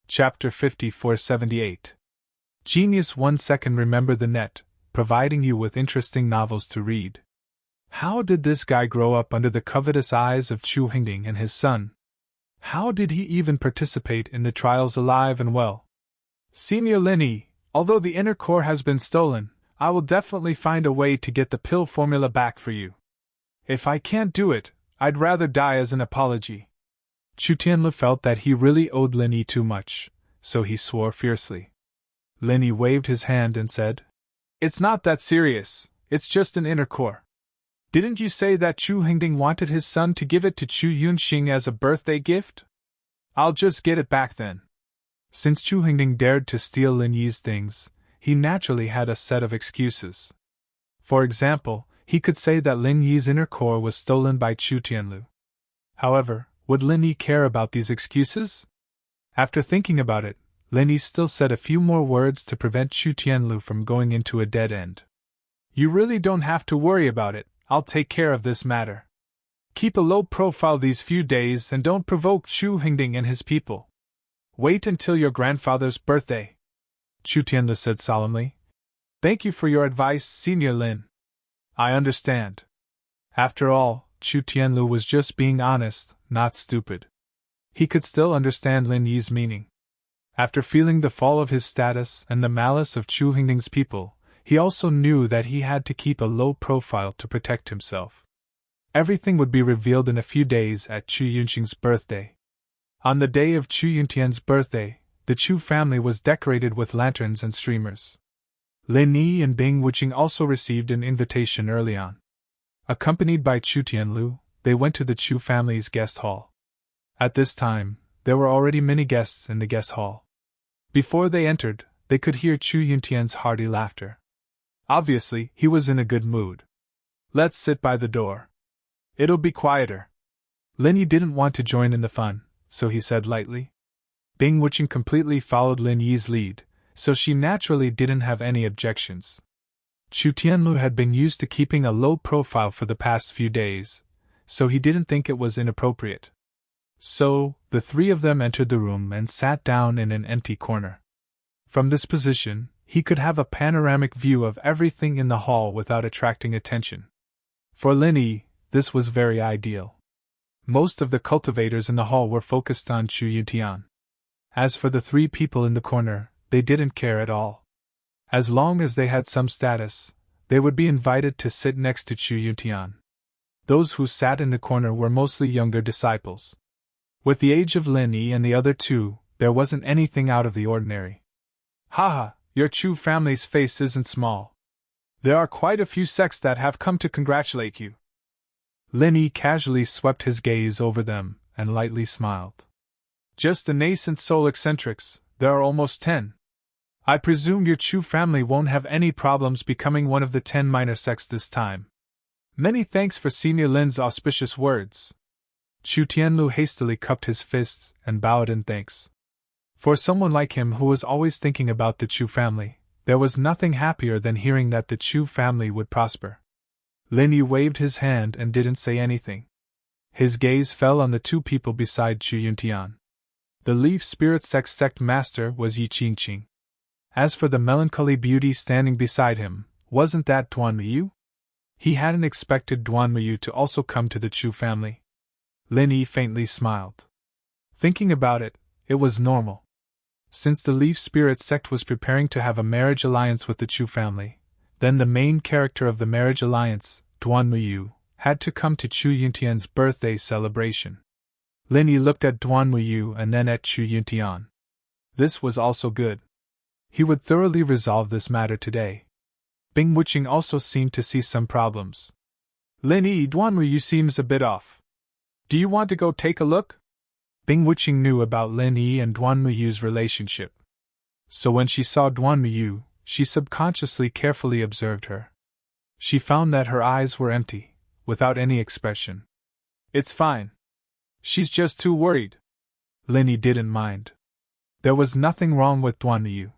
Chapter 5478. Genius 1 second. Remember the net, providing you with interesting novels to read. How did this guy grow up under the covetous eyes of Chu Hingding and his son? How did he even participate in the trials alive and well? Senior Lin Yi, although the inner core has been stolen, I will definitely find a way to get the pill formula back for you. If I can't do it, I'd rather die as an apology. Chu Tianlu felt that he really owed Lin Yi too much, so he swore fiercely. Lin Yi waved his hand and said, "It's not that serious, it's just an inner core. Didn't you say that Chu Hingding wanted his son to give it to Chu Yunxing as a birthday gift? I'll just get it back then." Since Chu Hingding dared to steal Lin Yi's things, he naturally had a set of excuses. For example, he could say that Lin Yi's inner core was stolen by Chu Tianlu. However, would Lin Yi care about these excuses? After thinking about it, Lin Yi still said a few more words to prevent Chu Tianlu from going into a dead end. "You really don't have to worry about it, I'll take care of this matter. Keep a low profile these few days and don't provoke Chu Hingding and his people. Wait until your grandfather's birthday," Chu Tianlu said solemnly. "Thank you for your advice, Senior Lin. I understand." After all, Chu Tianlu was just being honest, not stupid. He could still understand Lin Yi's meaning. After feeling the fall of his status and the malice of Chu Hingding's people, he also knew that he had to keep a low profile to protect himself. Everything would be revealed in a few days at Chu Yunxing's birthday. On the day of Chu Yuntian's birthday, the Chu family was decorated with lanterns and streamers. Lin Yi and Bing Wuqing also received an invitation early on. Accompanied by Chu Tianlu, they went to the Chu family's guest hall. At this time, there were already many guests in the guest hall. Before they entered, they could hear Chu Yuntian's hearty laughter. Obviously, he was in a good mood. "Let's sit by the door. It'll be quieter." Lin Yi didn't want to join in the fun, so he said lightly. Bing Wuqing completely followed Lin Yi's lead, so she naturally didn't have any objections. Chu Tianlu had been used to keeping a low profile for the past few days, so he didn't think it was inappropriate. So, the three of them entered the room and sat down in an empty corner. From this position, he could have a panoramic view of everything in the hall without attracting attention. For Lin Yi, this was very ideal. Most of the cultivators in the hall were focused on Chu Yuntian. As for the three people in the corner, they didn't care at all. As long as they had some status, they would be invited to sit next to Chu Yuntian. Those who sat in the corner were mostly younger disciples. With the age of Lin Yi and the other two, there wasn't anything out of the ordinary. "Haha, your Chu family's face isn't small. There are quite a few sects that have come to congratulate you." Lin Yi casually swept his gaze over them and lightly smiled. "Just the nascent soul eccentrics, there are almost 10. I presume your Chu family won't have any problems becoming one of the 10 minor sects this time. Many thanks for Senior Lin's auspicious words." Chu Tianlu hastily cupped his fists and bowed in thanks. For someone like him who was always thinking about the Chu family, there was nothing happier than hearing that the Chu family would prosper. Lin Yi waved his hand and didn't say anything. His gaze fell on the two people beside Chu Yuntian. The Leaf Spirit sect master was Yi Qingqing. As for the melancholy beauty standing beside him, wasn't that Duan Muyu? He hadn't expected Duan Muyu to also come to the Chu family. Lin Yi faintly smiled. Thinking about it, it was normal. Since the Leaf Spirit sect was preparing to have a marriage alliance with the Chu family, then the main character of the marriage alliance, Duan Muyu, had to come to Chu Yuntian's birthday celebration. Lin Yi looked at Duan Muyu and then at Chu Yuntian. This was also good. He would thoroughly resolve this matter today. Bing Wuqing also seemed to see some problems. "Lin Yi, Duan Muyu seems a bit off. Do you want to go take a look?" Bing Wuqing knew about Lin Yi and Duan Muyu's relationship. So when she saw Duan Muyu, she subconsciously carefully observed her. She found that her eyes were empty, without any expression. "It's fine. She's just too worried." Lin Yi didn't mind. There was nothing wrong with Duan Muyu.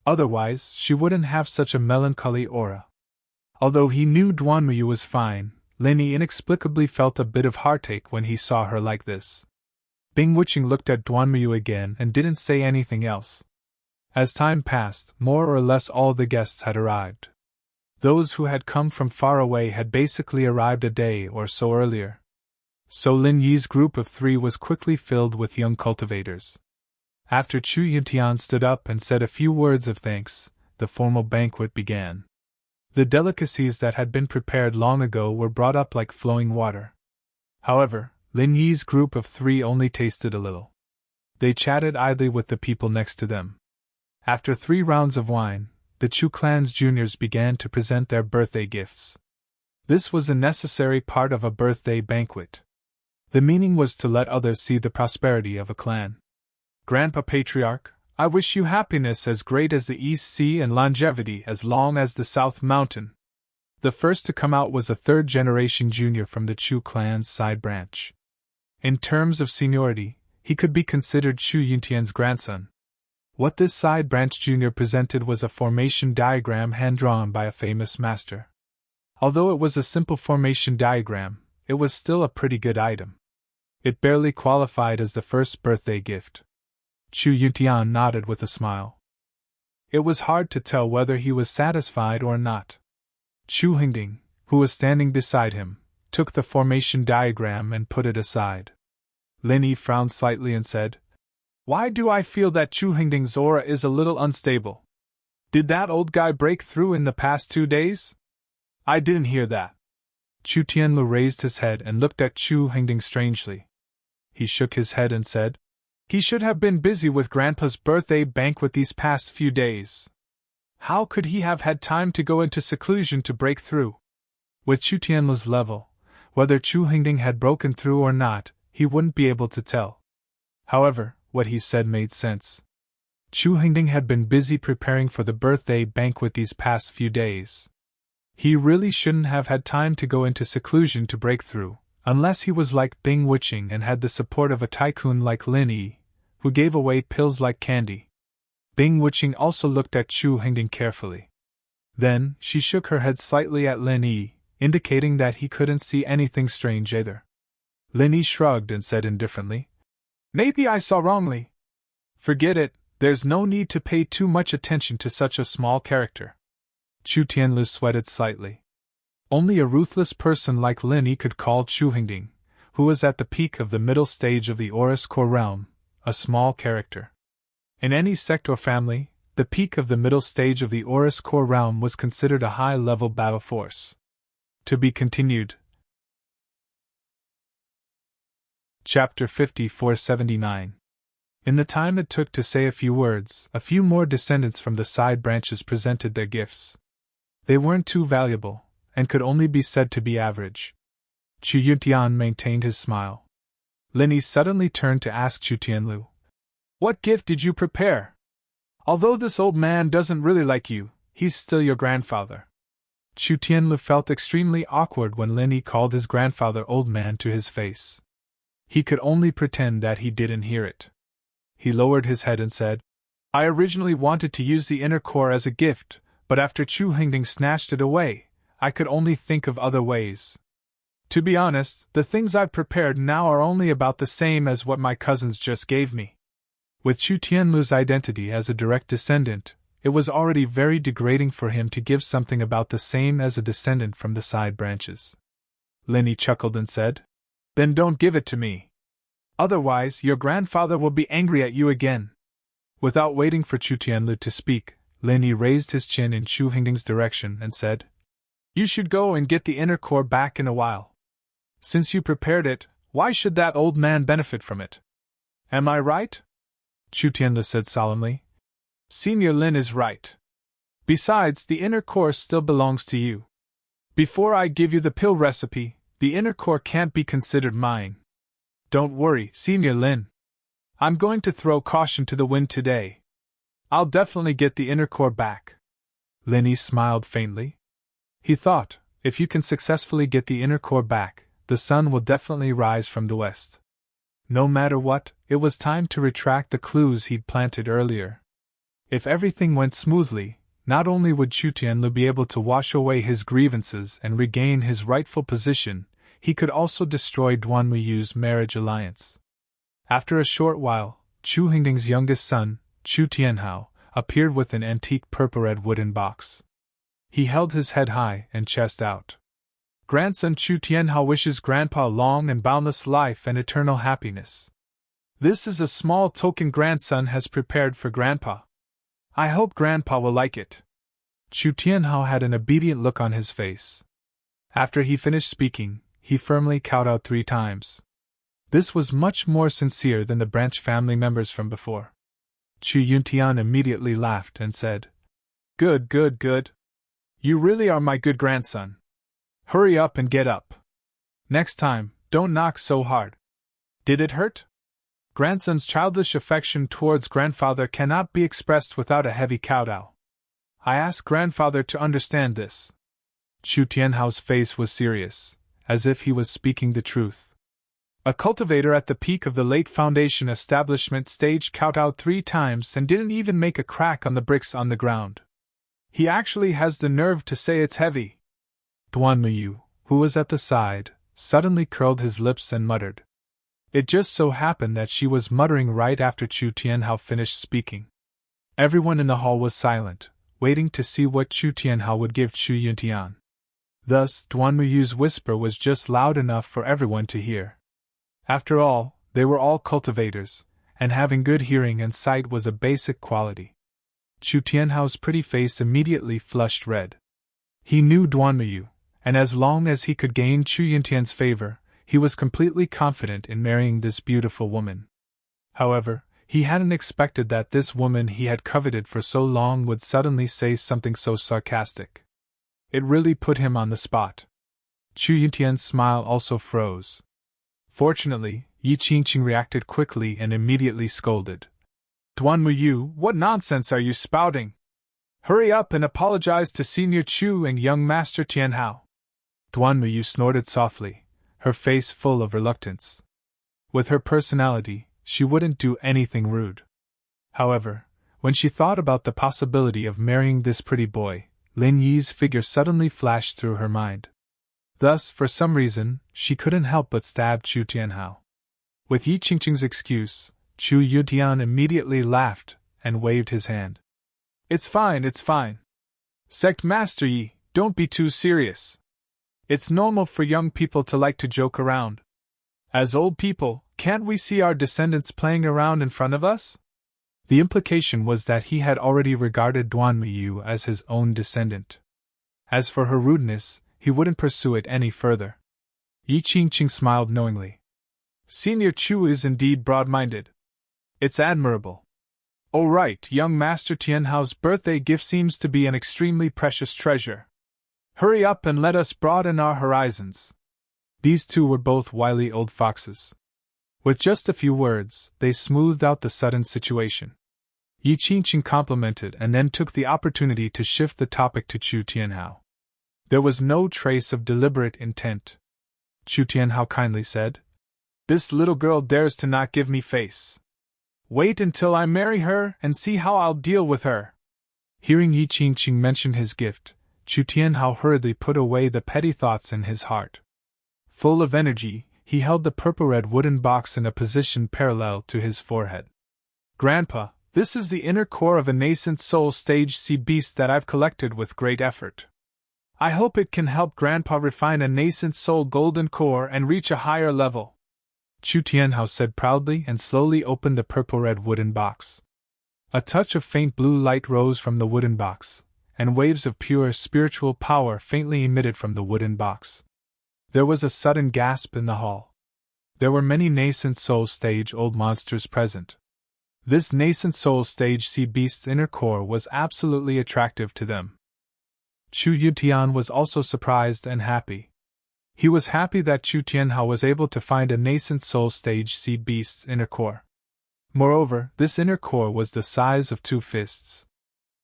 Otherwise, she wouldn't have such a melancholy aura. Although he knew Duan Muyu was fine, Lin Yi inexplicably felt a bit of heartache when he saw her like this. Bing Wuching looked at Duanmuyu again and didn't say anything else. As time passed, more or less all the guests had arrived. Those who had come from far away had basically arrived a day or so earlier. So Lin Yi's group of 3 was quickly filled with young cultivators. After Chu Yuntian stood up and said a few words of thanks, the formal banquet began. The delicacies that had been prepared long ago were brought up like flowing water. However, Lin Yi's group of 3 only tasted a little. They chatted idly with the people next to them. After 3 rounds of wine, the Chu clan's juniors began to present their birthday gifts. This was a necessary part of a birthday banquet. The meaning was to let others see the prosperity of a clan. Grandpa Patriarch, I wish you happiness as great as the East Sea and longevity as long as the South Mountain. The first to come out was a 3rd-generation junior from the Chu clan's side branch. In terms of seniority, he could be considered Chu Yuntian's grandson. What this side branch junior presented was a formation diagram hand-drawn by a famous master. Although it was a simple formation diagram, it was still a pretty good item. It barely qualified as the first birthday gift. Chu Yuntian nodded with a smile. It was hard to tell whether he was satisfied or not. Chu Hingding, who was standing beside him, took the formation diagram and put it aside. Lin Yi frowned slightly and said, Why do I feel that Chu Hingding's aura is a little unstable? Did that old guy break through in the past 2 days? I didn't hear that. Chu Tianlu raised his head and looked at Chu Hingding strangely. He shook his head and said, He should have been busy with Grandpa's birthday banquet these past few days. How could he have had time to go into seclusion to break through? With Chu Tianlu's level, whether Chu Hingding had broken through or not, he wouldn't be able to tell. However, what he said made sense. Chu Hingding had been busy preparing for the birthday banquet these past few days. He really shouldn't have had time to go into seclusion to break through, unless he was like Bing Wuching and had the support of a tycoon like Lin Yi, who gave away pills like candy. Bing Wuching also looked at Chu Hingding carefully. Then, she shook her head slightly at Lin Yi, indicating that he couldn't see anything strange either. Lin Yi shrugged and said indifferently, Maybe I saw wrongly. Forget it, there's no need to pay too much attention to such a small character. Chu Tianlu sweated slightly. Only a ruthless person like Lin Yi could call Chu Hingding, who was at the peak of the middle stage of the Aurus core realm, a small character. In any sect or family, the peak of the middle stage of the Aurus core realm was considered a high-level battle force. To be continued. Chapter 5479. In the time it took to say a few words, a few more descendants from the side branches presented their gifts. They weren't too valuable, and could only be said to be average. Chu Yuntian maintained his smile. Lin Yi suddenly turned to ask Chu Tianlu, What gift did you prepare? Although this old man doesn't really like you, he's still your grandfather. Chu Tianlu felt extremely awkward when Lin Yi called his grandfather old man to his face. He could only pretend that he didn't hear it. He lowered his head and said, I originally wanted to use the inner core as a gift, but after Chu Hingding snatched it away, I could only think of other ways. To be honest, the things I've prepared now are only about the same as what my cousins just gave me. With Chu Tianlu's identity as a direct descendant, it was already very degrading for him to give something about the same as a descendant from the side branches. Lin Yi chuckled and said, Then don't give it to me. Otherwise, your grandfather will be angry at you again. Without waiting for Chu Tianlu to speak, Lin Yi raised his chin in Chu Hingding's direction and said, You should go and get the inner core back in a while. Since you prepared it, why should that old man benefit from it? Am I right? Chu Tianlu said solemnly. Senior Lin is right. Besides, the inner core still belongs to you. Before I give you the pill recipe, the inner core can't be considered mine. Don't worry, Senior Lin. I'm going to throw caution to the wind today. I'll definitely get the inner core back. Lin Yi smiled faintly. He thought, if you can successfully get the inner core back, the sun will definitely rise from the west. No matter what, it was time to retract the clues he'd planted earlier. If everything went smoothly, not only would Chu Tianlu be able to wash away his grievances and regain his rightful position, he could also destroy Duanmuyu's marriage alliance. After a short while, Chu Hingding's youngest son, Chu Tianhao, appeared with an antique purple-red wooden box. He held his head high and chest out. Grandson Chu Tianhao wishes Grandpa long and boundless life and eternal happiness. This is a small token grandson has prepared for Grandpa. I hope Grandpa will like it. Chu Tianhao had an obedient look on his face. After he finished speaking, he firmly kowtowed 3 times. This was much more sincere than the branch family members from before. Chu Yuntian immediately laughed and said, Good, good, good. You really are my good grandson. Hurry up and get up. Next time, don't knock so hard. Did it hurt? Grandson's childish affection towards grandfather cannot be expressed without a heavy kowtow. I ask grandfather to understand this. Chu Tianhao's face was serious, as if he was speaking the truth. A cultivator at the peak of the late foundation establishment stage kowtowed 3 times and didn't even make a crack on the bricks on the ground. He actually has the nerve to say it's heavy. Duan Muyu, who was at the side, suddenly curled his lips and muttered. It just so happened that she was muttering right after Chu Tianhao finished speaking. Everyone in the hall was silent, waiting to see what Chu Tianhao would give Chu Yuntian. Thus, Duan Muyu's whisper was just loud enough for everyone to hear. After all, they were all cultivators, and having good hearing and sight was a basic quality. Chu Tianhao's pretty face immediately flushed red. He knew Duan Muyu, and as long as he could gain Chu Yuntian's favor, he was completely confident in marrying this beautiful woman. However, he hadn't expected that this woman he had coveted for so long would suddenly say something so sarcastic. It really put him on the spot. Chu Yuntian's smile also froze. Fortunately, Yi Qingqing reacted quickly and immediately scolded. Duan Muyu, what nonsense are you spouting? Hurry up and apologize to Senior Chu and young Master Tianhao. Duan Muyu snorted softly, her face full of reluctance. With her personality, she wouldn't do anything rude. However, when she thought about the possibility of marrying this pretty boy, Lin Yi's figure suddenly flashed through her mind. Thus, for some reason, she couldn't help but stab Chu Tianhao. With Yi Qingqing's excuse, Chu Yuntian immediately laughed and waved his hand. It's fine, it's fine. Sect Master Yi, don't be too serious. It's normal for young people to like to joke around. As old people, can't we see our descendants playing around in front of us? The implication was that he had already regarded Duan Muyu as his own descendant. As for her rudeness, he wouldn't pursue it any further. Yi Qingqing smiled knowingly. Senior Chu is indeed broad-minded. It's admirable. Oh right, young Master Tianhao's birthday gift seems to be an extremely precious treasure. Hurry up and let us broaden our horizons. These two were both wily old foxes. With just a few words, they smoothed out the sudden situation. Yi Qingqing complimented and then took the opportunity to shift the topic to Chu Tianhao. There was no trace of deliberate intent. Chu Tianhao kindly said, This little girl dares to not give me face. Wait until I marry her and see how I'll deal with her. Hearing Yi Qingqing mention his gift, Chu Tianhao hurriedly put away the petty thoughts in his heart. Full of energy, he held the purple-red wooden box in a position parallel to his forehead. Grandpa, this is the inner core of a nascent soul stage sea beast that I've collected with great effort. I hope it can help Grandpa refine a nascent soul golden core and reach a higher level. Chu Tianhao said proudly and slowly opened the purple-red wooden box. A touch of faint blue light rose from the wooden box, and waves of pure spiritual power faintly emitted from the wooden box. There was a sudden gasp in the hall. There were many nascent soul stage old monsters present. This nascent soul stage sea beast's inner core was absolutely attractive to them. Chu Yuntian was also surprised and happy. He was happy that Chu Tianhao was able to find a nascent soul stage sea beast's inner core. Moreover, this inner core was the size of 2 fists.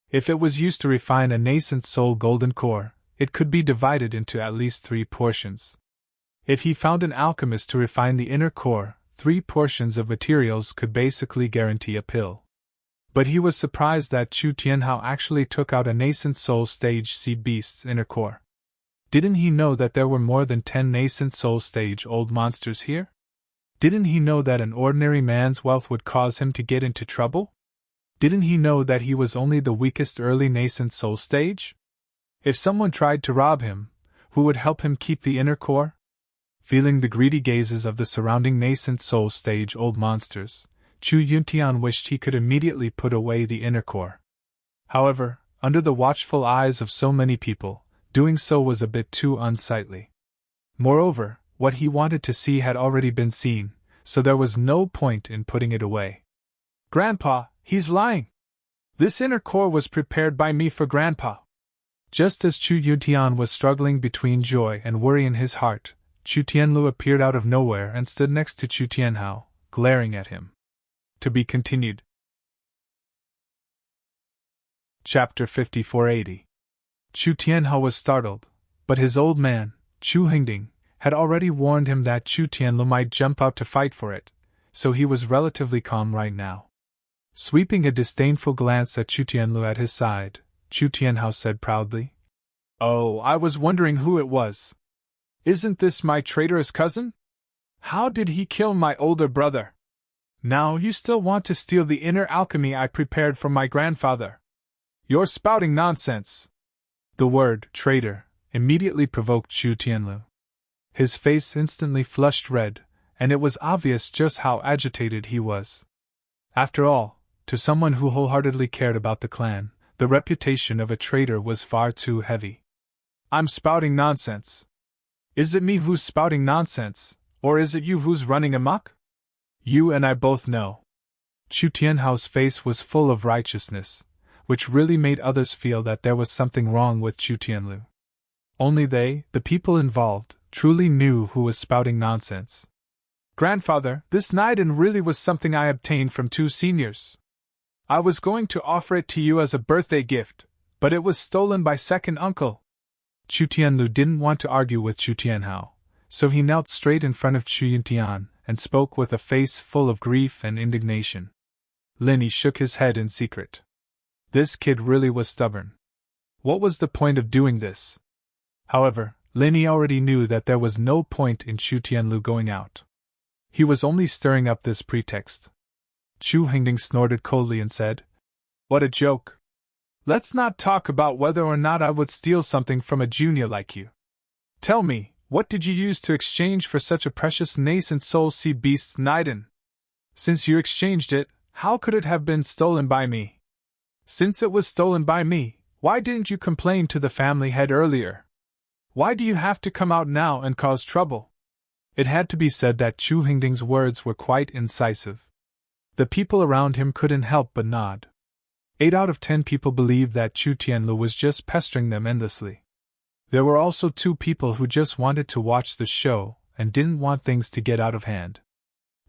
If it was used to refine a nascent soul golden core, it could be divided into at least 3 portions. If he found an alchemist to refine the inner core, 3 portions of materials could basically guarantee a pill. But he was surprised that Chu Tianhao actually took out a nascent soul stage sea beast's inner core. Didn't he know that there were more than 10 nascent soul stage old monsters here? Didn't he know that an ordinary man's wealth would cause him to get into trouble? Didn't he know that he was only the weakest early nascent soul stage? If someone tried to rob him, who would help him keep the inner core? Feeling the greedy gazes of the surrounding nascent soul stage old monsters, Chu Yuntian wished he could immediately put away the inner core. However, under the watchful eyes of so many people, doing so was a bit too unsightly. Moreover, what he wanted to see had already been seen, so there was no point in putting it away. Grandpa, he's lying! This inner core was prepared by me for Grandpa. Just as Chu Yuntian was struggling between joy and worry in his heart, Chu Tianlu appeared out of nowhere and stood next to Chu Tianhao, glaring at him. To be continued. Chapter 5480. Chu Tianhao was startled, but his old man, Chu Hingding, had already warned him that Chu Tianlu might jump out to fight for it, so he was relatively calm right now. Sweeping a disdainful glance at Chu Tianlu at his side, Chu Tianhao said proudly, "Oh, I was wondering who it was. Isn't this my traitorous cousin? How did he kill my older brother? Now you still want to steal the inner alchemy I prepared for my grandfather. You're spouting nonsense." The word traitor immediately provoked Chu Tianlu. His face instantly flushed red, and it was obvious just how agitated he was. After all, to someone who wholeheartedly cared about the clan, the reputation of a traitor was far too heavy. "I'm spouting nonsense. Is it me who's spouting nonsense, or is it you who's running amok? You and I both know." Chu Tianhao's face was full of righteousness, which really made others feel that there was something wrong with Chu Tianlu. Only they, the people involved, truly knew who was spouting nonsense. "Grandfather, this Niden really was something I obtained from two seniors. I was going to offer it to you as a birthday gift, but it was stolen by second uncle." Chu Tianlu didn't want to argue with Chu Tianhao, so he knelt straight in front of Chu Yuntian and spoke with a face full of grief and indignation. Linny shook his head in secret. This kid really was stubborn. What was the point of doing this? However, Linny already knew that there was no point in Chu Tianlu going out. He was only stirring up this pretext. Chu Hingding snorted coldly and said, "What a joke! Let's not talk about whether or not I would steal something from a junior like you. Tell me, what did you use to exchange for such a precious nascent soul sea beast's Niden? Since you exchanged it, how could it have been stolen by me? Since it was stolen by me, why didn't you complain to the family head earlier? Why do you have to come out now and cause trouble?" It had to be said that Chu Hingding's words were quite incisive. The people around him couldn't help but nod. 8 out of 10 people believed that Chu Tianlu was just pestering them endlessly. There were also 2 people who just wanted to watch the show and didn't want things to get out of hand.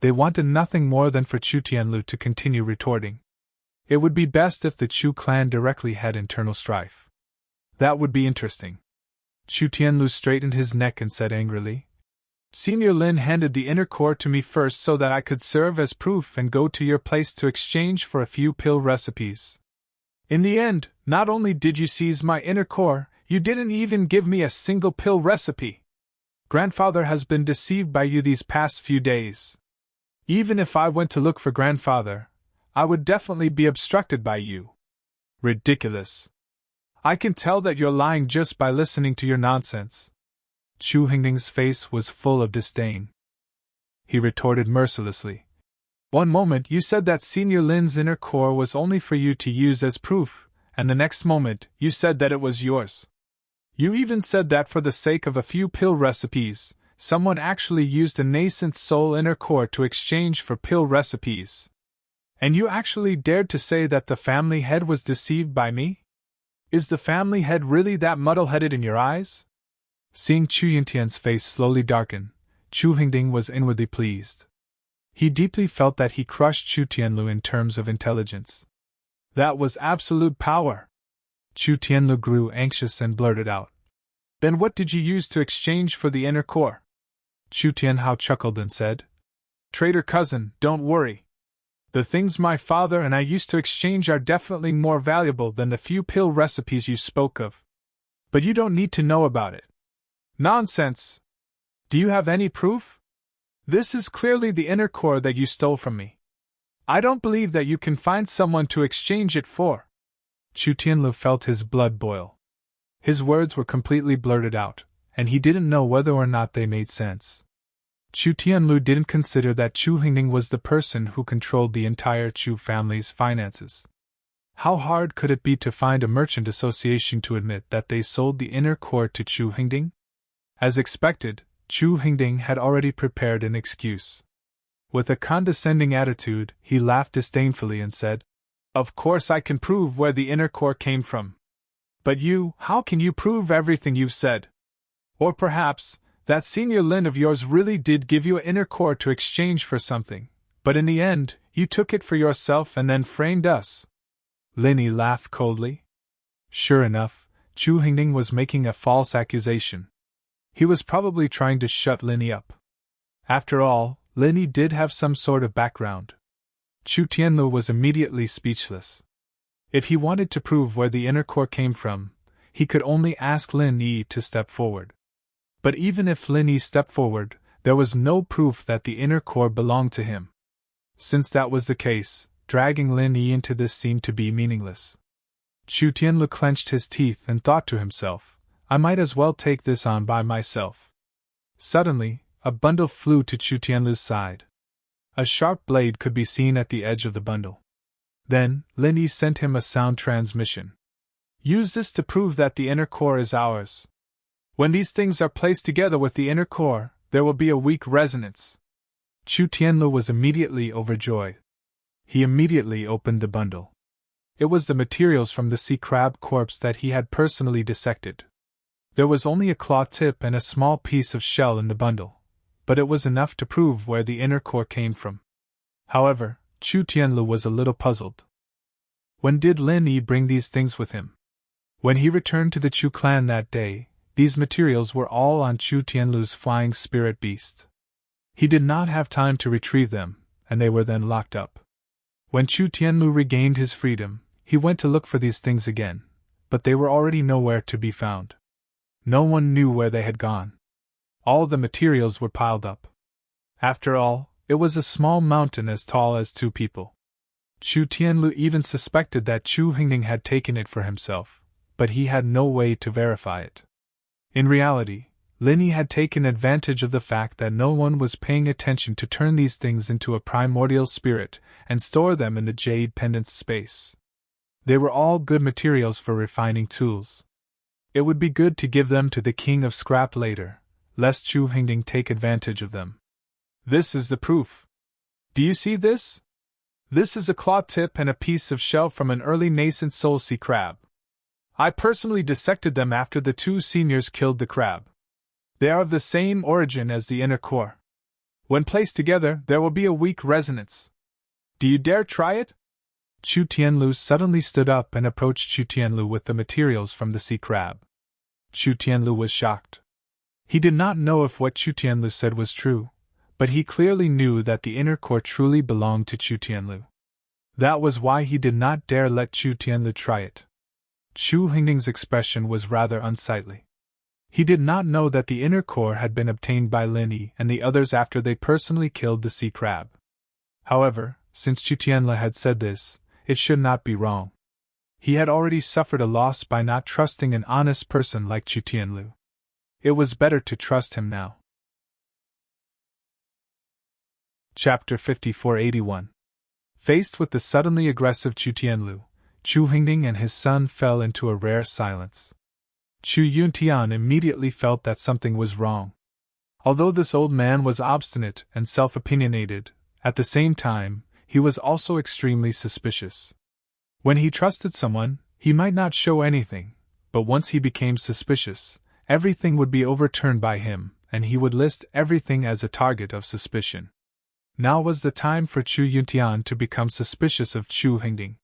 They wanted nothing more than for Chu Tianlu to continue retorting. It would be best if the Chu clan directly had internal strife. That would be interesting. Chu Tianlu straightened his neck and said angrily, "Senior Lin handed the inner core to me first so that I could serve as proof and go to your place to exchange for a few pill recipes. In the end, not only did you seize my inner core, you didn't even give me a single pill recipe. Grandfather has been deceived by you these past few days. Even if I went to look for Grandfather, I would definitely be obstructed by you. Ridiculous. I can tell that you're lying just by listening to your nonsense." Chu Hingding's face was full of disdain. He retorted mercilessly, "One moment you said that Senior Lin's inner core was only for you to use as proof, and the next moment you said that it was yours. You even said that for the sake of a few pill recipes, someone actually used a nascent soul inner core to exchange for pill recipes. And you actually dared to say that the family head was deceived by me? Is the family head really that muddle-headed in your eyes?" Seeing Chu Yuntian's face slowly darken, Chu Hingding was inwardly pleased. He deeply felt that he crushed Chu Tianlu in terms of intelligence. That was absolute power. Chu Tianlu grew anxious and blurted out, "Then what did you use to exchange for the inner core?" Chu Tianhao chuckled and said, "Traitor cousin, don't worry. The things my father and I used to exchange are definitely more valuable than the few pill recipes you spoke of. But you don't need to know about it." "Nonsense! Do you have any proof?" This is clearly the inner core that you stole from me. I don't believe that you can find someone to exchange it for. Chu Tianlu felt his blood boil. His words were completely blurted out, and he didn't know whether or not they made sense. Chu Tianlu didn't consider that Chu Hingning was the person who controlled the entire Chu family's finances. How hard could it be to find a merchant association to admit that they sold the inner core to Chu Hingning? As expected, Chu Hingning had already prepared an excuse. With a condescending attitude, he laughed disdainfully and said, "Of course I can prove where the inner core came from. But you, how can you prove everything you've said? Or perhaps, that Senior Lin of yours really did give you an inner core to exchange for something, but in the end, you took it for yourself and then framed us." Linny laughed coldly. Sure enough, Chu Hingning was making a false accusation. He was probably trying to shut Linny up. After all, Linny did have some sort of background. Chu Tianlu was immediately speechless. If he wanted to prove where the inner core came from, he could only ask Lin Yi to step forward. But even if Lin Yi stepped forward, there was no proof that the inner core belonged to him. Since that was the case, dragging Lin Yi into this seemed to be meaningless. Chu Tianlu clenched his teeth and thought to himself, I might as well take this on by myself. Suddenly, a bundle flew to Chu Tianlu's side. A sharp blade could be seen at the edge of the bundle. Then, Lin Yi sent him a sound transmission. Use this to prove that the inner core is ours. When these things are placed together with the inner core, there will be a weak resonance. Chu Tianlu was immediately overjoyed. He immediately opened the bundle. It was the materials from the sea crab corpse that he had personally dissected. There was only a claw tip and a small piece of shell in the bundle, but it was enough to prove where the inner core came from. However, Chu Tianlu was a little puzzled. When did Lin Yi bring these things with him? When he returned to the Chu clan that day, these materials were all on Chu Tianlu's flying spirit beast. He did not have time to retrieve them, and they were then locked up. When Chu Tianlu regained his freedom, he went to look for these things again, but they were already nowhere to be found. No one knew where they had gone. All the materials were piled up. After all, it was a small mountain as tall as two people. Chu Tianlu even suspected that Chu Hingning had taken it for himself, but he had no way to verify it. In reality, Lin Yi had taken advantage of the fact that no one was paying attention to turn these things into a primordial spirit and store them in the jade pendant's space. They were all good materials for refining tools. It would be good to give them to the king of scrap later, lest Chu Hingning take advantage of them. This is the proof. Do you see this? This is a claw tip and a piece of shell from an early nascent soul sea crab. I personally dissected them after the two seniors killed the crab. They are of the same origin as the inner core. When placed together, there will be a weak resonance. Do you dare try it? Chu Tianlu suddenly stood up and approached Chu Tianlu with the materials from the sea crab. Chu Tianlu was shocked. He did not know if what Chu Tianlu said was true, but he clearly knew that the inner core truly belonged to Chu Tianlu. That was why he did not dare let Chu Tianlu try it. Chu Hingning's expression was rather unsightly. He did not know that the inner core had been obtained by Lin Yi and the others after they personally killed the sea crab. However, since Chu Tianlu had said this, it should not be wrong. He had already suffered a loss by not trusting an honest person like Chu Tianlu. It was better to trust him now. Chapter 5481. Faced with the suddenly aggressive Chu Tianlu, Chu Hingning and his son fell into a rare silence. Chu Yuntian immediately felt that something was wrong. Although this old man was obstinate and self-opinionated, at the same time, he was also extremely suspicious. When he trusted someone, he might not show anything, but once he became suspicious, everything would be overturned by him, and he would list everything as a target of suspicion. Now was the time for Chu Yuntian to become suspicious of Chu Hingning.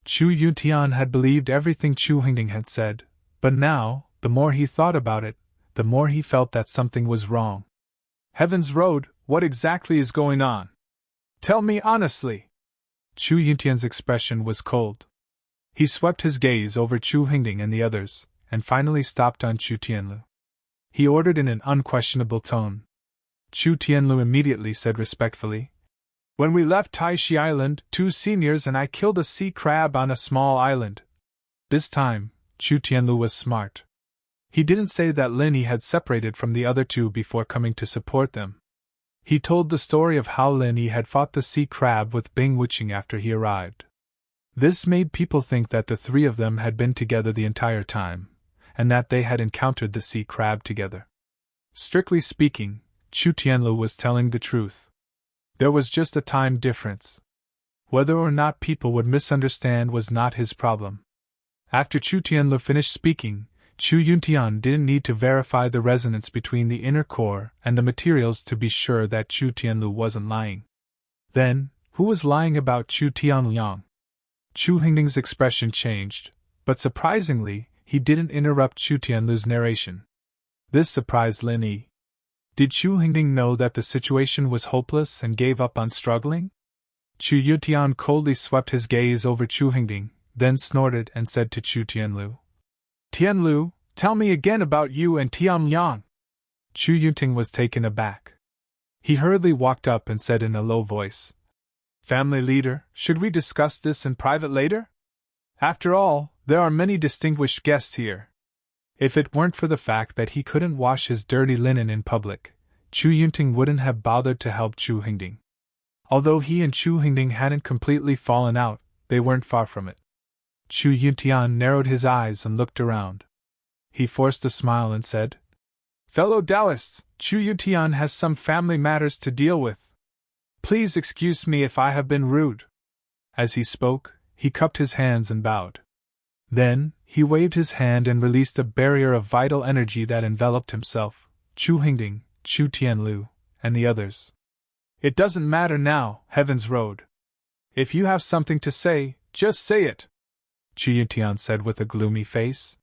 Chu Yuntian had believed everything Chu Hingning had said, but now, the more he thought about it, the more he felt that something was wrong. Heaven's Road, what exactly is going on? Tell me honestly. Chu Yuntian's expression was cold. He swept his gaze over Chu Hingning and the others, and finally stopped on Chu Tianlu. He ordered in an unquestionable tone. Chu Tianlu immediately said respectfully. When we left Taishi Island, 2 seniors and I killed a sea crab on a small island. This time, Chu Tianlu was smart. He didn't say that Lin Yi had separated from the other 2 before coming to support them. He told the story of how Lin Yi had fought the sea crab with Bing Wuqing after he arrived. This made people think that the 3 of them had been together the entire time, and that they had encountered the sea crab together. Strictly speaking, Chu Tianlu was telling the truth. There was just a time difference. Whether or not people would misunderstand was not his problem. After Chu Tianlu finished speaking, Chu Yuntian didn't need to verify the resonance between the inner core and the materials to be sure that Chu Tianlu wasn't lying. Then, who was lying about Chu Tianliang? Chu Hingding's expression changed, but surprisingly, he didn't interrupt Chu Tianlu's narration. This surprised Lin Yi. Did Chu Hingding know that the situation was hopeless and gave up on struggling? Chu Yutian coldly swept his gaze over Chu Hingding, then snorted and said to Chu Tianlu, Tianlu, tell me again about you and Tianliang. Chu Yunting was taken aback. He hurriedly walked up and said in a low voice, Family leader, should we discuss this in private later? After all, there are many distinguished guests here. If it weren't for the fact that he couldn't wash his dirty linen in public, Chu Yunting wouldn't have bothered to help Chu Hingding. Although he and Chu Hingding hadn't completely fallen out, they weren't far from it. Chu Yuntian narrowed his eyes and looked around. He forced a smile and said, Fellow Taoists, Chu Yuntian has some family matters to deal with. Please excuse me if I have been rude. As he spoke, he cupped his hands and bowed. Then, he waved his hand and released a barrier of vital energy that enveloped himself, Chu Hingding, Chu Tianlu, and the others. It doesn't matter now, Heaven's Road. If you have something to say, just say it, Chu Yuntian said with a gloomy face.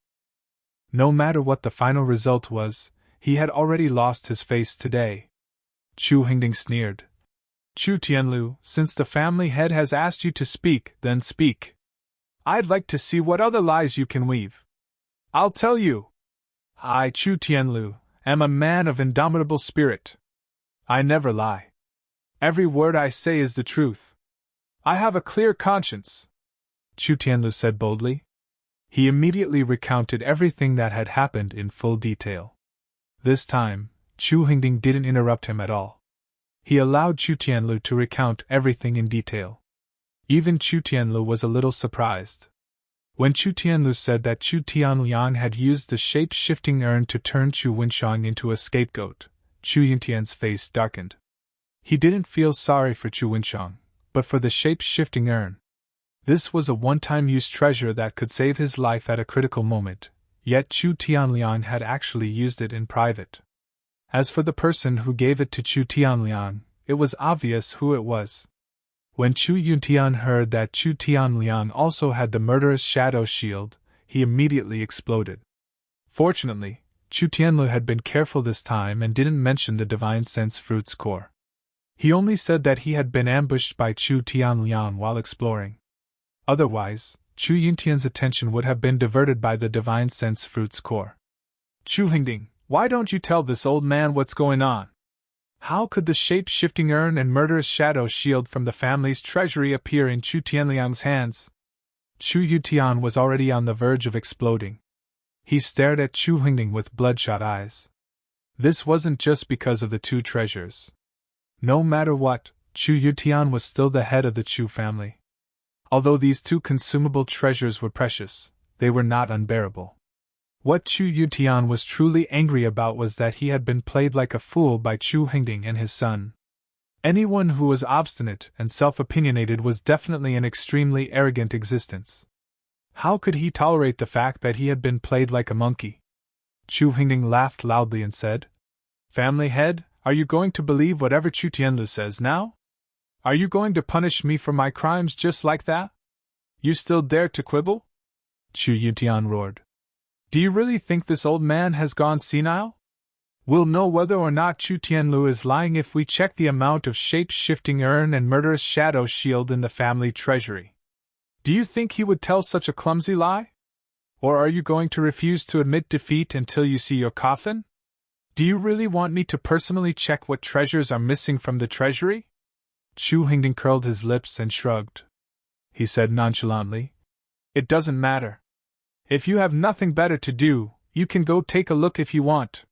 No matter what the final result was, he had already lost his face today. Chu Hingding sneered. Chu Tianlu, since the family head has asked you to speak, then speak. I'd like to see what other lies you can weave. I'll tell you. I, Chu Tianlu, am a man of indomitable spirit. I never lie. Every word I say is the truth. I have a clear conscience, Chu Tianlu said boldly. He immediately recounted everything that had happened in full detail. This time, Chu Hingding didn't interrupt him at all. He allowed Chu Tianlu to recount everything in detail. Even Chu Tianlu was a little surprised. When Chu Tianlu said that Chu Tianliang had used the shape-shifting urn to turn Chu Wenshang into a scapegoat, Chu Yuntian's face darkened. He didn't feel sorry for Chu Wenshang, but for the shape-shifting urn. This was a one-time use treasure that could save his life at a critical moment, yet Chu Tianliang had actually used it in private. As for the person who gave it to Chu Tianliang, it was obvious who it was. When Chu Yuntian heard that Chu Tianliang also had the murderous shadow shield, he immediately exploded. Fortunately, Chu Tianlu had been careful this time and didn't mention the divine sense fruit's core. He only said that he had been ambushed by Chu Tianliang while exploring. Otherwise, Chu Yuntian's attention would have been diverted by the divine sense fruit's core. Chu Hingding, why don't you tell this old man what's going on? How could the shape-shifting urn and murderous shadow shield from the family's treasury appear in Chu Tianliang's hands? Chu Yutian was already on the verge of exploding. He stared at Chu Hingding with bloodshot eyes. This wasn't just because of the 2 treasures. No matter what, Chu Yutian was still the head of the Chu family. Although these 2 consumable treasures were precious, they were not unbearable. What Chu Yutian was truly angry about was that he had been played like a fool by Chu Hingding and his son. Anyone who was obstinate and self-opinionated was definitely an extremely arrogant existence. How could he tolerate the fact that he had been played like a monkey? Chu Hingding laughed loudly and said, Family head, are you going to believe whatever Chu Tianlu says now? Are you going to punish me for my crimes just like that? You still dare to quibble? Chu Yutian roared. Do you really think this old man has gone senile? We'll know whether or not Chu Tianlu is lying if we check the amount of shape-shifting urn and murderous shadow shield in the family treasury. Do you think he would tell such a clumsy lie? Or are you going to refuse to admit defeat until you see your coffin? Do you really want me to personally check what treasures are missing from the treasury? Chu Hingding curled his lips and shrugged. He said nonchalantly, It doesn't matter. If you have nothing better to do, you can go take a look if you want.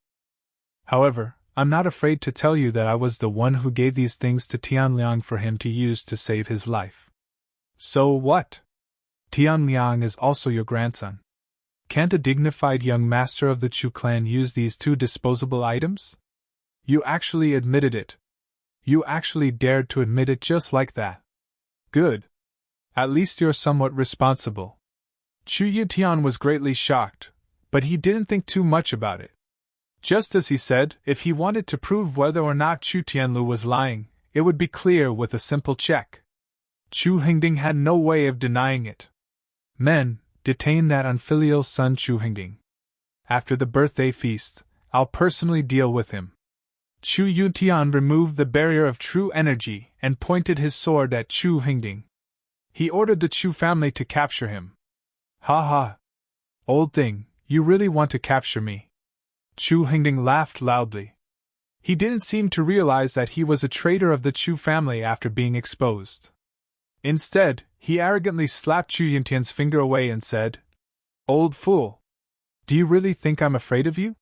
However, I'm not afraid to tell you that I was the one who gave these things to Tianliang for him to use to save his life. So what? Tianliang is also your grandson. Can't a dignified young master of the Chu clan use these two disposable items? You actually admitted it. You actually dared to admit it just like that. Good. At least you're somewhat responsible. Chu Yutian was greatly shocked, but he didn't think too much about it. Just as he said, if he wanted to prove whether or not Chu Tianlu was lying, it would be clear with a simple check. Chu Hingding had no way of denying it. Men, detain that unfilial son Chu Hingding. After the birthday feast, I'll personally deal with him. Chu Yutian removed the barrier of true energy and pointed his sword at Chu Hingding. He ordered the Chu family to capture him. Ha ha! Old thing, you really want to capture me? Chu Hingding laughed loudly. He didn't seem to realize that he was a traitor of the Chu family after being exposed. Instead, he arrogantly slapped Chu Yuntian's finger away and said, Old fool! Do you really think I'm afraid of you?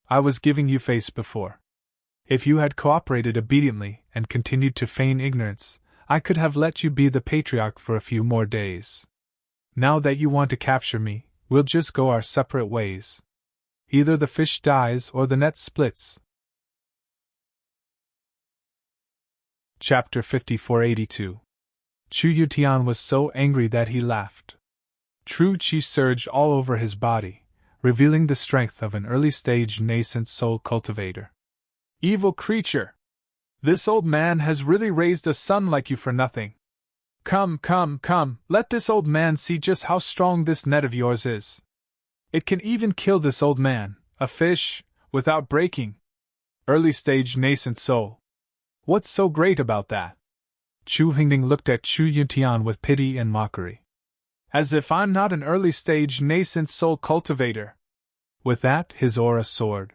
I was giving you face before. If you had cooperated obediently and continued to feign ignorance, I could have let you be the patriarch for a few more days. Now that you want to capture me, we'll just go our separate ways. Either the fish dies or the net splits. Chapter 5482. Chu Yutian was so angry that he laughed. True qi surged all over his body, revealing the strength of an early-stage nascent soul cultivator. Evil creature! This old man has really raised a son like you for nothing. Come, let this old man see just how strong this net of yours is. It can even kill this old man, a fish, without breaking. Early-stage nascent soul. What's so great about that? Chu Hingding looked at Chu Yutian with pity and mockery. As if I'm not an early-stage nascent soul cultivator. With that, his aura soared.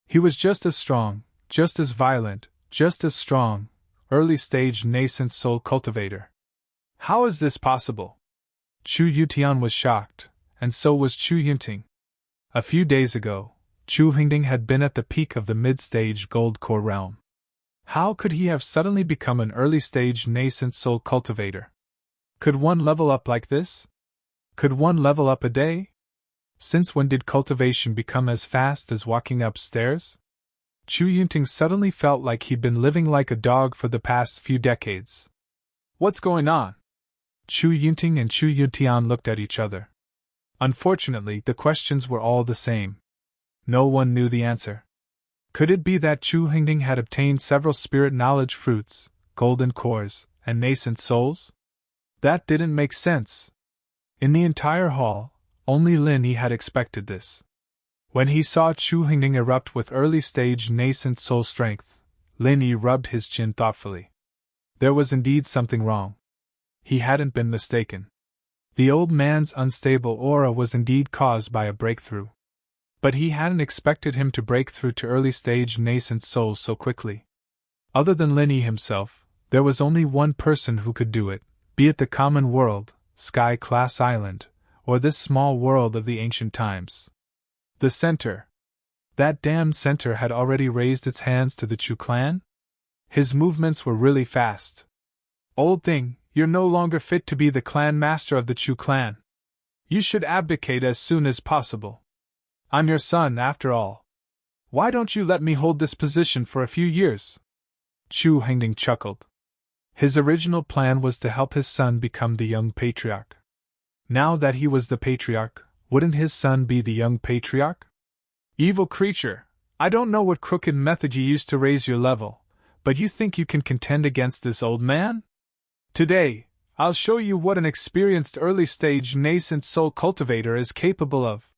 He was just as strong, just as violent, just as strong, early-stage nascent soul cultivator. How is this possible? Chu Yutian was shocked, and so was Chu Yunting. A few days ago, Chu Hingding had been at the peak of the mid-stage gold core realm. How could he have suddenly become an early-stage nascent soul cultivator? Could one level up like this? Could one level up a day? Since when did cultivation become as fast as walking upstairs? Chu Yunting suddenly felt like he'd been living like a dog for the past few decades. What's going on? Chu Yunting and Chu Yutian looked at each other. Unfortunately, the questions were all the same. No one knew the answer. Could it be that Chu Hingding had obtained several spirit knowledge fruits, golden cores, and nascent souls? That didn't make sense. In the entire hall, only Lin Yi had expected this. When he saw Chu Hingding erupt with early-stage nascent soul strength, Lin Yi rubbed his chin thoughtfully. There was indeed something wrong. He hadn't been mistaken. The old man's unstable aura was indeed caused by a breakthrough. But he hadn't expected him to break through to early-stage nascent souls so quickly. Other than Lin Yi himself, there was only one person who could do it, be it the common world, sky-class island, or this small world of the ancient times. The center. That damned center had already raised its hands to the Chu clan? His movements were really fast. Old thing, you're no longer fit to be the clan master of the Chu clan. You should abdicate as soon as possible. I'm your son, after all. Why don't you let me hold this position for a few years? Chu Hingding chuckled. His original plan was to help his son become the young patriarch. Now that he was the patriarch, wouldn't his son be the young patriarch? Evil creature, I don't know what crooked method you used to raise your level, but you think you can contend against this old man? Today, I'll show you what an experienced early-stage nascent soul cultivator is capable of.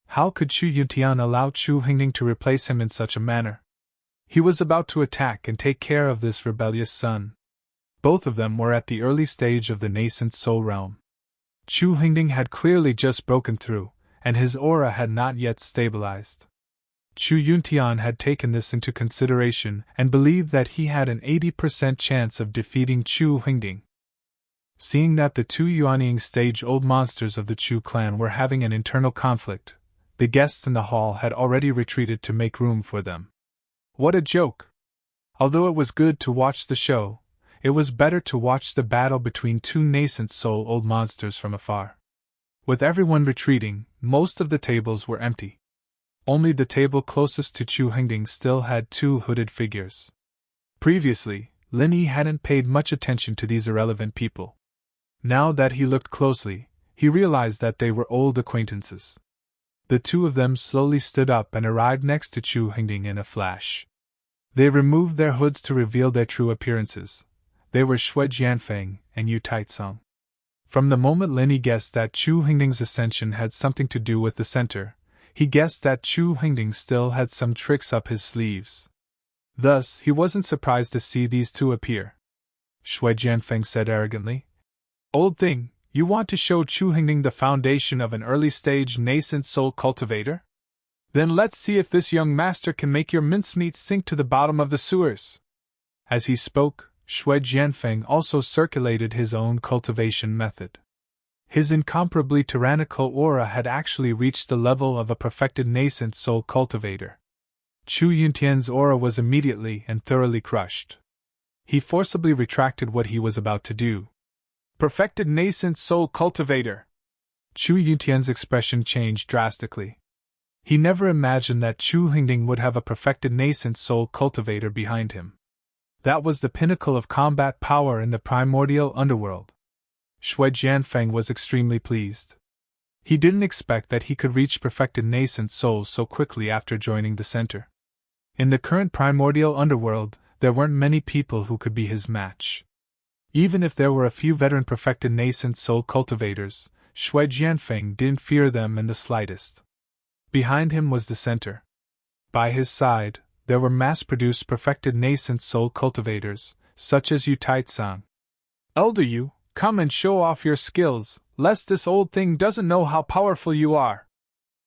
How could Chu Yutian allow Chu Hingding to replace him in such a manner? He was about to attack and take care of this rebellious son. Both of them were at the early stage of the nascent soul realm. Chu Hingding had clearly just broken through, and his aura had not yet stabilized. Chu Yuntian had taken this into consideration and believed that he had an 80% chance of defeating Chu Hingding. Seeing that the two Yuanying stage-old monsters of the Chu clan were having an internal conflict, the guests in the hall had already retreated to make room for them. What a joke! Although it was good to watch the show, it was better to watch the battle between two nascent soul-old monsters from afar. With everyone retreating, most of the tables were empty. Only the table closest to Chu Hingding still had two hooded figures. Previously, Lin Yi hadn't paid much attention to these irrelevant people. Now that he looked closely, he realized that they were old acquaintances. The two of them slowly stood up and arrived next to Chu Hingding in a flash. They removed their hoods to reveal their true appearances. They were Shui Jianfeng and Yu Taitsong. From the moment Lin Yi guessed that Chu Hingding's ascension had something to do with the center, he guessed that Chu Hingding still had some tricks up his sleeves. Thus, he wasn't surprised to see these two appear. Shui Jianfeng said arrogantly, "Old thing, you want to show Chu Hingding the foundation of an early-stage nascent soul cultivator? Then let's see if this young master can make your mincemeat sink to the bottom of the sewers." As he spoke, Shui Jianfeng also circulated his own cultivation method. His incomparably tyrannical aura had actually reached the level of a perfected nascent soul cultivator. Chu Yuntian's aura was immediately and thoroughly crushed. He forcibly retracted what he was about to do. Perfected nascent soul cultivator! Chu Yuntian's expression changed drastically. He never imagined that Chu Hingding would have a perfected nascent soul cultivator behind him. That was the pinnacle of combat power in the primordial underworld. Shui Jianfeng was extremely pleased. He didn't expect that he could reach perfected nascent souls so quickly after joining the center. In the current primordial underworld, there weren't many people who could be his match. Even if there were a few veteran perfected nascent soul cultivators, Shui Jianfeng didn't fear them in the slightest. Behind him was the center. By his side, there were mass-produced perfected nascent soul cultivators, such as Yu Taitsang. "Elder Yu, come and show off your skills, lest this old thing doesn't know how powerful you are."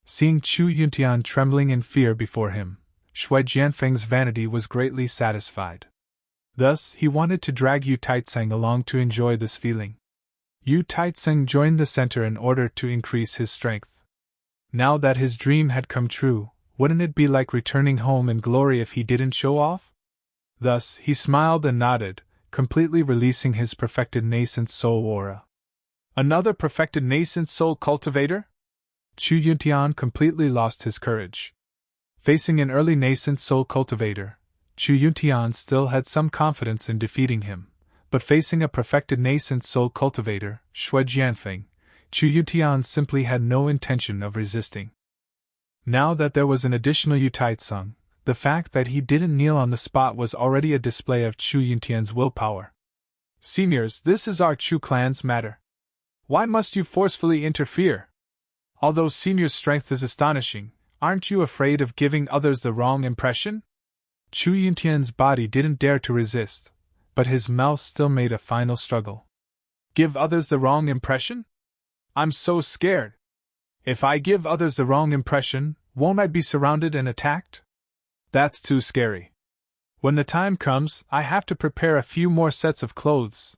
Seeing Chu Yuntian trembling in fear before him, Shui Jianfeng's vanity was greatly satisfied. Thus, he wanted to drag Yu Taitsang along to enjoy this feeling. Yu Taitsang joined the center in order to increase his strength. Now that his dream had come true, wouldn't it be like returning home in glory if he didn't show off? Thus, he smiled and nodded, completely releasing his perfected nascent soul aura. Another perfected nascent soul cultivator? Chu Yuntian completely lost his courage. Facing an early nascent soul cultivator, Chu Yuntian still had some confidence in defeating him, but facing a perfected nascent soul cultivator, Shui Jianfeng, Chu Yuntian simply had no intention of resisting. Now that there was an additional Yu Taitsang, the fact that he didn't kneel on the spot was already a display of Chu Yuntian's willpower. "Seniors, this is our Chu clan's matter. Why must you forcefully interfere? Although senior's strength is astonishing, aren't you afraid of giving others the wrong impression?" Chu Yuntian's body didn't dare to resist, but his mouth still made a final struggle. "Give others the wrong impression? I'm so scared. If I give others the wrong impression, won't I be surrounded and attacked? That's too scary. When the time comes, I have to prepare a few more sets of clothes.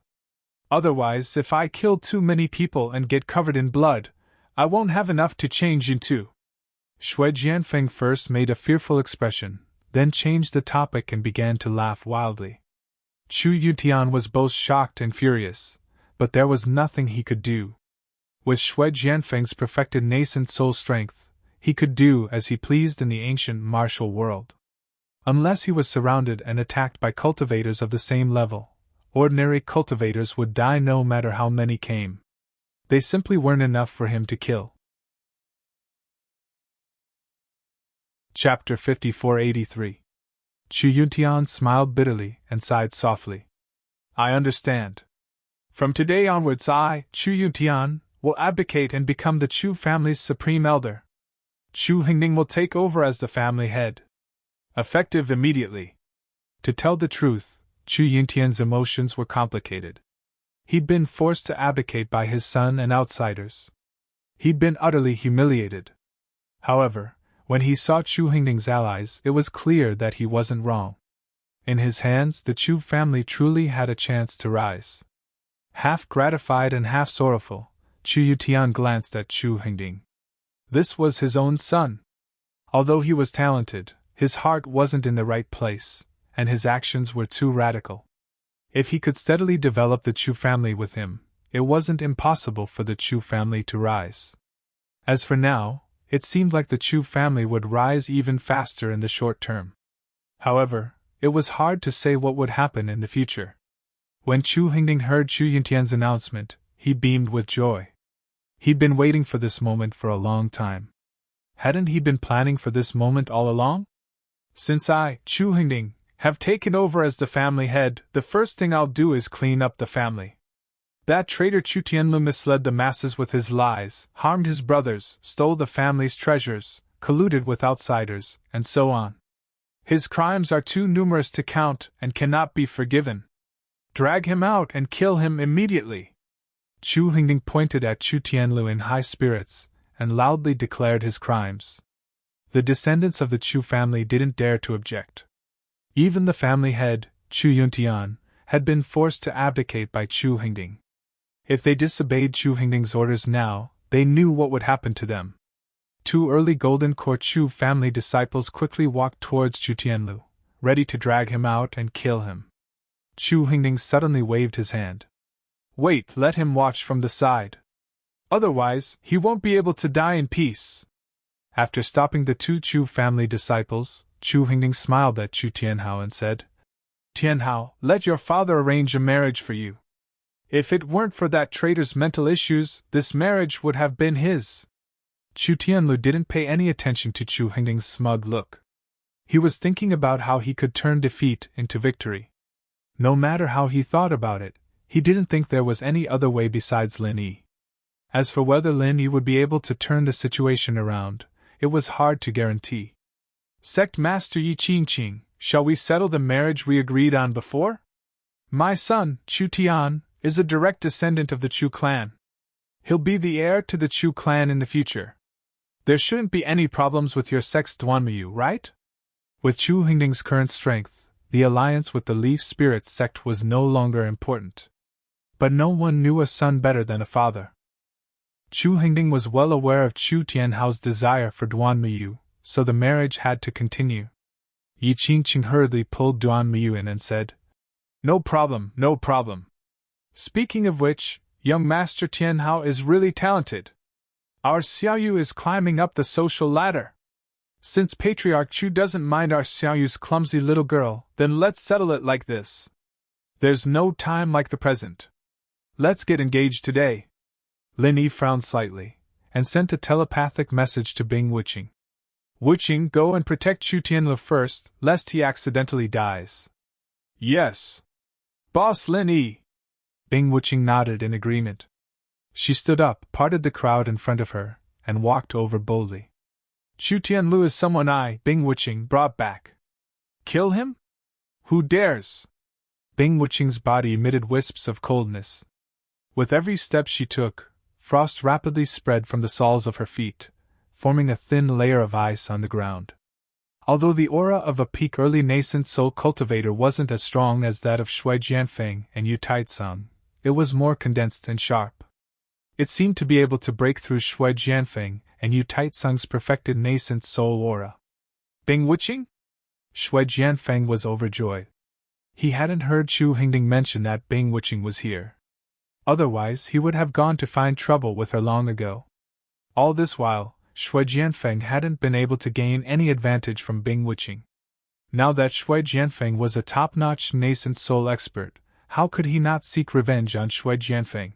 Otherwise, if I kill too many people and get covered in blood, I won't have enough to change into." Shui Jianfeng first made a fearful expression, then changed the topic and began to laugh wildly. Chu Yuntian was both shocked and furious, but there was nothing he could do. With Shui Jianfeng's perfected nascent soul strength, he could do as he pleased in the ancient martial world. Unless he was surrounded and attacked by cultivators of the same level, ordinary cultivators would die no matter how many came. They simply weren't enough for him to kill. Chapter 5483. Chu Yuntian smiled bitterly and sighed softly. "I understand. From today onwards I, Chu Yuntian, will abdicate and become the Chu family's supreme elder. Chu Hingding will take over as the family head. Effective immediately." To tell the truth, Chu Yuntian's emotions were complicated. He'd been forced to abdicate by his son and outsiders. He'd been utterly humiliated. However, When he saw Chu Hingding's allies, it was clear that he wasn't wrong. In his hands, the Chu family truly had a chance to rise. Half gratified and half sorrowful, Chu Yutian glanced at Chu Hingding. This was his own son. Although he was talented, his heart wasn't in the right place, and his actions were too radical. If he could steadily develop the Chu family with him, it wasn't impossible for the Chu family to rise. As for now, it seemed like the Chu family would rise even faster in the short term. However, it was hard to say what would happen in the future. When Chu Hingding heard Chu Yuntian's announcement, he beamed with joy. He'd been waiting for this moment for a long time. Hadn't he been planning for this moment all along? Since I, Chu Hingding, have taken over as the family head, the first thing I'll do is clean up the family. That traitor Chu Tianlu misled the masses with his lies, harmed his brothers, stole the family's treasures, colluded with outsiders, and so on. His crimes are too numerous to count and cannot be forgiven. Drag him out and kill him immediately. Chu Hingding pointed at Chu Tianlu in high spirits and loudly declared his crimes. The descendants of the Chu family didn't dare to object. Even the family head, Chu Yuntian, had been forced to abdicate by Chu Hingding. If they disobeyed Chu Hingding's orders now, they knew what would happen to them. Two early Golden Court Chu family disciples quickly walked towards Chu Tianlu, ready to drag him out and kill him. Chu Hingding suddenly waved his hand. Wait, let him watch from the side. Otherwise, he won't be able to die in peace. After stopping the two Chu family disciples, Chu Hingding smiled at Chu Tianhao and said, Tianhao, let your father arrange a marriage for you. If it weren't for that traitor's mental issues, this marriage would have been his. Chu Tianlu didn't pay any attention to Chu Hingding's smug look. He was thinking about how he could turn defeat into victory. No matter how he thought about it, he didn't think there was any other way besides Lin Yi. As for whether Lin Yi would be able to turn the situation around, it was hard to guarantee. Sect Master Yi Qingqing, shall we settle the marriage we agreed on before? My son, Chu Tian, is a direct descendant of the Chu clan. He'll be the heir to the Chu clan in the future. There shouldn't be any problems with your sect's Duanmuyu, right? With Chu Hingding's current strength, the alliance with the Leaf Spirit sect was no longer important. But no one knew a son better than a father. Chu Hingding was well aware of Chu Tianhao's desire for Duanmuyu, so the marriage had to continue. Yi Qingqing hurriedly pulled Duanmuyu in and said, No problem, no problem. Speaking of which, young Master Tianhao is really talented. Our Xiaoyu is climbing up the social ladder. Since Patriarch Chu doesn't mind our Xiaoyu's clumsy little girl, then let's settle it like this. There's no time like the present. Let's get engaged today. Lin Yi frowned slightly, and sent a telepathic message to Bing Wuqing. Wuqing, go and protect Chu Tianlu first, lest he accidentally dies. Yes. Boss Lin Yi. Bing Wuqing nodded in agreement. She stood up, parted the crowd in front of her, and walked over boldly. Chu Tianlu is someone I, Bing Wuqing, brought back. Kill him? Who dares? Bing Wuqing's body emitted wisps of coldness. With every step she took, frost rapidly spread from the soles of her feet, forming a thin layer of ice on the ground. Although the aura of a peak early nascent soul cultivator wasn't as strong as that of Shui Jianfeng and Yu Taitsang, it was more condensed and sharp. It seemed to be able to break through Shui Jianfeng and Yu Taitsang's perfected nascent soul aura. Bing Wuqing? Shui Jianfeng was overjoyed. He hadn't heard Chu Hingding mention that Bing Wuqing was here. Otherwise, he would have gone to find trouble with her long ago. All this while, Shui Jianfeng hadn't been able to gain any advantage from Bing Wuqing. Now that Shui Jianfeng was a top-notch nascent soul expert, how could he not seek revenge on Shui Jianfeng?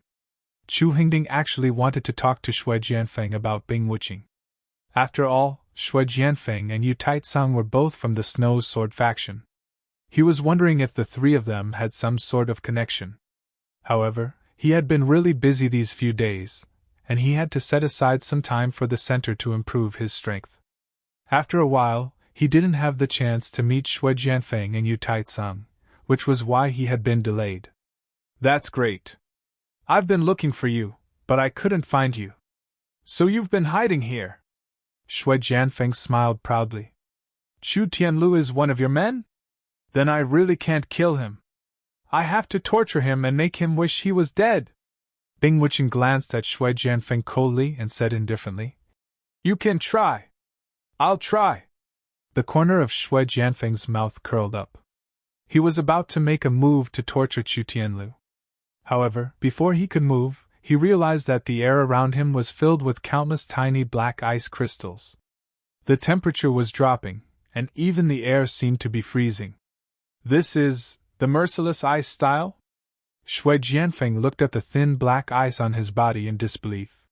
Chu Hingding actually wanted to talk to Shui Jianfeng about Bing Wuqing. After all, Shui Jianfeng and Yu Taitsang were both from the Snow Sword faction. He was wondering if the three of them had some sort of connection. However, he had been really busy these few days, and he had to set aside some time for the center to improve his strength. After a while, he didn't have the chance to meet Shui Jianfeng and Yu Taitsang, which was why he had been delayed. That's great. I've been looking for you, but I couldn't find you. So you've been hiding here? Shui Jianfeng smiled proudly. Chu Tianlu is one of your men? Then I really can't kill him. I have to torture him and make him wish he was dead. Bing Wuqing glanced at Shui Jianfeng coldly and said indifferently, You can try. I'll try. The corner of Shui Jianfeng's mouth curled up. He was about to make a move to torture Chu Tianlu. However, before he could move, he realized that the air around him was filled with countless tiny black ice crystals. The temperature was dropping, and even the air seemed to be freezing. This is the merciless ice style? Shui Jianfeng looked at the thin black ice on his body in disbelief.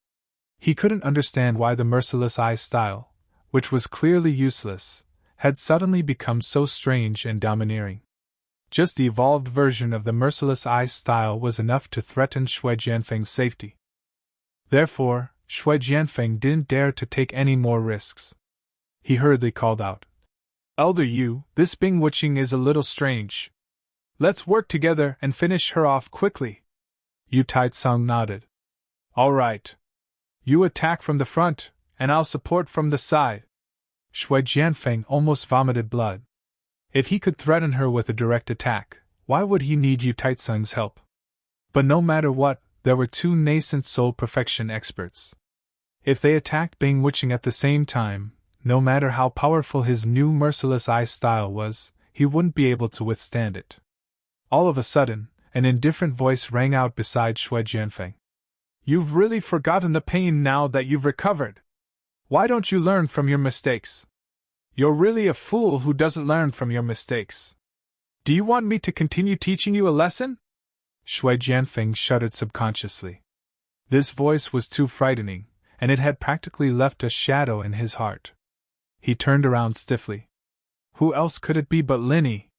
He couldn't understand why the merciless ice style, which was clearly useless, had suddenly become so strange and domineering. Just the evolved version of the merciless ice style was enough to threaten Shui Jianfeng's safety. Therefore, Shui Jianfeng didn't dare to take any more risks. He hurriedly called out, Elder Yu, this Bing Wuqing is a little strange. Let's work together and finish her off quickly. Yu Taitsung nodded. All right. You attack from the front, and I'll support from the side. Shui Jianfeng almost vomited blood. If he could threaten her with a direct attack, why would he need Yu Taitsung's help? But no matter what, there were two nascent soul perfection experts. If they attacked Bing Wuqing at the same time, no matter how powerful his new merciless ice style was, he wouldn't be able to withstand it. All of a sudden, an indifferent voice rang out beside Shui Jianfeng. You've really forgotten the pain now that you've recovered. Why don't you learn from your mistakes? You're really a fool who doesn't learn from your mistakes. Do you want me to continue teaching you a lesson? Shui Jianfeng shuddered subconsciously. This voice was too frightening, and it had practically left a shadow in his heart. He turned around stiffly. Who else could it be but Linny?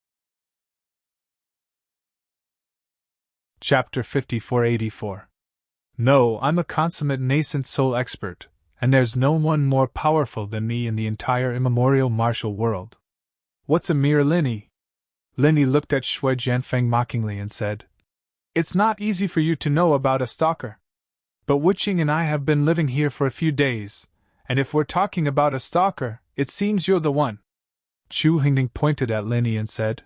Chapter 5484. No, I'm a consummate nascent soul expert, and there's no one more powerful than me in the entire immemorial martial world. What's a mere Linny? Linny looked at Shui Jianfeng mockingly and said, It's not easy for you to know about a stalker. But Wuqing and I have been living here for a few days, and if we're talking about a stalker, it seems you're the one. Chu Hingding pointed at Linny and said,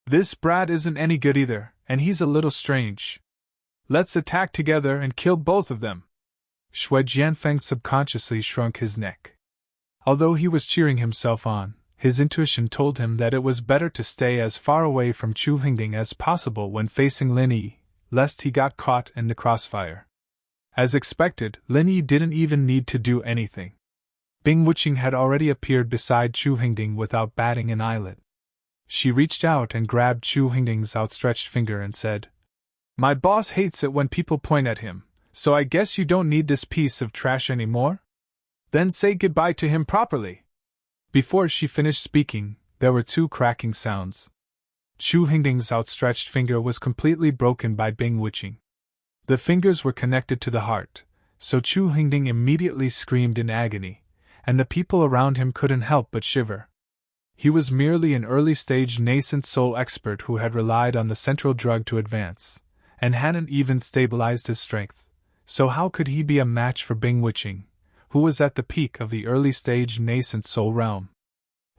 This brat isn't any good either, and he's a little strange. Let's attack together and kill both of them. Shui Jianfeng subconsciously shrunk his neck. Although he was cheering himself on, his intuition told him that it was better to stay as far away from Chu Hingding as possible when facing Lin Yi, lest he got caught in the crossfire. As expected, Lin Yi didn't even need to do anything. Bing Wuqing had already appeared beside Chu Hingding without batting an eyelid. She reached out and grabbed Chu Hingding's outstretched finger and said, My boss hates it when people point at him, so I guess you don't need this piece of trash anymore? Then say goodbye to him properly. Before she finished speaking, there were two cracking sounds. Chu Hingding's outstretched finger was completely broken by Bing Wuqing. The fingers were connected to the heart, so Chu Hingding immediately screamed in agony, and the people around him couldn't help but shiver. He was merely an early-stage nascent soul expert who had relied on the central drug to advance, and hadn't even stabilized his strength, so how could he be a match for Bing Wuqing, who was at the peak of the early-stage nascent soul realm?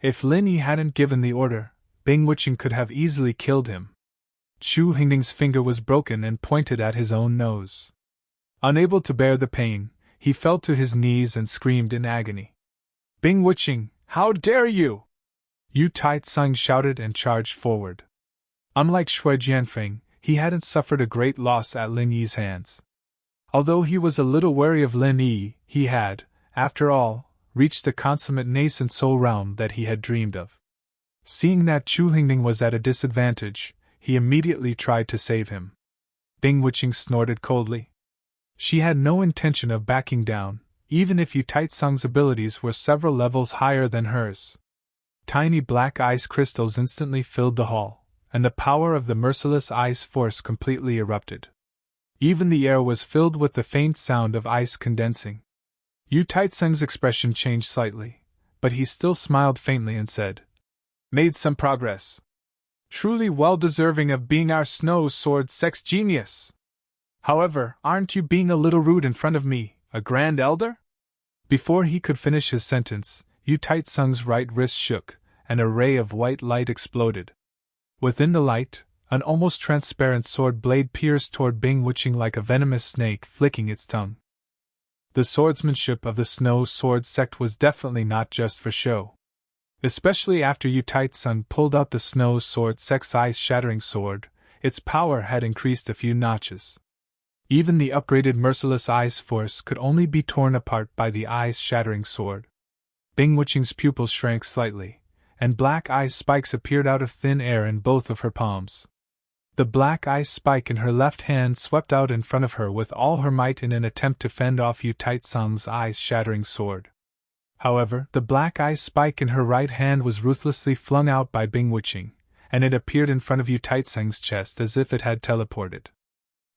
If Lin Yi hadn't given the order, Bing Wuqing could have easily killed him. Chu Hingding's finger was broken and pointed at his own nose. Unable to bear the pain, he fell to his knees and screamed in agony. Bing Wuqing, how dare you! Yu Taitsung shouted and charged forward. Unlike Shui Jianfeng, he hadn't suffered a great loss at Lin Yi's hands. Although he was a little wary of Lin Yi, he had, after all, reached the consummate nascent soul realm that he had dreamed of. Seeing that Chu Hingding was at a disadvantage, he immediately tried to save him. Bing Wuqing snorted coldly. She had no intention of backing down, even if Yu Taitsung's abilities were several levels higher than hers. Tiny black ice crystals instantly filled the hall, and the power of the merciless ice force completely erupted. Even the air was filled with the faint sound of ice condensing. Yu Taitsung's expression changed slightly, but he still smiled faintly and said, Made some progress. Truly well deserving of being our snow sword sex genius. However, aren't you being a little rude in front of me, a grand elder? Before he could finish his sentence, Yu Taitsung's right wrist shook, and a ray of white light exploded. Within the light, an almost transparent sword blade pierced toward Bing Wuching like a venomous snake flicking its tongue. The swordsmanship of the Snow Sword sect was definitely not just for show. Especially after Yu Taitsung pulled out the Snow Sword sect's ice-shattering sword, its power had increased a few notches. Even the upgraded merciless ice force could only be torn apart by the ice-shattering sword. Bing Wuching's pupils shrank slightly, and black ice spikes appeared out of thin air in both of her palms. The black ice spike in her left hand swept out in front of her with all her might in an attempt to fend off Yu Taitsung's ice-shattering sword. However, the black ice spike in her right hand was ruthlessly flung out by Bing Wuching, and it appeared in front of Yu Taitsung's chest as if it had teleported.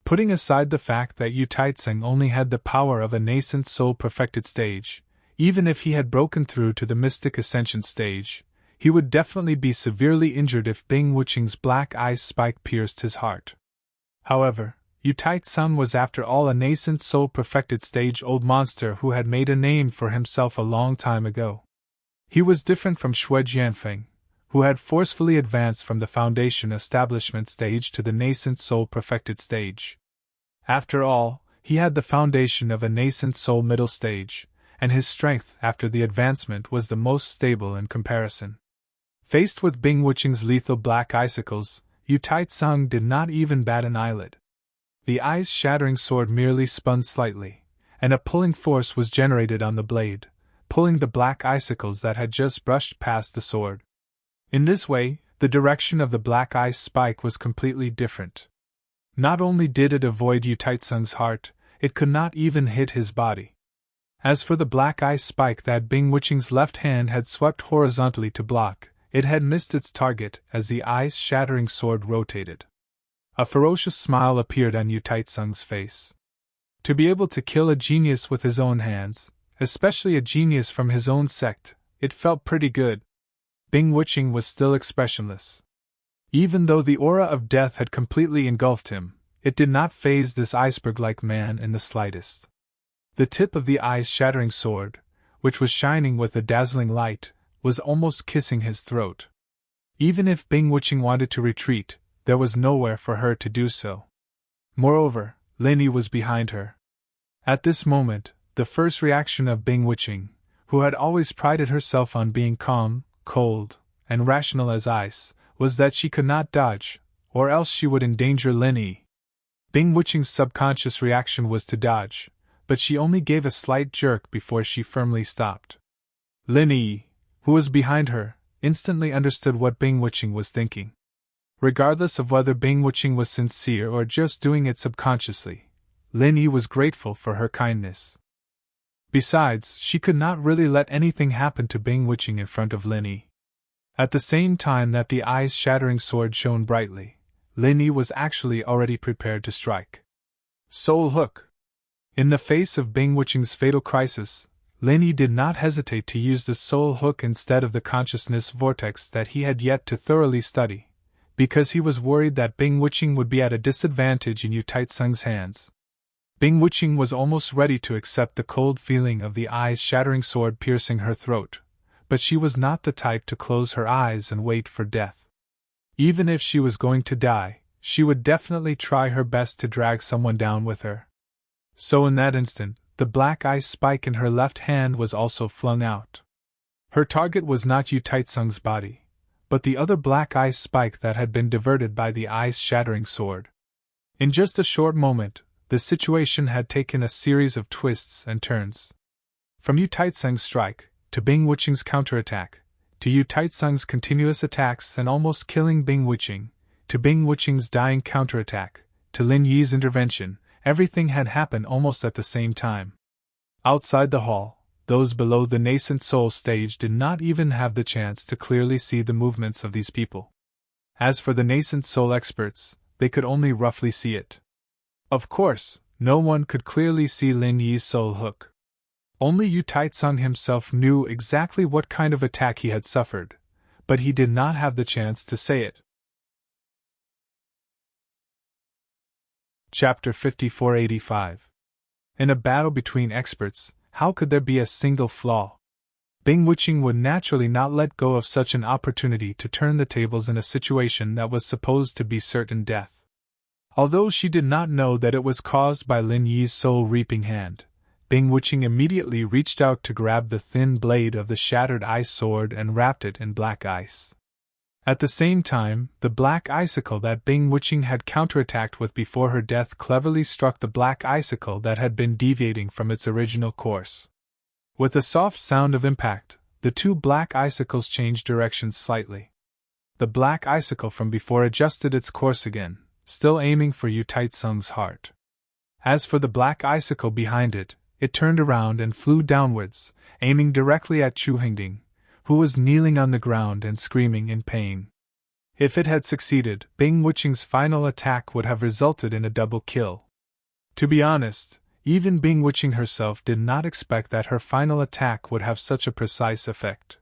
Putting aside the fact that Yu Taitsung only had the power of a nascent soul-perfected stage, even if he had broken through to the Mystic Ascension stage, he would definitely be severely injured if Bing Wuching's black ice spike pierced his heart. However, Yu Taitsung was after all a nascent soul-perfected stage-old monster who had made a name for himself a long time ago. He was different from Xue Jianfeng, who had forcefully advanced from the Foundation Establishment stage to the nascent soul-perfected stage. After all, he had the foundation of a nascent soul middle stage, and his strength after the advancement was the most stable in comparison. Faced with Bing Wuching's lethal black icicles, Yu Taitsung did not even bat an eyelid. The ice-shattering sword merely spun slightly, and a pulling force was generated on the blade, pulling the black icicles that had just brushed past the sword. In this way, the direction of the black ice spike was completely different. Not only did it avoid Yu Taitsung's heart, it could not even hit his body. As for the black ice spike that Bing Wuching's left hand had swept horizontally to block, it had missed its target as the ice-shattering sword rotated. A ferocious smile appeared on Yu Taitsung's face. To be able to kill a genius with his own hands, especially a genius from his own sect, it felt pretty good. Bing Wuching was still expressionless. Even though the aura of death had completely engulfed him, it did not faze this iceberg-like man in the slightest. The tip of the ice-shattering sword, which was shining with a dazzling light, was almost kissing his throat. Even if Bing Wuching wanted to retreat, there was nowhere for her to do so. Moreover, Lin Yi was behind her. At this moment, the first reaction of Bing Wuching, who had always prided herself on being calm, cold, and rational as ice, was that she could not dodge, or else she would endanger Lin Yi. Bing Wuching's subconscious reaction was to dodge, but she only gave a slight jerk before she firmly stopped. Lin Yi, who was behind her, instantly understood what Bing Wuching was thinking. Regardless of whether Bing Wuching was sincere or just doing it subconsciously, Lin Yi was grateful for her kindness. Besides, she could not really let anything happen to Bing Wuching in front of Lin Yi. At the same time that the ice-shattering sword shone brightly, Lin Yi was actually already prepared to strike. Soul Hook! In the face of Bing Wuching's fatal crisis, Lin Yi did not hesitate to use the soul hook instead of the consciousness vortex that he had yet to thoroughly study, because he was worried that Bing Wuching would be at a disadvantage in Yu Taitsung's hands. Bing Wuching was almost ready to accept the cold feeling of the ice-shattering sword piercing her throat, but she was not the type to close her eyes and wait for death. Even if she was going to die, she would definitely try her best to drag someone down with her. So in that instant, the black ice spike in her left hand was also flung out. Her target was not Yu Taitsung's body, but the other black ice spike that had been diverted by the ice-shattering sword. In just a short moment, the situation had taken a series of twists and turns. From Yu Taitsung's strike, to Bing Wuching's counterattack, to Yu Taitsung's continuous attacks and almost killing Bing Wuching, to Bing Wuching's dying counterattack, to Lin Yi's intervention, everything had happened almost at the same time. Outside the hall, those below the nascent soul stage did not even have the chance to clearly see the movements of these people. As for the nascent soul experts, they could only roughly see it. Of course, no one could clearly see Lin Yi's soul hook. Only Yu Taitsung himself knew exactly what kind of attack he had suffered, but he did not have the chance to say it. Chapter 5485. In a battle between experts, How could there be a single flaw? Bing Wuqing would naturally not let go of such an opportunity to turn the tables in a situation that was supposed to be certain death. Although she did not know that it was caused by Lin Yi's soul-reaping hand, Bing Wuqing immediately reached out to grab the thin blade of the shattered ice sword and wrapped it in black ice. At the same time, the black icicle that Bing Wuqing had counterattacked with before her death cleverly struck the black icicle that had been deviating from its original course. With a soft sound of impact, the two black icicles changed directions slightly. The black icicle from before adjusted its course again, still aiming for Yu Taitsung's heart. As for the black icicle behind it, it turned around and flew downwards, aiming directly at Chu Hengding, who was kneeling on the ground and screaming in pain. If it had succeeded, Bing Wuqing's final attack would have resulted in a double kill. To be honest, even Bing Wuqing herself did not expect that her final attack would have such a precise effect.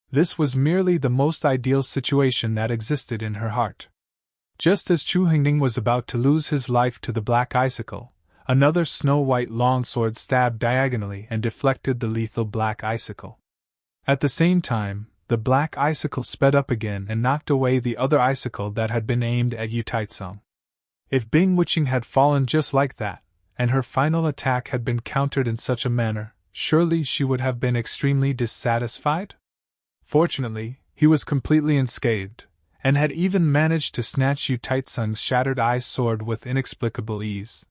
This was merely the most ideal situation that existed in her heart. Just as Chu Hengding was about to lose his life to the black icicle, another snow-white longsword stabbed diagonally and deflected the lethal black icicle. At the same time, the black icicle sped up again and knocked away the other icicle that had been aimed at Yu Taitsung. If Bing Wuqing had fallen just like that, and her final attack had been countered in such a manner, surely she would have been extremely dissatisfied? Fortunately, he was completely unscathed, and had even managed to snatch Yu Taitsung's shattered ice sword with inexplicable ease.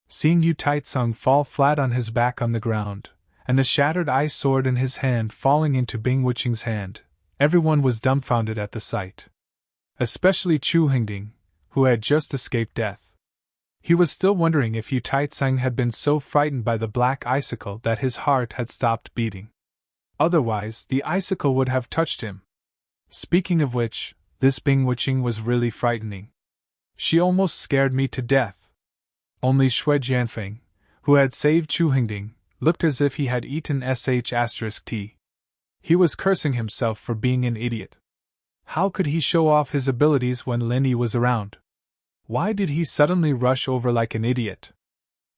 Seeing Yu Taitsung fall flat on his back on the ground, and the shattered ice sword in his hand falling into Bing Wuqing's hand, everyone was dumbfounded at the sight. Especially Chu Hengding, who had just escaped death. He was still wondering if Yu Taitsung had been so frightened by the black icicle that his heart had stopped beating. Otherwise, the icicle would have touched him. Speaking of which, this Bing Wuqing was really frightening. She almost scared me to death. Only Shui Jianfeng, who had saved Chu Hengding, looked as if he had eaten sh*t. He was cursing himself for being an idiot. How could he show off his abilities when Lin Yi was around? Why did he suddenly rush over like an idiot?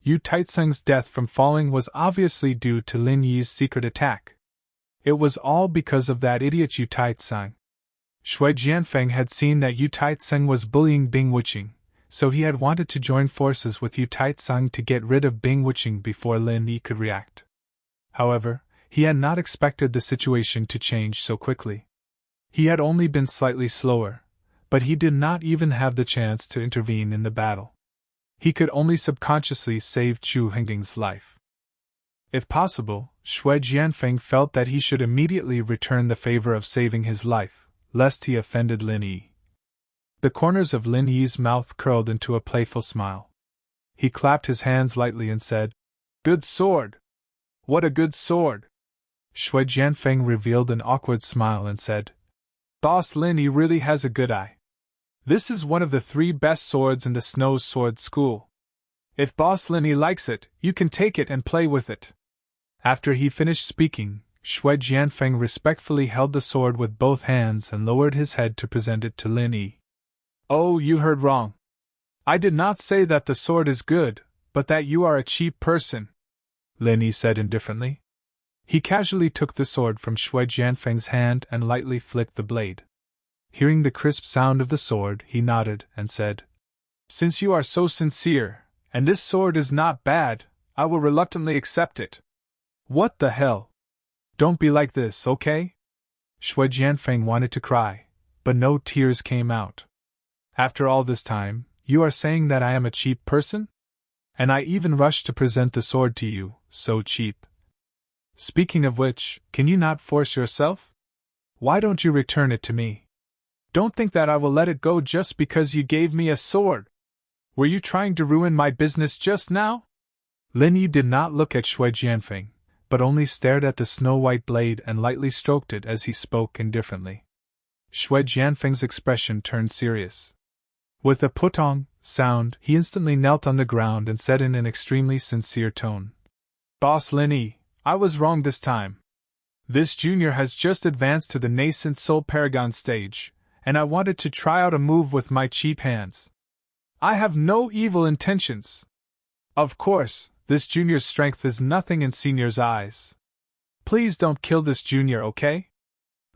Yu Taitsung's death from falling was obviously due to Lin Yi's secret attack. It was all because of that idiot Yu Taitsung. Shui Jianfeng had seen that Yu Taitsung was bullying Bing Wuqing, so he had wanted to join forces with Yu Taitsung to get rid of Bing Wuqing before Lin Yi could react. However, he had not expected the situation to change so quickly. He had only been slightly slower, but he did not even have the chance to intervene in the battle. He could only subconsciously save Chu Hengding's life. If possible, Shui Jianfeng felt that he should immediately return the favor of saving his life, lest he offended Lin Yi. The corners of Lin Yi's mouth curled into a playful smile. He clapped his hands lightly and said, "Good sword! What a good sword!" Shui Jianfeng revealed an awkward smile and said, "Boss Lin Yi really has a good eye. This is one of the 3 best swords in the Snow Sword School. If Boss Lin Yi likes it, you can take it and play with it." After he finished speaking, Shui Jianfeng respectfully held the sword with both hands and lowered his head to present it to Lin Yi. "Oh, you heard wrong. I did not say that the sword is good, but that you are a cheap person," Lin Yi said indifferently. He casually took the sword from Shui Jianfeng's hand and lightly flicked the blade. Hearing the crisp sound of the sword, he nodded and said, "Since you are so sincere, and this sword is not bad, I will reluctantly accept it." "What the hell? Don't be like this, okay?" Shui Jianfeng wanted to cry, but no tears came out. "After all this time, you are saying that I am a cheap person? And I even rushed to present the sword to you, so cheap. Speaking of which, can you not force yourself? Why don't you return it to me? Don't think that I will let it go just because you gave me a sword. Were you trying to ruin my business just now?" Lin Yi did not look at Shui Jianfeng, but only stared at the snow-white blade and lightly stroked it as he spoke indifferently. Shui Jianfeng's expression turned serious. With a putong sound, he instantly knelt on the ground and said in an extremely sincere tone, "Boss Lin Yi, I was wrong this time. This junior has just advanced to the nascent Soul Paragon stage, and I wanted to try out a move with my cheap hands. I have no evil intentions. Of course, This junior's strength is nothing in senior's eyes. Please don't kill this junior, okay?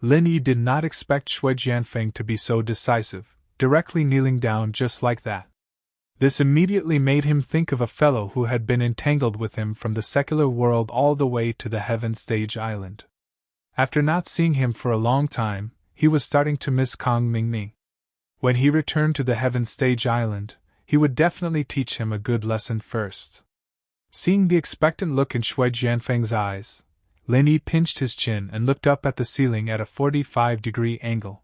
Lin Yi did not expect Shui Jianfeng to be so decisive, directly kneeling down just like that. This immediately made him think of a fellow who had been entangled with him from the secular world all the way to the Heaven Stage Island. After not seeing him for a long time, he was starting to miss Kong Mingming. When he returned to the Heaven Stage Island, he would definitely teach him a good lesson first. Seeing the expectant look in Shui Jianfeng's eyes, Lin Yi pinched his chin and looked up at the ceiling at a 45-degree angle.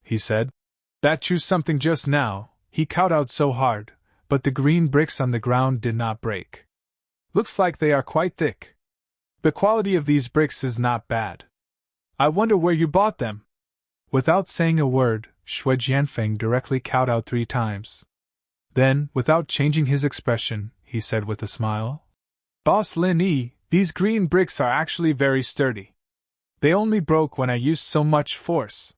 He said, "That chose something just now." He kowtowed so hard, but the green bricks on the ground did not break. "Looks like they are quite thick. The quality of these bricks is not bad. I wonder where you bought them." Without saying a word, Shui Jianfeng directly kowtowed 3 times. Then, without changing his expression, he said with a smile, "Boss Lin Yi, these green bricks are actually very sturdy. They only broke when I used so much force.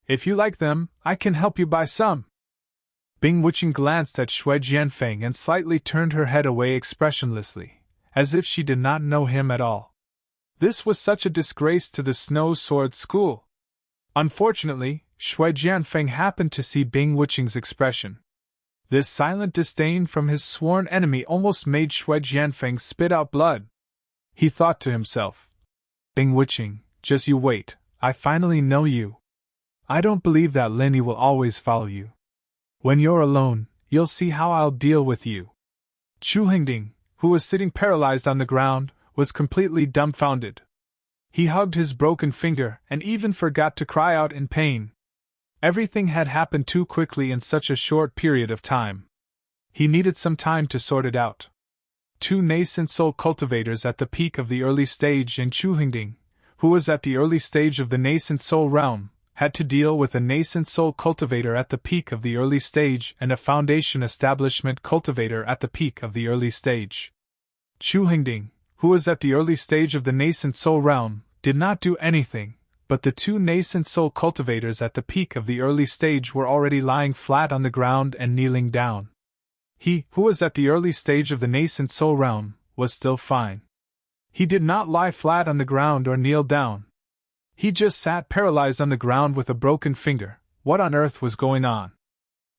If you like them, I can help you buy some." Bing Wuqing glanced at Shui Jianfeng and slightly turned her head away expressionlessly, as if she did not know him at all. This was such a disgrace to the Snow Sword School. Unfortunately, Shui Jianfeng happened to see Bing Wuqing's expression. This silent disdain from his sworn enemy almost made Shui Jianfeng spit out blood. He thought to himself, "Bing Wuqing, just you wait, I finally know you. I don't believe that Lin Yi will always follow you. When you're alone, you'll see how I'll deal with you." Chu Hingding, who was sitting paralyzed on the ground, was completely dumbfounded. He hugged his broken finger and even forgot to cry out in pain. Everything had happened too quickly in such a short period of time. He needed some time to sort it out. 2 nascent soul cultivators at the peak of the early stage and Chu Hingding, who was at the early stage of the nascent soul realm, had to deal with a nascent soul cultivator at the peak of the early stage and a foundation establishment cultivator at the peak of the early stage. Chu Hingding, who was at the early stage of the nascent soul realm, did not do anything, but the 2 nascent soul cultivators at the peak of the early stage were already lying flat on the ground and kneeling down. He, who was at the early stage of the nascent soul realm, was still fine. He did not lie flat on the ground or kneel down. He just sat paralyzed on the ground with a broken finger. What on earth was going on?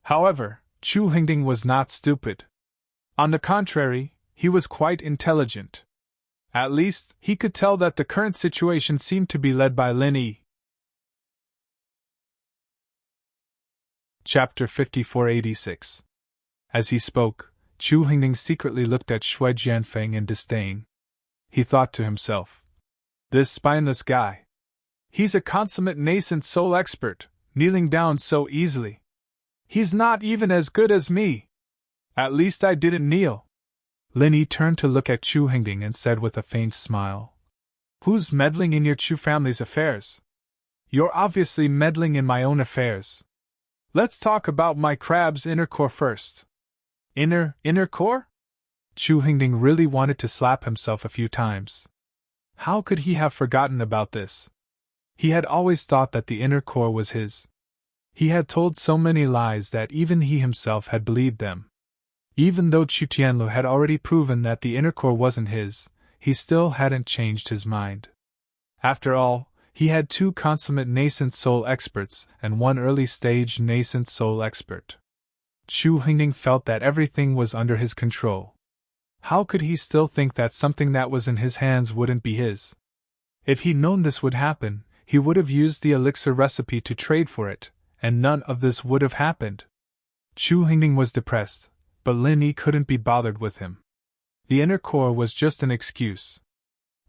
However, Chu Hingding was not stupid. On the contrary, he was quite intelligent. At least, he could tell that the current situation seemed to be led by Lin Yi. Chapter 5486. As he spoke, Chu Hingding secretly looked at Shui Jianfeng in disdain. He thought to himself, "This spineless guy. He's a consummate nascent soul expert, kneeling down so easily. He's not even as good as me. At least I didn't kneel." Lin Yi turned to look at Chu Hingding and said with a faint smile, "Who's meddling in your Chu family's affairs? You're obviously meddling in my own affairs. Let's talk about my crab's inner core first." Inner core? Chu Hingding really wanted to slap himself a few times. How could he have forgotten about this? He had always thought that the inner core was his. He had told so many lies that even he himself had believed them. Even though Chu Tianlu had already proven that the inner core wasn't his, he still hadn't changed his mind. After all, he had 2 consummate nascent soul experts and 1 early-stage nascent soul expert. Chu Hingding felt that everything was under his control. How could he still think that something that was in his hands wouldn't be his? If he'd known this would happen, he would have used the elixir recipe to trade for it, and none of this would have happened. Chu Hingding was depressed, but Lin Yi couldn't be bothered with him. The inner core was just an excuse.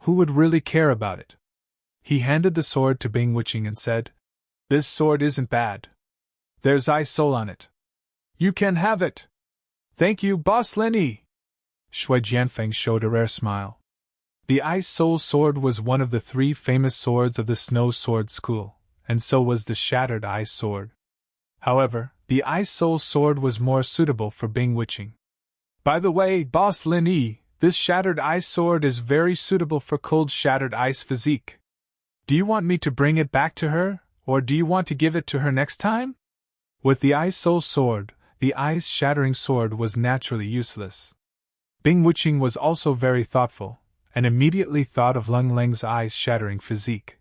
Who would really care about it? He handed the sword to Bing Wuqing and said, "This sword isn't bad. There's ice soul on it. You can have it." "Thank you, Boss Lin Yi." Shui Jianfeng showed a rare smile. The Ice Soul Sword was one of the 3 famous swords of the Snow Sword School, and so was the Shattered Ice Sword. However, the Ice Soul Sword was more suitable for Bing Wuqing. "By the way, Boss Lin Yi, this Shattered Ice Sword is very suitable for Cold Shattered Ice physique. Do you want me to bring it back to her, or do you want to give it to her next time?" With the Ice Soul Sword, the Ice Shattering Sword was naturally useless. Bing Wuqing was also very thoughtful, and immediately thought of Leng Leng's eyes-shattering physique.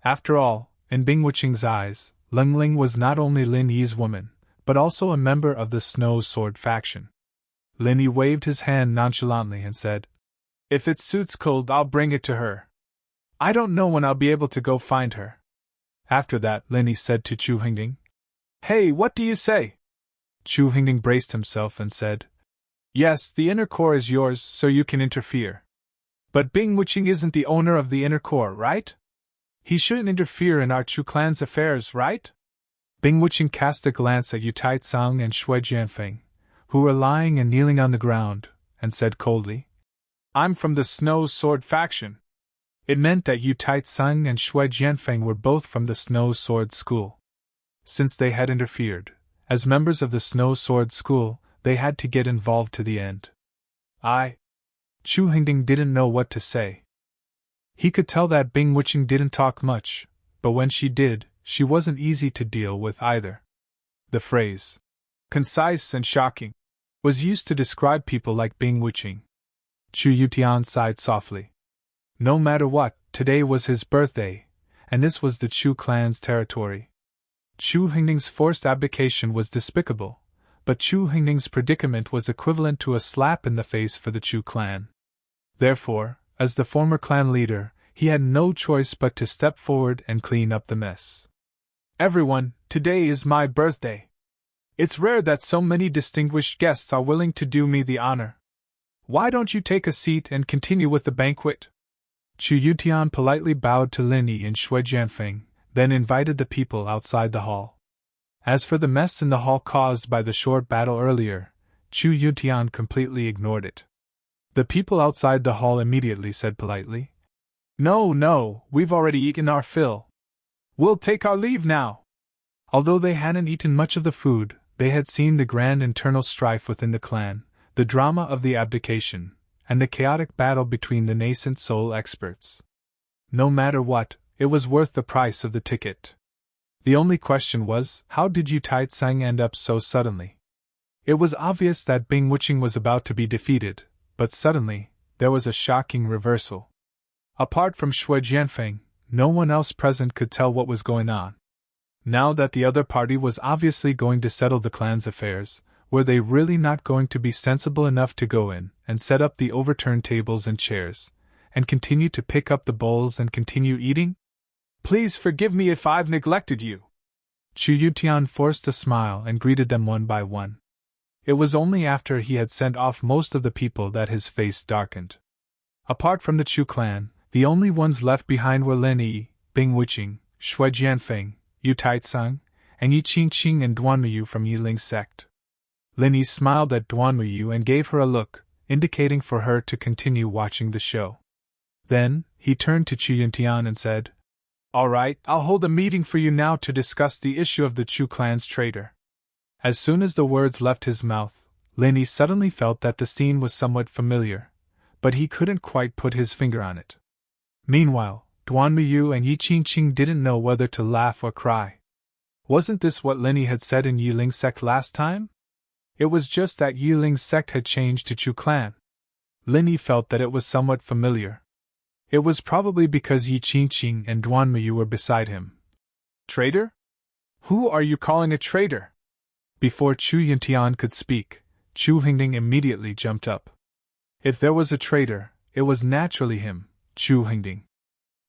After all, in Bing Wuqing's eyes, Leng Leng was not only Lin Yi's woman, but also a member of the Snow Sword faction. Lin Yi waved his hand nonchalantly and said, "If it suits cold, I'll bring it to her. I don't know when I'll be able to go find her." After that, Lin Yi said to Chu Hingding, "Hey, what do you say?" Chu Hingding braced himself and said, "Yes, the inner core is yours, so you can interfere. But Bing Wuqing isn't the owner of the inner core, right? He shouldn't interfere in our Chu clan's affairs, right?" Bing Wuqing cast a glance at Yu Taitsang and Shui Jianfeng, who were lying and kneeling on the ground, and said coldly, "I'm from the Snow Sword faction." It meant that Yu Taitsang and Shui Jianfeng were both from the Snow Sword School. Since they had interfered, as members of the Snow Sword School, they had to get involved to the end. Chu Hingding didn't know what to say. He could tell that Bing Wuqing didn't talk much, but when she did, she wasn't easy to deal with either. The phrase, concise and shocking, was used to describe people like Bing Wuqing. Chu Yutian sighed softly. No matter what, today was his birthday, and this was the Chu clan's territory. Chu Hingding's forced abdication was despicable, but Chu Hingding's predicament was equivalent to a slap in the face for the Chu clan. Therefore, as the former clan leader, he had no choice but to step forward and clean up the mess. "Everyone, today is my birthday. It's rare that so many distinguished guests are willing to do me the honor. Why don't you take a seat and continue with the banquet?" Chu Yutian politely bowed to Lin Yi and Shui Jianfeng, then invited the people outside the hall. As for the mess in the hall caused by the short battle earlier, Chu Yutian completely ignored it. The people outside the hall immediately said politely, No, we've already eaten our fill. We'll take our leave now." Although they hadn't eaten much of the food, they had seen the grand internal strife within the clan, the drama of the abdication, and the chaotic battle between the nascent soul experts. No matter what, it was worth the price of the ticket. The only question was, how did Yu Taitsang end up so suddenly? It was obvious that Bing Wuqing was about to be defeated, but suddenly, there was a shocking reversal. Apart from Shui Jianfeng, no one else present could tell what was going on. Now that the other party was obviously going to settle the clan's affairs, were they really not going to be sensible enough to go in and set up the overturned tables and chairs, and continue to pick up the bowls and continue eating? "Please forgive me if I've neglected you." Chu Yutian forced a smile and greeted them one by one. It was only after he had sent off most of the people that his face darkened. Apart from the Chu clan, the only ones left behind were Lin Yi, Bing Wuqing, Shui Jianfeng, Yu Taitsang, and Yi Qingqing and Duanmuyu from Yiling's sect. Lin Yi smiled at Duanmuyu and gave her a look, indicating for her to continue watching the show. Then, he turned to Chu Yuntian and said, "All right, I'll hold a meeting for you now to discuss the issue of the Chu clan's traitor." As soon as the words left his mouth, Lin Yi suddenly felt that the scene was somewhat familiar, but he couldn't quite put his finger on it. Meanwhile, Duanmuyu and Yi Qingqing didn't know whether to laugh or cry. Wasn't this what Lin Yi had said in Yiling's sect last time? It was just that Yiling's sect had changed to Chu clan. Lin Yi felt that it was somewhat familiar. It was probably because Yi Qingqing and Duanmuyu were beside him. "Traitor? Who are you calling a traitor?" Before Chu Yuntian could speak, Chu Hingding immediately jumped up. If there was a traitor, it was naturally him, Chu Hingding.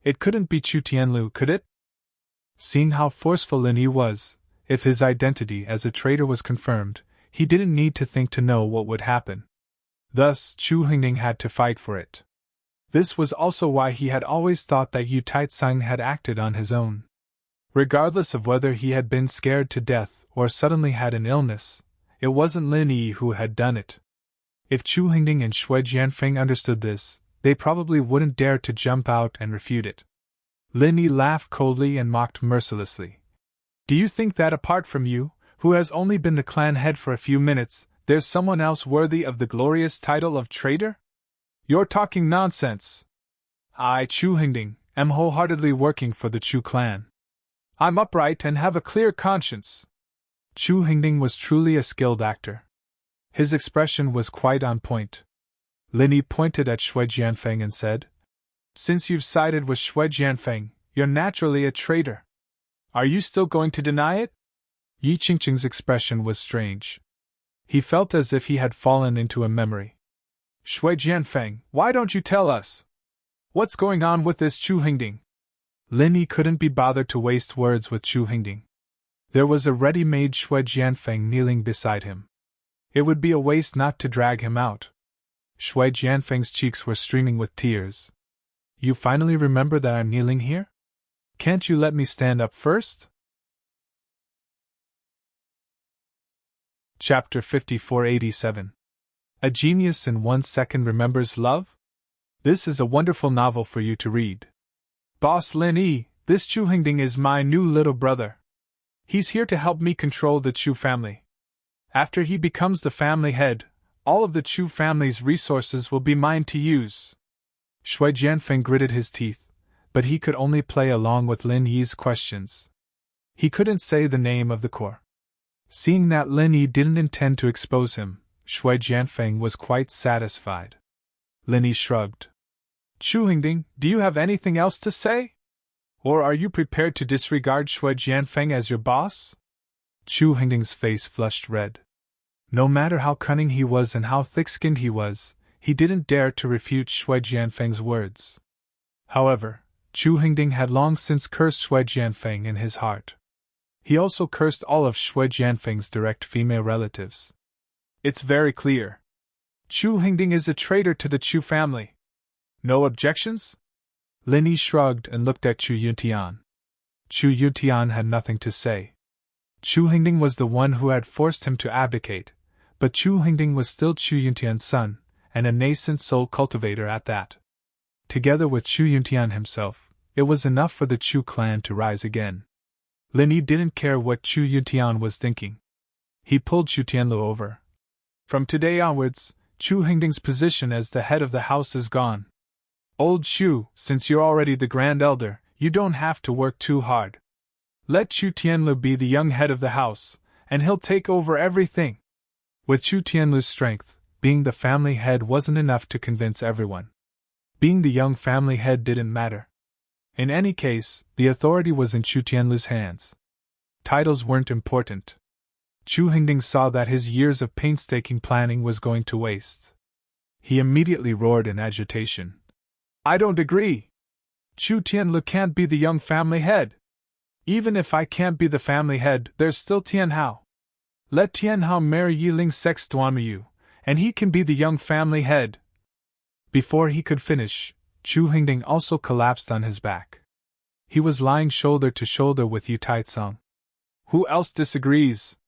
It couldn't be Chu Tianlu, could it? Seeing how forceful Lin Yi was, if his identity as a traitor was confirmed, he didn't need to think to know what would happen. Thus, Chu Hingding had to fight for it. This was also why he had always thought that Yu Taitsang had acted on his own. Regardless of whether he had been scared to death or suddenly had an illness, it wasn't Lin Yi who had done it. If Chu Hingding and Shui Jianfeng understood this, they probably wouldn't dare to jump out and refute it. Lin Yi laughed coldly and mocked mercilessly. "Do you think that apart from you, who has only been the clan head for a few minutes, there's someone else worthy of the glorious title of traitor? You're talking nonsense. I, Chu Hingding, am wholeheartedly working for the Chu clan. I'm upright and have a clear conscience." Chu Hingding was truly a skilled actor. His expression was quite on point. Lin Yi pointed at Shui Jianfeng and said, "Since you've sided with Shui Jianfeng, you're naturally a traitor. Are you still going to deny it?" Yi Qingqing's expression was strange. He felt as if he had fallen into a memory. "Shui Jianfeng, why don't you tell us? What's going on with this Chu Hingding?" Lin Yi couldn't be bothered to waste words with Chu Hingding. There was a ready-made Shui Jianfeng kneeling beside him. It would be a waste not to drag him out. Shui Jianfeng's cheeks were streaming with tears. "You finally remember that I'm kneeling here? Can't you let me stand up first?" Chapter 5487. A Genius in 1 Second Remembers Love? This is a wonderful novel for you to read. Boss Lin Yi, this Chu Hingding is my new little brother. He's here to help me control the Chu family. After he becomes the family head, all of the Chu family's resources will be mine to use. Shui Jianfeng gritted his teeth, but he could only play along with Lin Yi's questions. He couldn't say the name of the core. Seeing that Lin Yi didn't intend to expose him, Shui Jianfeng was quite satisfied. Lin Yi shrugged. "Chu Hingding, do you have anything else to say? Or are you prepared to disregard Shui Jianfeng as your boss?" Chu Hingding's face flushed red. No matter how cunning he was and how thick-skinned he didn't dare to refute Shui Jianfeng's words. However, Chu Hingding had long since cursed Shui Jianfeng in his heart. He also cursed all of Shui Jianfeng's direct female relatives. "It's very clear. Chu Hingding is a traitor to the Chu family. No objections?" Lin Yi shrugged and looked at Chu Yuntian. Chu Yuntian had nothing to say. Chu Hingding was the one who had forced him to abdicate, but Chu Hingding was still Chu Yuntian's son, and a nascent soul cultivator at that. Together with Chu Yuntian himself, it was enough for the Chu clan to rise again. Lin Yi didn't care what Chu Yuntian was thinking. He pulled Chu Tianlu over. "From today onwards, Chu Hingding's position as the head of the house is gone. Old Chu, since you're already the grand elder, you don't have to work too hard. Let Chu Tianlu be the young head of the house, and he'll take over everything." With Chu Tianlu's strength, being the family head wasn't enough to convince everyone. Being the young family head didn't matter. In any case, the authority was in Chu Tianlu's hands. Titles weren't important. Chu Hingding saw that his years of painstaking planning was going to waste. He immediately roared in agitation. "I don't agree! Chu Tianlu can't be the young family head! Even if I can't be the family head, there's still Tianhao. Let Tianhao marry Yiling's sex Duanmu, and he can be the young family head." Before he could finish, Chu Hingding also collapsed on his back. He was lying shoulder to shoulder with Yu Taicang. "Who else disagrees?"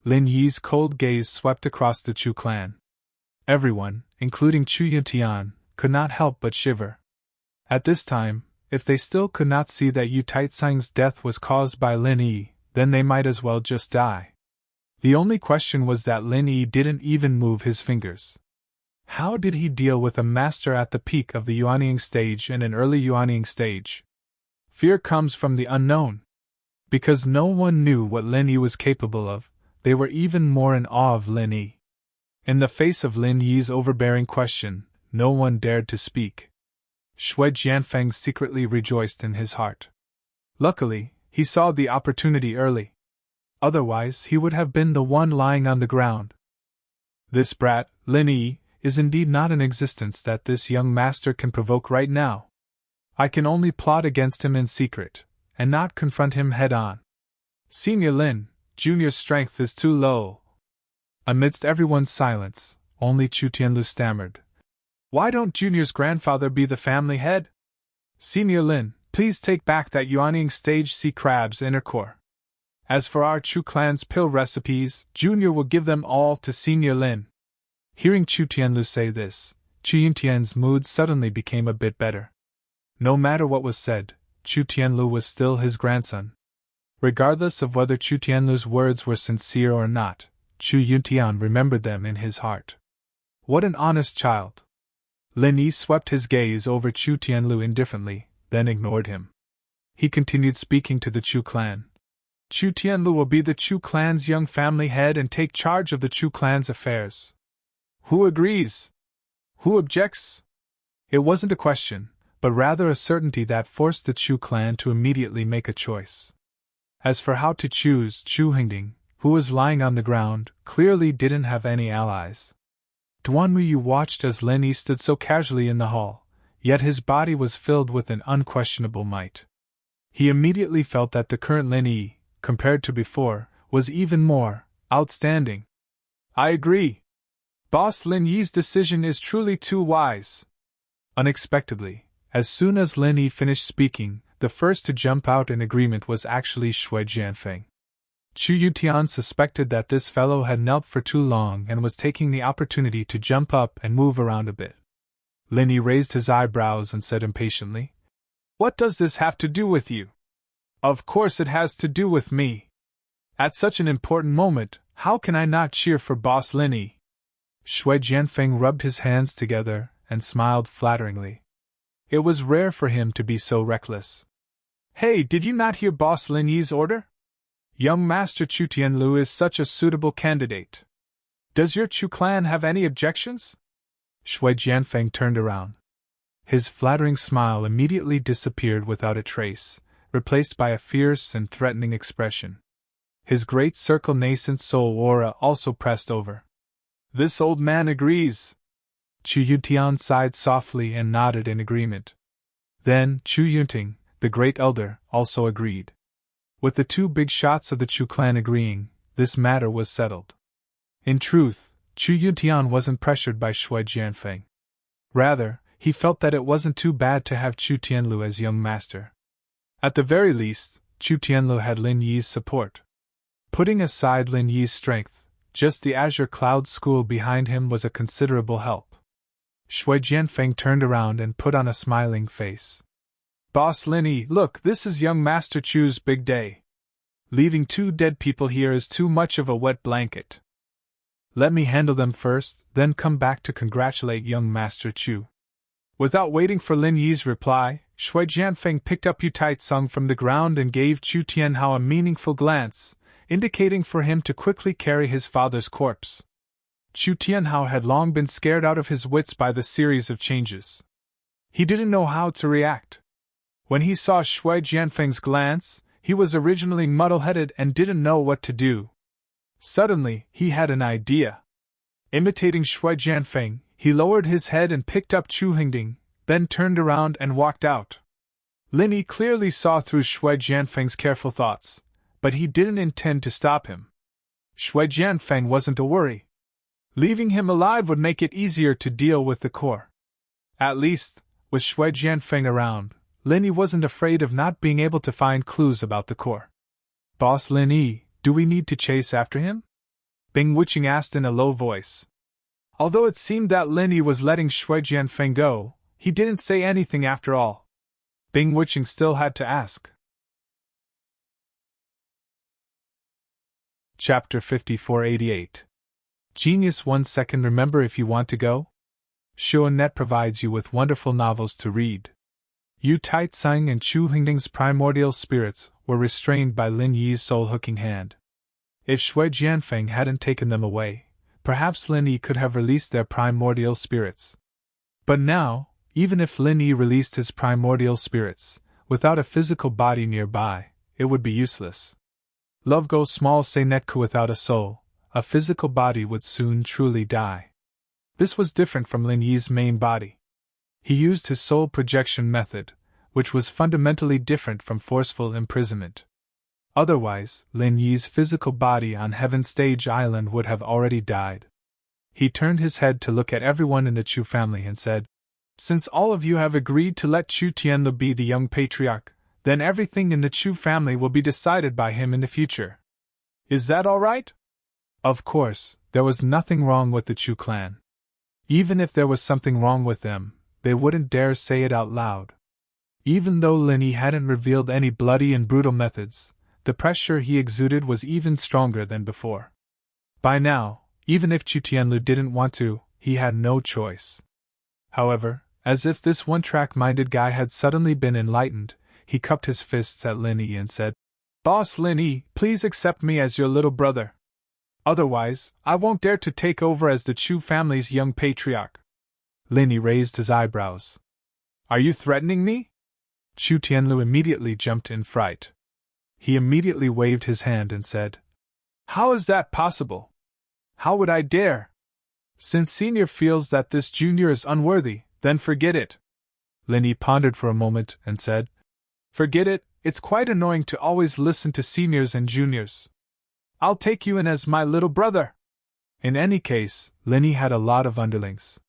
Lin Yi's cold gaze swept across the Chu clan. Everyone, including Chu Yuntian, could not help but shiver. At this time, if they still could not see that Yu Taicang's death was caused by Lin Yi, then they might as well just die. The only question was that Lin Yi didn't even move his fingers. How did he deal with a master at the peak of the Yuanying stage and an early Yuanying stage? Fear comes from the unknown. Because no one knew what Lin Yi was capable of, they were even more in awe of Lin Yi. In the face of Lin Yi's overbearing question, no one dared to speak. Shui Jianfeng secretly rejoiced in his heart. Luckily, he saw the opportunity early. Otherwise, he would have been the one lying on the ground. This brat, Lin Yi, is indeed not an existence that this young master can provoke right now. I can only plot against him in secret, and not confront him head-on. Senior Lin, Junior's strength is too low. Amidst everyone's silence, only Chu Tianlu stammered. "Why don't Junior's grandfather be the family head? Senior Lin, please take back that Yuanying stage sea crab's inner core. As for our Chu clan's pill recipes, Junior will give them all to Senior Lin." Hearing Chu Tianlu say this, Chu Yuntian's mood suddenly became a bit better. No matter what was said, Chu Tianlu was still his grandson. Regardless of whether Chu Tianlu's words were sincere or not, Chu Yuntian remembered them in his heart. What an honest child! Lin Yi swept his gaze over Chu Tianlu indifferently, then ignored him. He continued speaking to the Chu clan. "Chu Tianlu will be the Chu clan's young family head and take charge of the Chu clan's affairs. Who agrees?" Who objects? It wasn't a question, but rather a certainty that forced the Chu clan to immediately make a choice. As for how to choose, Chu Hingding, who was lying on the ground, clearly didn't have any allies. Duan Muyu watched as Lin Yi stood so casually in the hall, yet his body was filled with an unquestionable might. He immediately felt that the current Lin Yi, compared to before, was even more outstanding. I agree. Boss Lin Yi's decision is truly too wise. Unexpectedly, as soon as Lin Yi finished speaking, the first to jump out in agreement was actually Shui Jianfeng. Chu Yutian suspected that this fellow had knelt for too long and was taking the opportunity to jump up and move around a bit. Lin Yi raised his eyebrows and said impatiently, "What does this have to do with you?" "Of course it has to do with me. At such an important moment, how can I not cheer for Boss Lin Yi?" Shui Jianfeng rubbed his hands together and smiled flatteringly. It was rare for him to be so reckless. "Hey, did you not hear Boss Lin Yi's order? Young Master Chu Tianlu is such a suitable candidate. Does your Chu clan have any objections?" Shui Jianfeng turned around. His flattering smile immediately disappeared without a trace, replaced by a fierce and threatening expression. His great circle nascent soul aura also pressed over. "This old man agrees." Chu Yutian sighed softly and nodded in agreement. Then Chu Yunting, the great elder, also agreed. With the two big shots of the Chu clan agreeing, this matter was settled. In truth, Chu Yuntian wasn't pressured by Shui Jianfeng. Rather, he felt that it wasn't too bad to have Chu Tianlu as young master. At the very least, Chu Tianlu had Lin Yi's support. Putting aside Lin Yi's strength, just the Azure Cloud School behind him was a considerable help. Shui Jianfeng turned around and put on a smiling face. "Boss Lin Yi, look, this is young Master Chu's big day. Leaving two dead people here is too much of a wet blanket. Let me handle them first, then come back to congratulate young Master Chu." Without waiting for Lin Yi's reply, Shui Jianfeng picked up Yu Taitsung from the ground and gave Chu Tianhao a meaningful glance, indicating for him to quickly carry his father's corpse. Chu Tianhao had long been scared out of his wits by the series of changes. He didn't know how to react. When he saw Shui Jianfeng's glance, he was originally muddle-headed and didn't know what to do. Suddenly, he had an idea. Imitating Shui Jianfeng, he lowered his head and picked up Chu Hingding, then turned around and walked out. Lin Yi clearly saw through Shui Jianfeng's careful thoughts, but he didn't intend to stop him. Shui Jianfeng wasn't a worry. Leaving him alive would make it easier to deal with the core. At least, with Shui Jianfeng around, Lin Yi wasn't afraid of not being able to find clues about the core. "Boss Lin Yi, do we need to chase after him?" Bing Wuqing asked in a low voice. Although it seemed that Lin Yi was letting Shui Jianfeng go, he didn't say anything after all. Bing Wuqing still had to ask. Chapter 5488. Genius 1 second. Remember, if you want to go? Shuonet provides you with wonderful novels to read. Yu Taitsung and Chu Hingding's primordial spirits were restrained by Lin Yi's soul-hooking hand. If Shui Jianfeng hadn't taken them away, perhaps Lin Yi could have released their primordial spirits. But now, even if Lin Yi released his primordial spirits, without a physical body nearby, it would be useless. Love goes small, say Netku. Without a soul, a physical body would soon truly die. This was different from Lin Yi's main body. He used his soul projection method, which was fundamentally different from forceful imprisonment. Otherwise, Lin Yi's physical body on Heaven Stage Island would have already died. He turned his head to look at everyone in the Chu family and said, "Since all of you have agreed to let Chu Tianlu be the young patriarch, then everything in the Chu family will be decided by him in the future. Is that all right?" Of course, there was nothing wrong with the Chu clan. Even if there was something wrong with them, they wouldn't dare say it out loud. Even though Lin Yi hadn't revealed any bloody and brutal methods, the pressure he exuded was even stronger than before. By now, even if Chu Tianlu didn't want to, he had no choice. However, as if this one-track-minded guy had suddenly been enlightened, he cupped his fists at Lin Yi and said, "Boss Lin Yi, please accept me as your little brother. Otherwise, I won't dare to take over as the Chu family's young patriarch." Lin Yi raised his eyebrows. Are you threatening me? Chu Tianlu immediately jumped in fright. He immediately waved his hand and said, How is that possible? How would I dare? Since senior feels that this junior is unworthy, then forget it. Lin Yi pondered for a moment and said, Forget it, it's quite annoying to always listen to seniors and juniors. I'll take you in as my little brother. In any case, Lin Yi had a lot of underlings.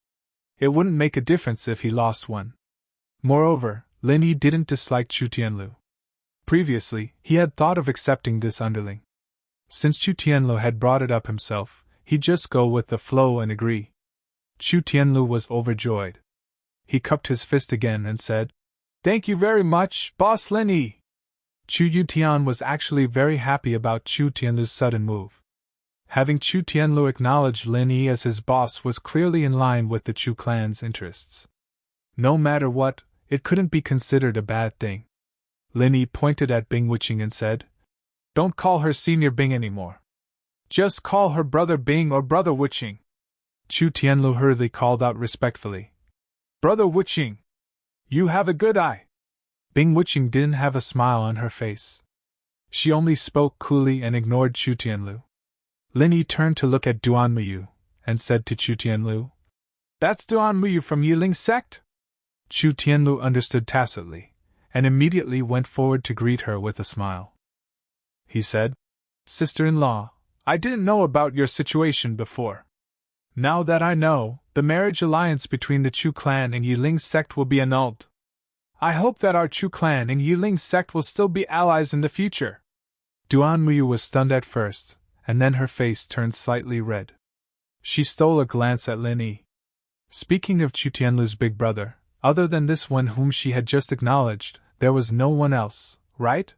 It wouldn't make a difference if he lost one. Moreover, Lin Yi didn't dislike Chu Tianlu. Previously, he had thought of accepting this underling. Since Chu Tianlu had brought it up himself, he'd just go with the flow and agree. Chu Tianlu was overjoyed. He cupped his fist again and said, Thank you very much, Boss Lin Yi. Chu Yutian was actually very happy about Chu Tianlu's sudden move. Having Chu Tianlu acknowledge Lin Yi as his boss was clearly in line with the Chu clan's interests. No matter what, it couldn't be considered a bad thing. Lin Yi pointed at Bing Wuqing and said, Don't call her Senior Bing anymore. Just call her Brother Bing or Brother Wuqing. Chu Tianlu hurriedly called out respectfully, Brother Wuqing, you have a good eye. Bing Wuqing didn't have a smile on her face. She only spoke coolly and ignored Chu Tianlu. Lin Yi turned to look at Duan Muyu, and said to Chu Tianlu, That's Duan Muyu from Yiling's sect? Chu Tianlu understood tacitly, and immediately went forward to greet her with a smile. He said, Sister-in-law, I didn't know about your situation before. Now that I know, the marriage alliance between the Chu clan and Yiling's sect will be annulled. I hope that our Chu clan and Yiling's sect will still be allies in the future. Duan Muyu was stunned at first, and then her face turned slightly red. She stole a glance at Lin Yi. Speaking of Chu Tianlu's big brother, other than this one whom she had just acknowledged, there was no one else, right?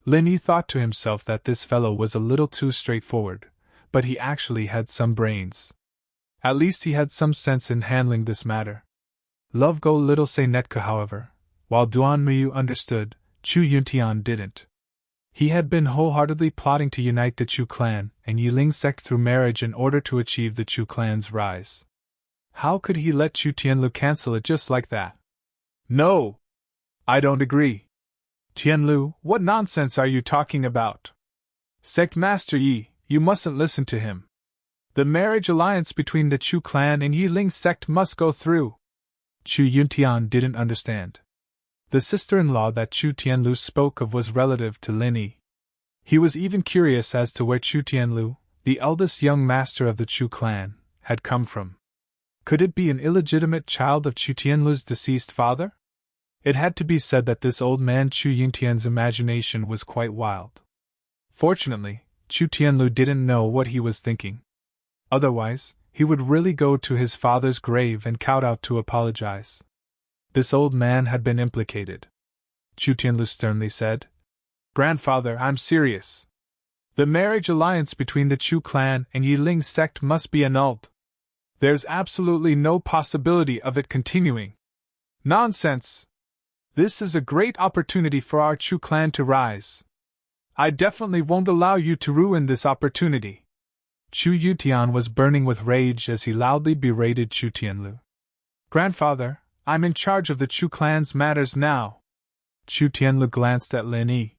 Lin Yi thought to himself that this fellow was a little too straightforward, but he actually had some brains. At least he had some sense in handling this matter. Love go little say Netka, however, while Duan Muyu understood, Chu Yuntian didn't. He had been wholeheartedly plotting to unite the Chu clan and Yiling sect through marriage in order to achieve the Chu clan's rise. How could he let Chu Tianlu cancel it just like that? No! I don't agree. Tianlu, what nonsense are you talking about? Sect Master Yi, you mustn't listen to him. The marriage alliance between the Chu clan and Yiling sect must go through. Chu Yuntian didn't understand. The sister-in-law that Chu Tianlu spoke of was relative to Lin Yi. He was even curious as to where Chu Tianlu, the eldest young master of the Chu clan, had come from. Could it be an illegitimate child of Chu Tianlu's deceased father? It had to be said that this old man Chu Yuntian's imagination was quite wild. Fortunately, Chu Tianlu didn't know what he was thinking. Otherwise, he would really go to his father's grave and kowtow to apologize. This old man had been implicated. Chu Tianlu sternly said, Grandfather, I'm serious. The marriage alliance between the Chu clan and Yiling sect must be annulled. There's absolutely no possibility of it continuing. Nonsense! This is a great opportunity for our Chu clan to rise. I definitely won't allow you to ruin this opportunity. Chu Yutian was burning with rage as he loudly berated Chu Tianlu. Grandfather, I'm in charge of the Chu clan's matters now. Chu Tianlu glanced at Lin Yi.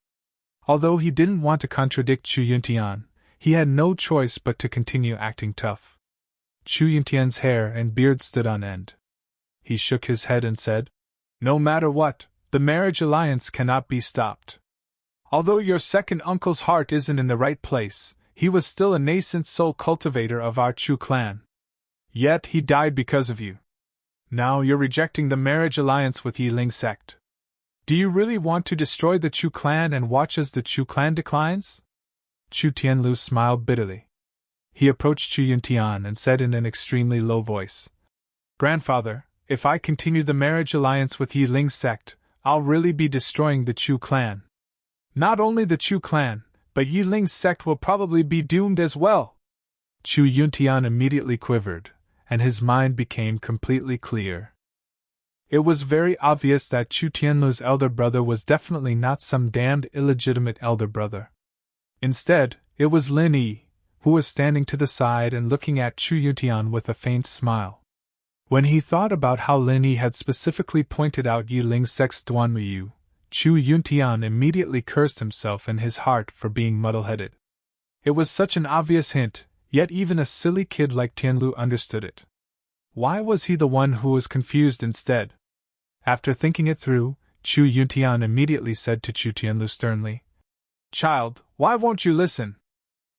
Although he didn't want to contradict Chu Yuntian, he had no choice but to continue acting tough. Chu Yuntian's hair and beard stood on end. He shook his head and said, No matter what, the marriage alliance cannot be stopped. Although your second uncle's heart isn't in the right place, he was still a nascent soul cultivator of our Chu clan. Yet he died because of you. Now you're rejecting the marriage alliance with Yiling sect. Do you really want to destroy the Chu clan and watch as the Chu clan declines? Chu Tianlu smiled bitterly. He approached Chu Yuntian and said in an extremely low voice, Grandfather, if I continue the marriage alliance with Yiling sect, I'll really be destroying the Chu clan. Not only the Chu clan, but Yiling sect will probably be doomed as well. Chu Yuntian immediately quivered, and his mind became completely clear. It was very obvious that Chu Tianlu's elder brother was definitely not some damned illegitimate elder brother. Instead, it was Lin Yi, who was standing to the side and looking at Chu Yuntian with a faint smile. When he thought about how Lin Yi had specifically pointed out Yi Ling's sex to Duanmu, Chu Yuntian immediately cursed himself and his heart for being muddle-headed. It was such an obvious hint, yet even a silly kid like Tianlu understood it. Why was he the one who was confused instead? After thinking it through, Chu Yuntian immediately said to Chu Tianlu sternly, "Child, why won't you listen?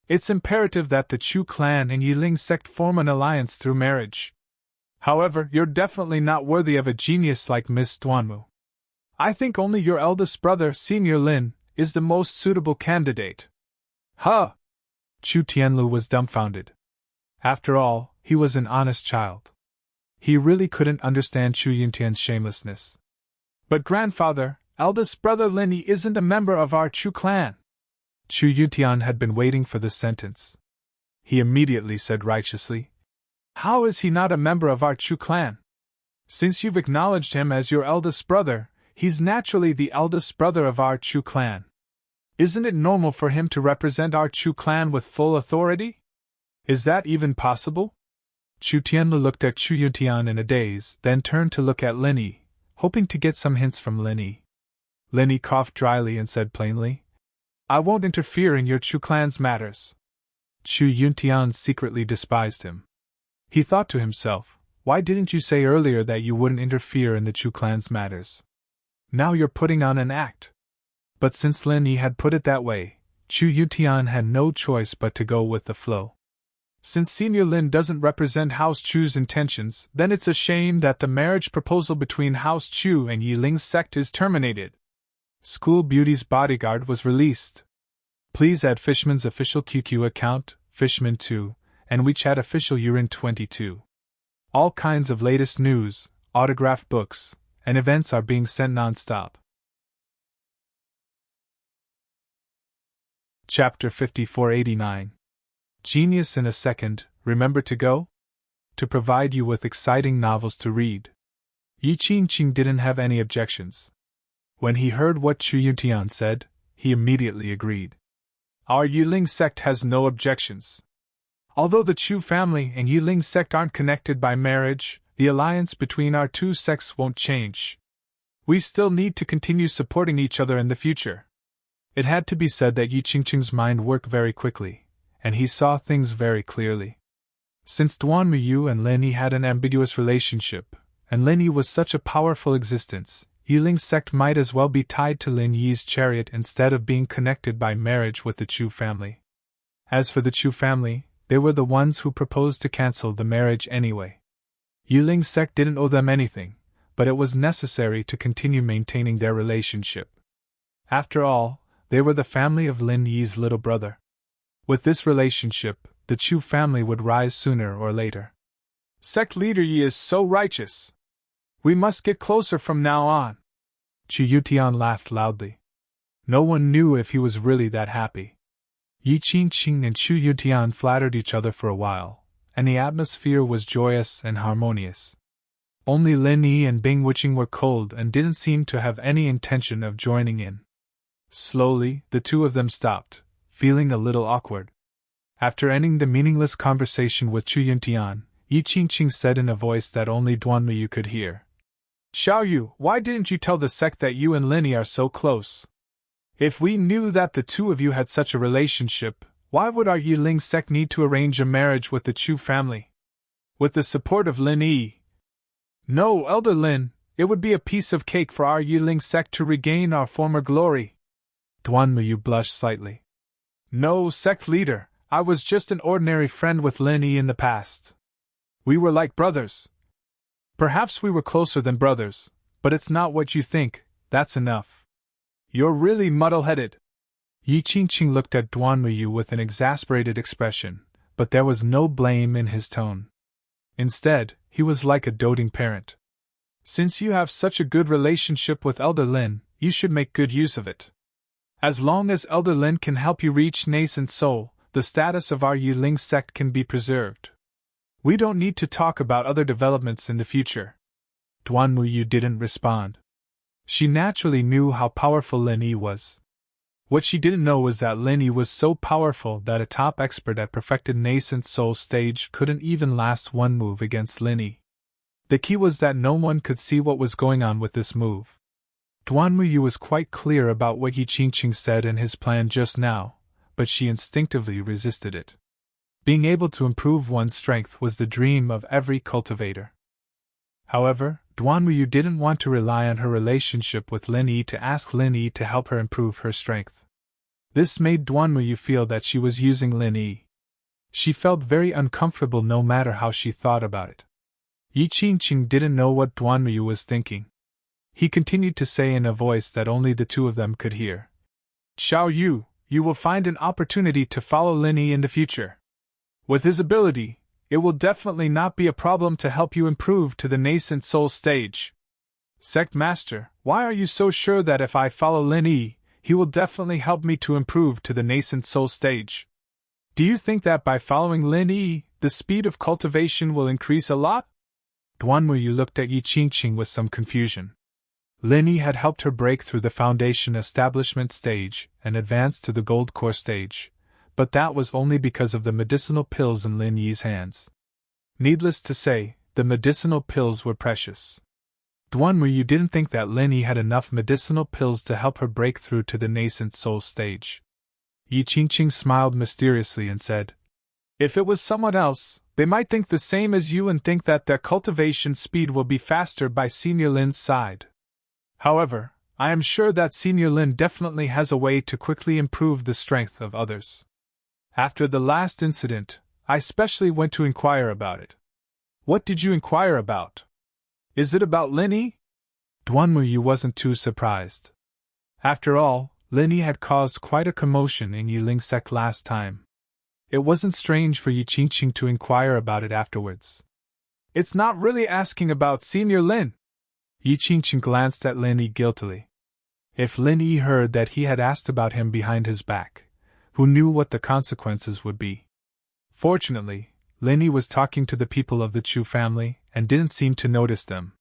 It's imperative that the Chu clan and Yi Ling sect form an alliance through marriage. However, you're definitely not worthy of a genius like Miss Duanmu. I think only your eldest brother, Senior Lin, is the most suitable candidate." Huh! Chu Tianlu was dumbfounded. After all, he was an honest child. He really couldn't understand Chu Yuntian's shamelessness. "But grandfather, eldest brother Lin Yi isn't a member of our Chu clan." Chu Yuntian had been waiting for this sentence. He immediately said righteously, "How is he not a member of our Chu clan? Since you've acknowledged him as your eldest brother, he's naturally the eldest brother of our Chu clan. Isn't it normal for him to represent our Chu clan with full authority? Is that even possible?" Chu Tianlu looked at Chu Yuntian in a daze, then turned to look at Lin Yi, hoping to get some hints from Lin Yi. Lin Yi coughed dryly and said plainly, "I won't interfere in your Chu clan's matters." Chu Yuntian secretly despised him. He thought to himself, "Why didn't you say earlier that you wouldn't interfere in the Chu clan's matters? Now you're putting on an act." But since Lin Yi had put it that way, Chu Yuntian had no choice but to go with the flow. Since Senior Lin doesn't represent House Chu's intentions, then it's a shame that the marriage proposal between House Chu and Yi Ling's sect is terminated. School Beauty's bodyguard was released. Please add Fishman's official QQ account, Fishman2, and WeChat official Urin22. All kinds of latest news, autographed books, and events are being sent non-stop. Chapter 5489. Genius in a Second, Remember to Go? To provide you with exciting novels to read. Yi Qingqing didn't have any objections. When he heard what Chu Yuntian said, he immediately agreed. Our Yi Ling sect has no objections. Although the Chu family and Yi Ling sect aren't connected by marriage, the alliance between our two sects won't change. We still need to continue supporting each other in the future. It had to be said that Yi Qingqing's mind worked very quickly, and he saw things very clearly. Since Duanmu and Lin Yi had an ambiguous relationship, and Lin Yi was such a powerful existence, Yi Ling's sect might as well be tied to Lin Yi's chariot instead of being connected by marriage with the Chu family. As for the Chu family, they were the ones who proposed to cancel the marriage anyway. Yi Ling's sect didn't owe them anything, but it was necessary to continue maintaining their relationship. After all, they were the family of Lin Yi's little brother. With this relationship, the Chu family would rise sooner or later. Sect leader Yi is so righteous. We must get closer from now on. Chu Yuntian laughed loudly. No one knew if he was really that happy. Yi Qingqing and Chu Yuntian flattered each other for a while, and the atmosphere was joyous and harmonious. Only Lin Yi and Bing Wuqing were cold and didn't seem to have any intention of joining in. Slowly, the two of them stopped, feeling a little awkward. After ending the meaningless conversation with Chu Yuntian, Yi Qingqing said in a voice that only Duanmu could hear. Xiaoyu, why didn't you tell the sect that you and Lin Yi are so close? If we knew that the two of you had such a relationship, why would our Yi Ling sect need to arrange a marriage with the Chu family? With the support of Lin Yi? No, Elder Lin, it would be a piece of cake for our Yi Ling sect to regain our former glory. Duanmu blushed slightly. No, sect leader, I was just an ordinary friend with Lin Yi in the past. We were like brothers. Perhaps we were closer than brothers, but it's not what you think, that's enough. You're really muddle-headed. Yi Qingqing looked at Duanmu with an exasperated expression, but there was no blame in his tone. Instead, he was like a doting parent. Since you have such a good relationship with Elder Lin, you should make good use of it. As long as Elder Lin can help you reach nascent soul, the status of our Yi Ling sect can be preserved. We don't need to talk about other developments in the future. Duanmu didn't respond. She naturally knew how powerful Lin Yi was. What she didn't know was that Lin Yi was so powerful that a top expert at perfected nascent soul stage couldn't even last one move against Lin Yi. The key was that no one could see what was going on with this move. Duan Muyu was quite clear about what Yi Qingqing said in his plan just now, but she instinctively resisted it. Being able to improve one's strength was the dream of every cultivator. However, Duan Muyu didn't want to rely on her relationship with Lin Yi to ask Lin Yi to help her improve her strength. This made Duan Muyu feel that she was using Lin Yi. She felt very uncomfortable no matter how she thought about it. Yi Qingqing didn't know what Duan Muyu was thinking. He continued to say in a voice that only the two of them could hear, "Xiao Yu, you will find an opportunity to follow Lin Yi in the future. With his ability, it will definitely not be a problem to help you improve to the nascent soul stage. Sect Master, why are you so sure that if I follow Lin Yi, he will definitely help me to improve to the nascent soul stage? Do you think that by following Lin Yi, the speed of cultivation will increase a lot?" Duan Muyu looked at Yi Qingqing with some confusion. Lin Yi had helped her break through the foundation establishment stage and advance to the gold core stage, but that was only because of the medicinal pills in Lin Yi's hands. Needless to say, the medicinal pills were precious. Duan Muyu didn't think that Lin Yi had enough medicinal pills to help her break through to the nascent soul stage. Yi Qingqing smiled mysteriously and said, "If it was someone else, they might think the same as you and think that their cultivation speed will be faster by Senior Lin's side. However, I am sure that Senior Lin definitely has a way to quickly improve the strength of others. After the last incident, I specially went to inquire about it." "What did you inquire about? Is it about Lin Yi?" Duan Muyu wasn't too surprised. After all, Lin Yi had caused quite a commotion in Yiling sect last time. It wasn't strange for Yi Qingqing to inquire about it afterwards. "It's not really asking about Senior Lin." Yi Qingqing glanced at Lin Yi guiltily. If Lin Yi heard that he had asked about him behind his back, who knew what the consequences would be? Fortunately, Lin Yi was talking to the people of the Chu family and didn't seem to notice them.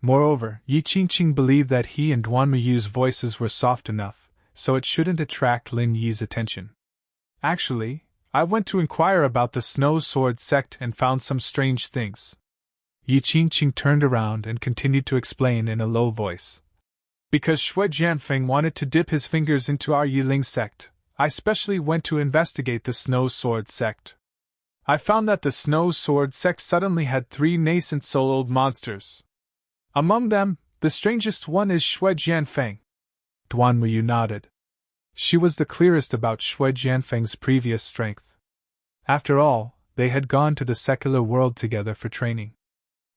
Moreover, Yi Qingqing believed that he and Duan Muyu's voices were soft enough, so it shouldn't attract Lin Yi's attention. "Actually, I went to inquire about the Snow Sword sect and found some strange things." Yi Qingqing turned around and continued to explain in a low voice. "Because Shui Jianfeng wanted to dip his fingers into our Yiling sect, I specially went to investigate the Snow Sword sect. I found that the Snow Sword sect suddenly had 3 nascent soul-old monsters. Among them, the strangest one is Shui Jianfeng." Duan Muyu nodded. She was the clearest about Shui Jianfeng's previous strength. After all, they had gone to the secular world together for training.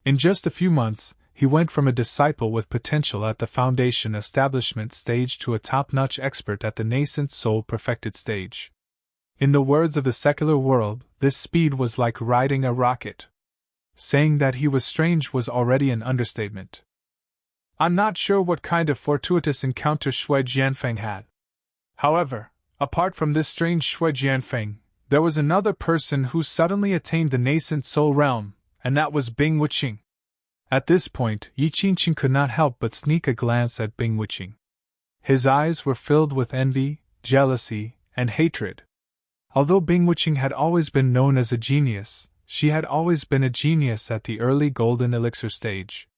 In just a few months, he went from a disciple with potential at the foundation establishment stage to a top-notch expert at the nascent soul perfected stage. In the words of the secular world, this speed was like riding a rocket. Saying that he was strange was already an understatement. I'm not sure what kind of fortuitous encounter Shui Jianfeng had. However, apart from this strange Shui Jianfeng, there was another person who suddenly attained the nascent soul realm, and that was Bing Wuqing." At this point, Yi Qingqing could not help but sneak a glance at Bing Wuqing. His eyes were filled with envy, jealousy, and hatred. Although Bing Wuqing had always been known as a genius, she had always been a genius at the early golden elixir stage.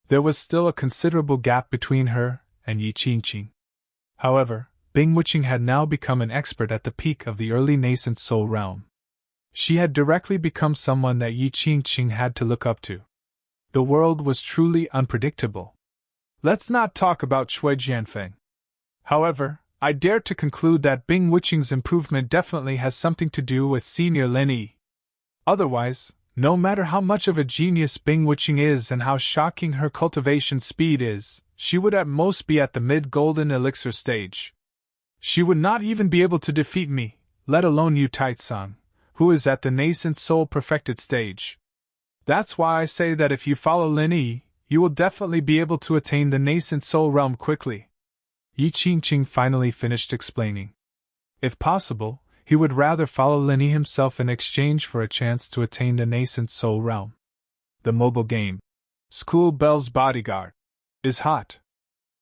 There was still a considerable gap between her and Yi Qingqing. However, Bing Wuqing had now become an expert at the peak of the early nascent soul realm. She had directly become someone that Yi Qingqing had to look up to. The world was truly unpredictable. Let's not talk about Shui Jianfeng. However, I dare to conclude that Bing Wuqing's improvement definitely has something to do with Senior Lin Yi. Otherwise, no matter how much of a genius Bing Wuqing is and how shocking her cultivation speed is, she would at most be at the mid-golden elixir stage. She would not even be able to defeat me, let alone Yu Taitsang, who is at the nascent soul perfected stage. That's why I say that if you follow Lin Yi, you will definitely be able to attain the nascent soul realm quickly." Yi Qingqing finally finished explaining. If possible, he would rather follow Lin Yi himself in exchange for a chance to attain the nascent soul realm. The mobile game, School Bell's Bodyguard, is hot.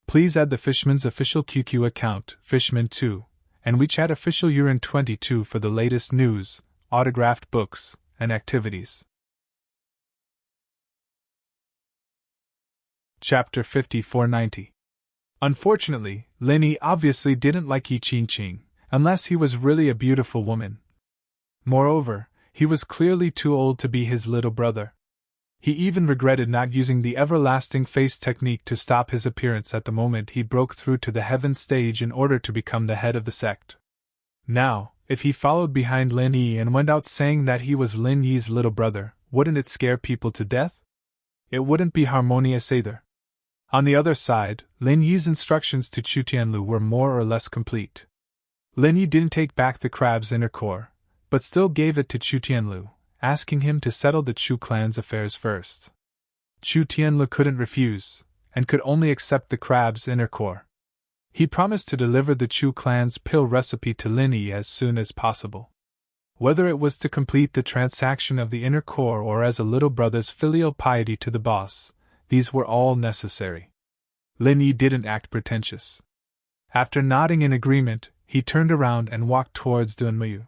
Please add the Fishman's official QQ account, Fishman2, and WeChat official Urine22 for the latest news, autographed books, and activities. Chapter 5490. Unfortunately, Lin Yi obviously didn't like Yi Qingqing, unless he was really a beautiful woman. Moreover, he was clearly too old to be his little brother. He even regretted not using the everlasting face technique to stop his appearance at the moment he broke through to the heaven stage in order to become the head of the sect. Now, if he followed behind Lin Yi and went out saying that he was Lin Yi's little brother, wouldn't it scare people to death? It wouldn't be harmonious either. On the other side, Lin Yi's instructions to Chu Tianlu were more or less complete. Lin Yi didn't take back the crab's inner core, but still gave it to Chu Tianlu, asking him to settle the Chu clan's affairs first. Chu Tianlu couldn't refuse, and could only accept the crab's inner core. He promised to deliver the Chu clan's pill recipe to Lin Yi as soon as possible. Whether it was to complete the transaction of the inner core or as a little brother's filial piety to the boss, these were all necessary. Lin Yi didn't act pretentious. After nodding in agreement, he turned around and walked towards Dunmuyu.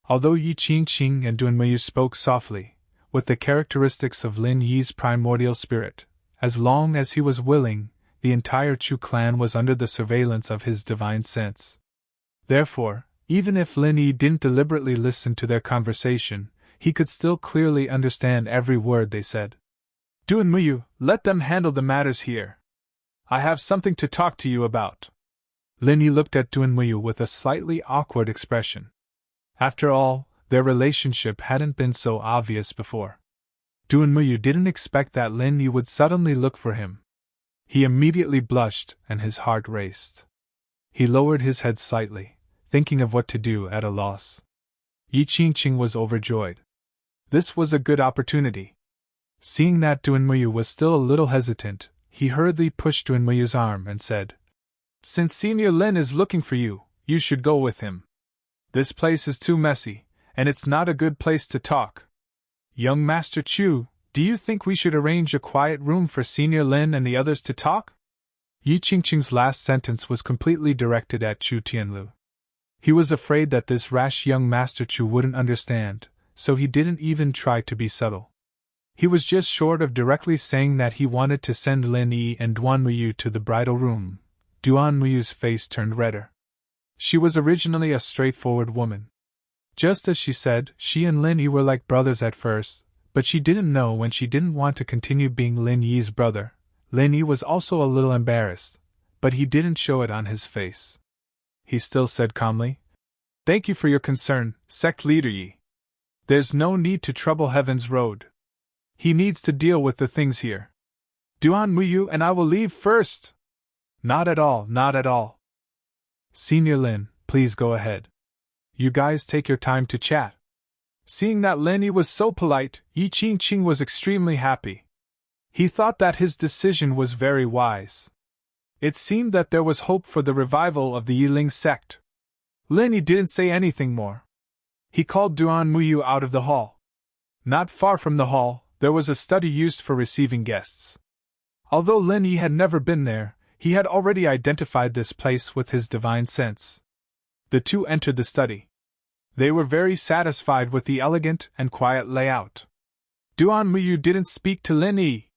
Although Yi Qingqing and Dunmuyu spoke softly, with the characteristics of Lin Yi's primordial spirit, as long as he was willing, the entire Chu clan was under the surveillance of his divine sense. Therefore, even if Lin Yi didn't deliberately listen to their conversation, he could still clearly understand every word they said. Dunmuyu, let them handle the matters here. I have something to talk to you about. Lin Yi looked at Dunmuyu with a slightly awkward expression. After all, their relationship hadn't been so obvious before. Dunmuyu didn't expect that Lin Yi would suddenly look for him. He immediately blushed and his heart raced. He lowered his head slightly, thinking of what to do at a loss. Yi Qingqing was overjoyed. This was a good opportunity. Seeing that Dunmuyu was still a little hesitant, he hurriedly pushed Dunmuyu's arm and said, Since Senior Lin is looking for you, you should go with him. This place is too messy, and it's not a good place to talk. Young Master Chu, do you think we should arrange a quiet room for Senior Lin and the others to talk? Yi Qingqing's last sentence was completely directed at Chu Tianlu. He was afraid that this rash young Master Chu wouldn't understand, so he didn't even try to be subtle. He was just short of directly saying that he wanted to send Lin Yi and Duanmuyu to the bridal room. Duanmuyu's face turned redder. She was originally a straightforward woman. Just as she said, she and Lin Yi were like brothers at first, but she didn't know when she didn't want to continue being Lin Yi's brother. Lin Yi was also a little embarrassed, but he didn't show it on his face. He still said calmly, Thank you for your concern, sect leader Yi. There's no need to trouble Heaven's road. He needs to deal with the things here. Duanmuyu and I will leave first. Not at all, not at all. Senior Lin, please go ahead. You guys take your time to chat. Seeing that Lin Yi was so polite, Yi Qingqing was extremely happy. He thought that his decision was very wise. It seemed that there was hope for the revival of the Yiling sect. Lin Yi didn't say anything more. He called Duanmuyu out of the hall. Not far from the hall, there was a study used for receiving guests. Although Lin Yi had never been there, he had already identified this place with his divine sense. The two entered the study. They were very satisfied with the elegant and quiet layout. Duanmuyu didn't speak to Lin Yi.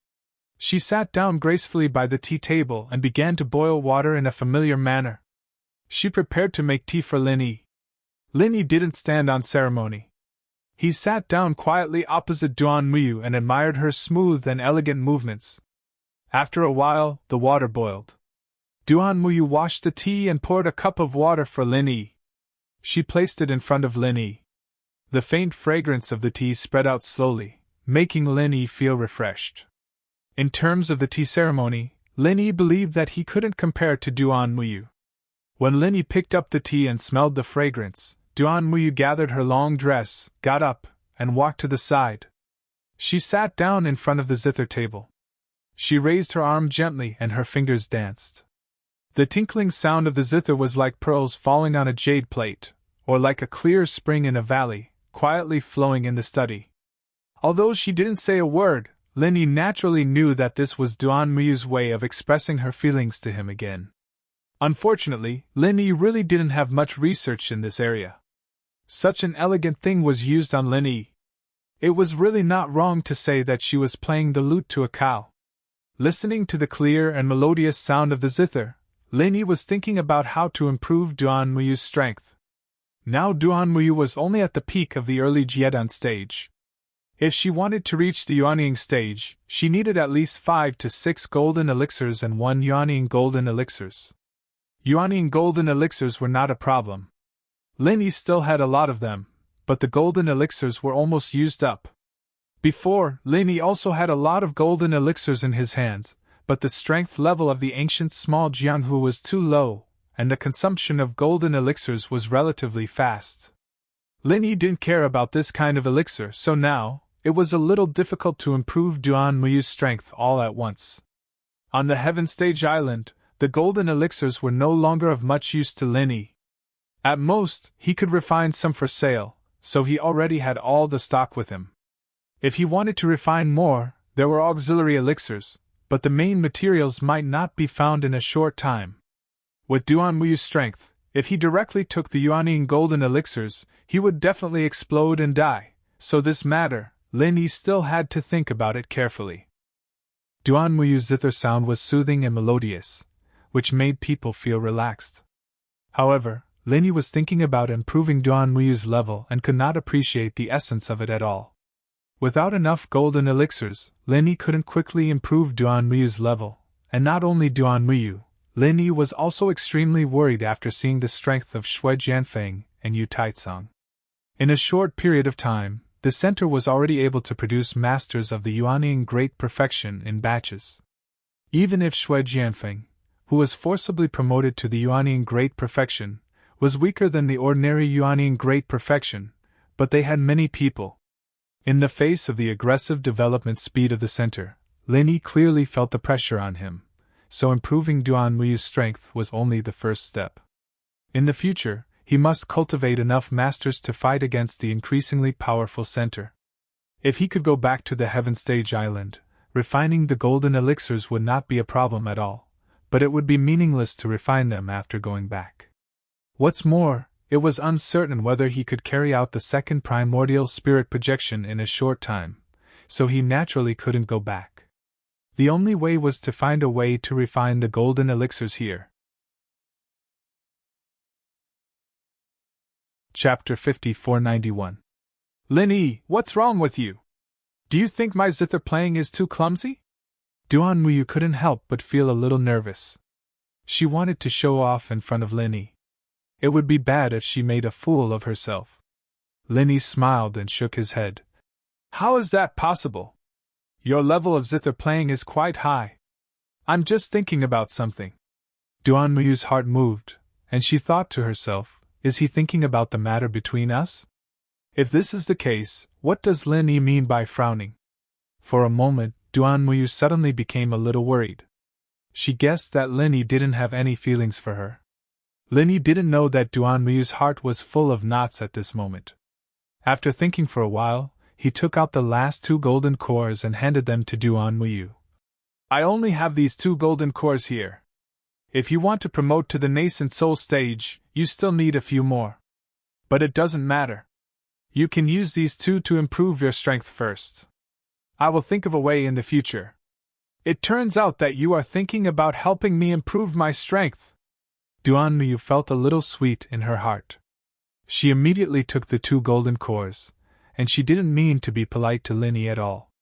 She sat down gracefully by the tea table and began to boil water in a familiar manner. She prepared to make tea for Lin Yi. Lin Yi didn't stand on ceremony. He sat down quietly opposite Duanmuyu and admired her smooth and elegant movements. After a while, the water boiled. Duanmuyu washed the tea and poured a cup of water for Lin Yi. She placed it in front of Lin Yi. The faint fragrance of the tea spread out slowly, making Lin Yi feel refreshed. In terms of the tea ceremony, Lin Yi believed that he couldn't compare to Duanmuyu. When Lin Yi picked up the tea and smelled the fragrance, Duanmuyu gathered her long dress, got up, and walked to the side. She sat down in front of the zither table. She raised her arm gently and her fingers danced. The tinkling sound of the zither was like pearls falling on a jade plate, or like a clear spring in a valley, quietly flowing in the study. Although she didn't say a word, Lin Yi naturally knew that this was Duanmuyu's way of expressing her feelings to him again. Unfortunately, Lin Yi really didn't have much research in this area. Such an elegant thing was used on Lin Yi. It was really not wrong to say that she was playing the lute to a cow. Listening to the clear and melodious sound of the zither, Leni was thinking about how to improve Duan Muyu's strength. Now Duan Muyu was only at the peak of the early Jiedan stage. If she wanted to reach the Yuanying stage, she needed at least 5 to 6 golden elixirs and 1 Yuanying golden elixirs. Yuanying golden elixirs were not a problem. Leni still had a lot of them, but the golden elixirs were almost used up. Before, Leni also had a lot of golden elixirs in his hands, but the strength level of the ancient small Jianghu was too low, and the consumption of golden elixirs was relatively fast. Leni didn't care about this kind of elixir, so now, it was a little difficult to improve Duan Muyu's strength all at once. On the Heaven Stage Island, the golden elixirs were no longer of much use to Leni. At most, he could refine some for sale, so he already had all the stock with him. If he wanted to refine more, there were auxiliary elixirs, but the main materials might not be found in a short time. With Duan Muyu's strength, if he directly took the Yuanying golden elixirs, he would definitely explode and die, so this matter, Leni still had to think about it carefully. Duan Muyu's zither sound was soothing and melodious, which made people feel relaxed. However, Leni was thinking about improving Duan Muyu's level and could not appreciate the essence of it at all. Without enough golden elixirs, Leni couldn't quickly improve Duan Muyu's level, and not only Duan Muyu, Leni was also extremely worried after seeing the strength of Shui Jianfeng and Yu Taicang. In a short period of time, the center was already able to produce masters of the Yuanying Great Perfection in batches. Even if Shui Jianfeng, who was forcibly promoted to the Yuanying Great Perfection, was weaker than the ordinary Yuanying Great Perfection, but they had many people. In the face of the aggressive development speed of the center, Leni clearly felt the pressure on him, so improving Duan Muyu's strength was only the first step. In the future, he must cultivate enough masters to fight against the increasingly powerful center. If he could go back to the Heaven Stage Island, refining the golden elixirs would not be a problem at all, but it would be meaningless to refine them after going back. What's more, it was uncertain whether he could carry out the second primordial spirit projection in a short time, so he naturally couldn't go back. The only way was to find a way to refine the golden elixirs here. Chapter 5491. Leni, what's wrong with you? Do you think my zither playing is too clumsy? Duan Muyu couldn't help but feel a little nervous. She wanted to show off in front of Leni. It would be bad if she made a fool of herself. Leni smiled and shook his head. How is that possible? Your level of zither playing is quite high. I'm just thinking about something. Duan Muyu's heart moved, and she thought to herself, is he thinking about the matter between us? If this is the case, what does Leni mean by frowning? For a moment, Duan Muyu suddenly became a little worried. She guessed that Leni didn't have any feelings for her. Leni didn't know that Duan Muyu's heart was full of knots at this moment. After thinking for a while, he took out the last 2 golden cores and handed them to Duan Muyu. I only have these 2 golden cores here. If you want to promote to the nascent soul stage, you still need a few more. But it doesn't matter. You can use these 2 to improve your strength first. I will think of a way in the future. It turns out that you are thinking about helping me improve my strength. Duan Muyu felt a little sweet in her heart. She immediately took the 2 golden cores, and she didn't mean to be polite to Leni at all.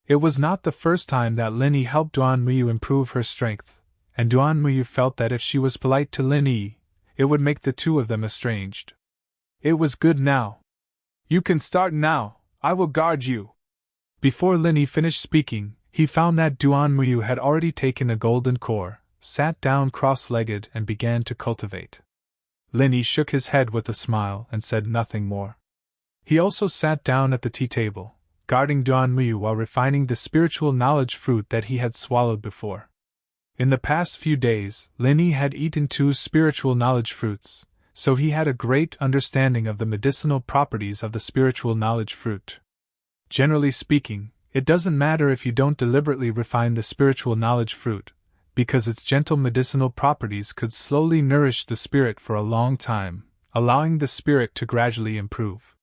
It was not the first time that Leni helped Duan Muyu improve her strength, and Duan Muyu felt that if she was polite to Leni, it would make the 2 of them estranged. It was good now. You can start now, I will guard you. Before Leni finished speaking, he found that Duan Muyu had already taken a golden core, sat down cross-legged and began to cultivate. Leni shook his head with a smile and said nothing more. He also sat down at the tea table, guarding Duan Muyu while refining the spiritual knowledge fruit that he had swallowed before. In the past few days, Leni had eaten 2 spiritual knowledge fruits, so he had a great understanding of the medicinal properties of the spiritual knowledge fruit. Generally speaking, it doesn't matter if you don't deliberately refine the spiritual knowledge fruit, because its gentle medicinal properties could slowly nourish the spirit for a long time, allowing the spirit to gradually improve.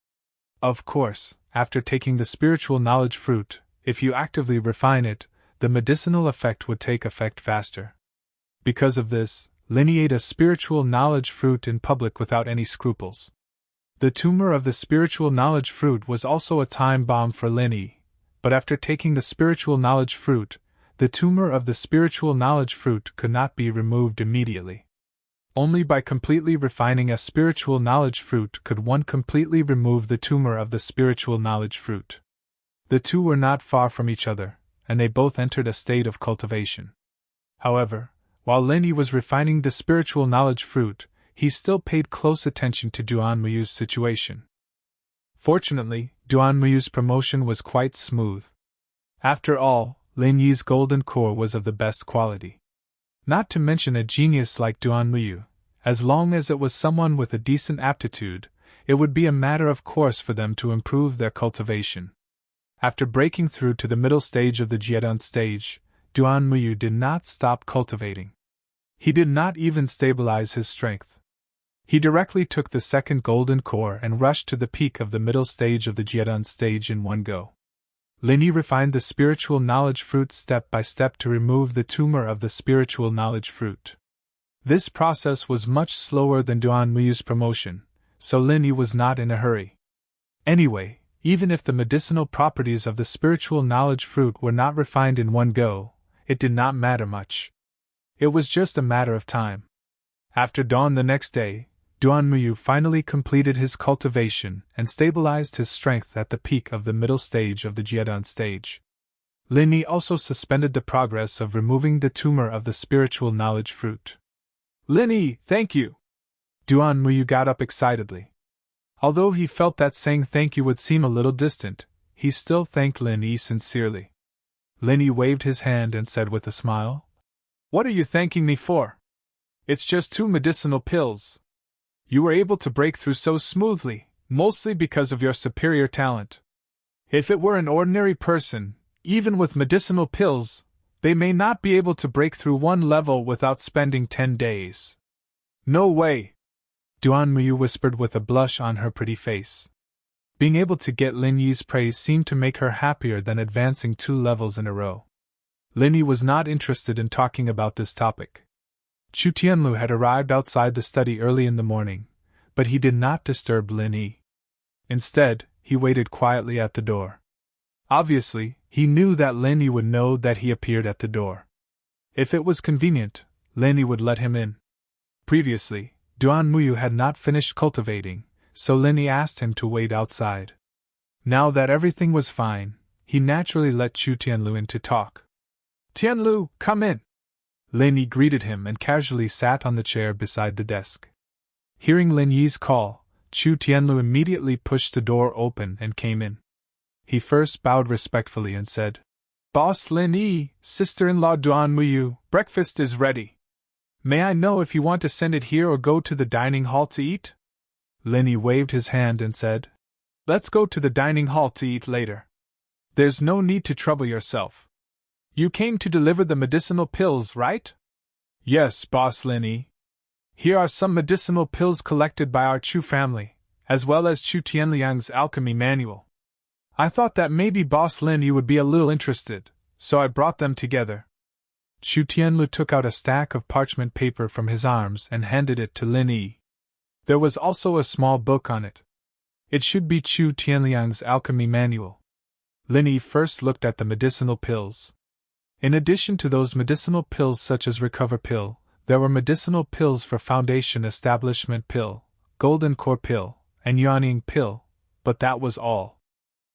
Of course, after taking the spiritual knowledge fruit, if you actively refine it, the medicinal effect would take effect faster. Because of this, Linny ate a spiritual knowledge fruit in public without any scruples. The tumor of the spiritual knowledge fruit was also a time bomb for Linny, but after taking the spiritual knowledge fruit, the tumor of the spiritual knowledge fruit could not be removed immediately. Only by completely refining a spiritual knowledge fruit could one completely remove the tumor of the spiritual knowledge fruit. The two were not far from each other, and they both entered a state of cultivation. However, while Linny was refining the spiritual knowledge fruit, he still paid close attention to Duan Muyu's situation. Fortunately, Duan Muyu's promotion was quite smooth. After all, Lin Yi's golden core was of the best quality. Not to mention a genius like Duan Muyu, as long as it was someone with a decent aptitude, it would be a matter of course for them to improve their cultivation. After breaking through to the middle stage of the Jiedun stage, Duan Muyu did not stop cultivating. He did not even stabilize his strength. He directly took the second golden core and rushed to the peak of the middle stage of the Jiedun stage in one go. Lin Yi refined the spiritual knowledge fruit step by step to remove the tumor of the spiritual knowledge fruit. This process was much slower than Duan Muyu's promotion, so Lin Yi was not in a hurry. Anyway, even if the medicinal properties of the spiritual knowledge fruit were not refined in one go, it did not matter much. It was just a matter of time. After dawn the next day, Duan Muyu finally completed his cultivation and stabilized his strength at the peak of the middle stage of the Jiedun stage. Lin Yi also suspended the progress of removing the tumor of the spiritual knowledge fruit. Lin Yi, thank you! Duan Muyu got up excitedly. Although he felt that saying thank you would seem a little distant, he still thanked Lin Yi sincerely. Lin Yi waved his hand and said with a smile, "What are you thanking me for? It's just 2 medicinal pills. You were able to break through so smoothly, mostly because of your superior talent. If it were an ordinary person, even with medicinal pills, they may not be able to break through one level without spending 10 days. No way!" Duan Muyu whispered with a blush on her pretty face. Being able to get Lin Yi's praise seemed to make her happier than advancing 2 levels in a row. Lin Yi was not interested in talking about this topic. Chu Tianlu had arrived outside the study early in the morning, but he did not disturb Lin Yi. Instead, he waited quietly at the door. Obviously, he knew that Lin Yi would know that he appeared at the door. If it was convenient, Lin Yi would let him in. Previously, Duan Muyu had not finished cultivating, so Lin Yi asked him to wait outside. Now that everything was fine, he naturally let Chu Tianlu in to talk. "Tianlu, come in!" Lin Yi greeted him and casually sat on the chair beside the desk. Hearing Lin Yi's call, Chu Tianlu immediately pushed the door open and came in. He first bowed respectfully and said, "Boss Lin Yi, sister-in-law Duan Muyu, breakfast is ready. May I know if you want to send it here or go to the dining hall to eat?" Lin Yi waved his hand and said, "Let's go to the dining hall to eat later. There's no need to trouble yourself. You came to deliver the medicinal pills, right?" "Yes, Boss Lin Yi. Here are some medicinal pills collected by our Chu family, as well as Chu Tianliang's alchemy manual. I thought that maybe Boss Lin Yi would be a little interested, so I brought them together." Chu Tianlu took out a stack of parchment paper from his arms and handed it to Lin Yi. There was also a small book on it. It should be Chu Tianliang's alchemy manual. Lin Yi first looked at the medicinal pills. In addition to those medicinal pills such as Recover Pill, there were medicinal pills for Foundation Establishment Pill, Golden Core Pill, and Yuanying Pill, but that was all.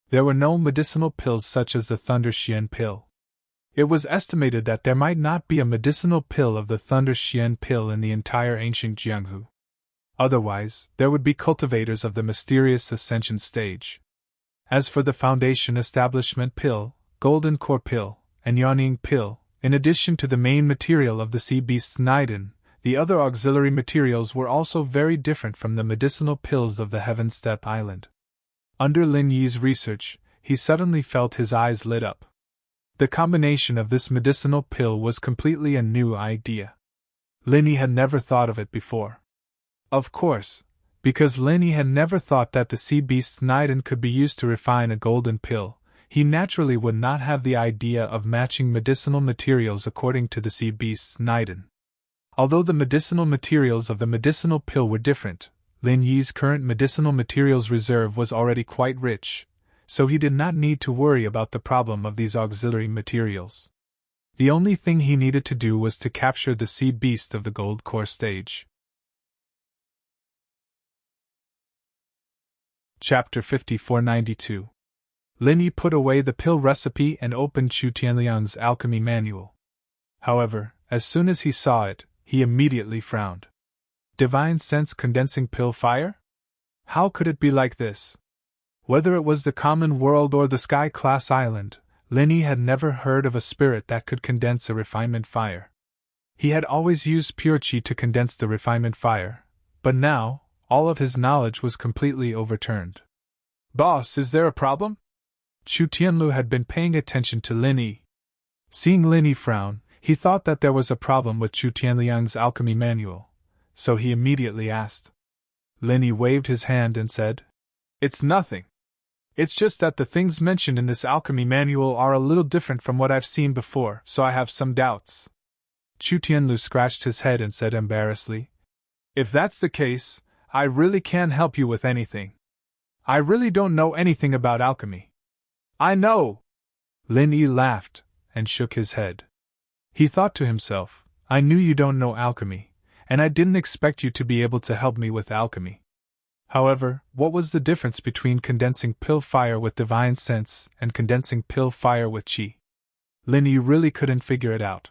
There were no medicinal pills such as the Thunder Xian Pill. It was estimated that there might not be a medicinal pill of the Thunder Xian Pill in the entire ancient Jianghu. Otherwise, there would be cultivators of the mysterious Ascension stage. As for the Foundation Establishment Pill, Golden Core Pill, and Yuanying Pill, in addition to the main material of the sea beast's Niden, the other auxiliary materials were also very different from the medicinal pills of the Heaven Step Island. Under Lin Yi's research, he suddenly felt his eyes lit up. The combination of this medicinal pill was completely a new idea. Lin Yi had never thought of it before. Of course, because Lin Yi had never thought that the sea beast's Niden could be used to refine a golden pill, he naturally would not have the idea of matching medicinal materials according to the sea beast's Niden. Although the medicinal materials of the medicinal pill were different, Lin Yi's current medicinal materials reserve was already quite rich, so he did not need to worry about the problem of these auxiliary materials. The only thing he needed to do was to capture the sea beast of the gold core stage. Chapter 5492. Lin Yi put away the pill recipe and opened Chu Tianliang's alchemy manual. However, as soon as he saw it, he immediately frowned. Divine sense condensing pill fire? How could it be like this? Whether it was the common world or the sky-class island, Lin Yi had never heard of a spirit that could condense a refinement fire. He had always used pure qi to condense the refinement fire, but now, all of his knowledge was completely overturned. "Boss, is there a problem?" Chu Tianlu had been paying attention to Lin Yi. Seeing Lin Yi frown, he thought that there was a problem with Chu Tianliang's alchemy manual, so he immediately asked. Lin Yi waved his hand and said, "It's nothing. It's just that the things mentioned in this alchemy manual are a little different from what I've seen before, so I have some doubts." Chu Tianlu scratched his head and said embarrassedly, "If that's the case, I really can't help you with anything. I really don't know anything about alchemy." "I know!" Lin Yi laughed and shook his head. He thought to himself, "I knew you don't know alchemy, and I didn't expect you to be able to help me with alchemy." However, what was the difference between condensing pill fire with divine sense and condensing pill fire with qi? Lin Yi really couldn't figure it out.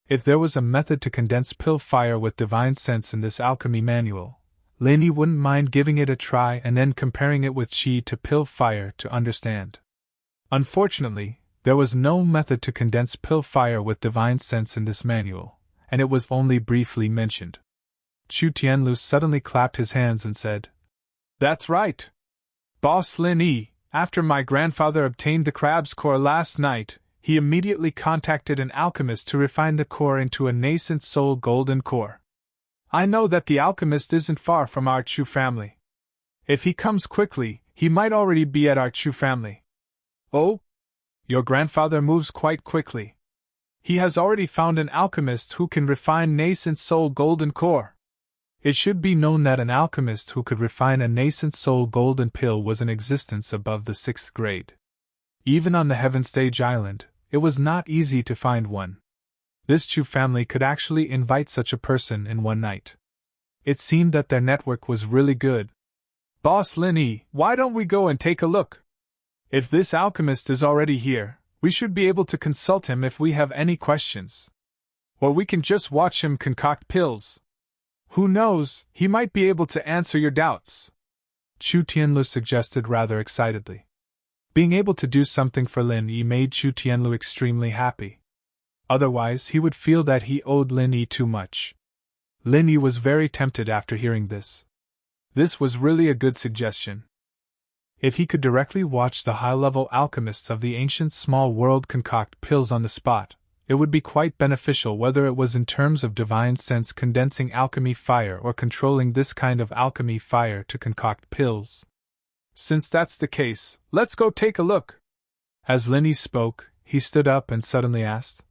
If there was a method to condense pill fire with divine sense in this alchemy manual, Lin Yi wouldn't mind giving it a try and then comparing it with qi to pill fire to understand. Unfortunately, there was no method to condense pill fire with divine sense in this manual, and it was only briefly mentioned. Chu Tianlu suddenly clapped his hands and said, "That's right! Boss Lin Yi, after my grandfather obtained the crab's core last night, he immediately contacted an alchemist to refine the core into a nascent soul golden core. I know that the alchemist isn't far from our Chu family. If he comes quickly, he might already be at our Chu family." "Oh? Your grandfather moves quite quickly. He has already found an alchemist who can refine nascent soul golden core." It should be known that an alchemist who could refine a nascent soul golden pill was in existence above the 6th grade. Even on the Heaven Stage Island, it was not easy to find one. This Chu family could actually invite such a person in one night. It seemed that their network was really good. "Boss Lin Yi, why don't we go and take a look? If this alchemist is already here, we should be able to consult him if we have any questions. Or we can just watch him concoct pills. Who knows, he might be able to answer your doubts," Chu Tianlu suggested rather excitedly. Being able to do something for Lin Yi made Chu Tianlu extremely happy. Otherwise, he would feel that he owed Lin Yi too much. Lin Yi was very tempted after hearing this. This was really a good suggestion. If he could directly watch the high-level alchemists of the ancient small world concoct pills on the spot, it would be quite beneficial whether it was in terms of divine sense condensing alchemy fire or controlling this kind of alchemy fire to concoct pills. "Since that's the case, let's go take a look." As Lin Yi spoke, he stood up and suddenly asked,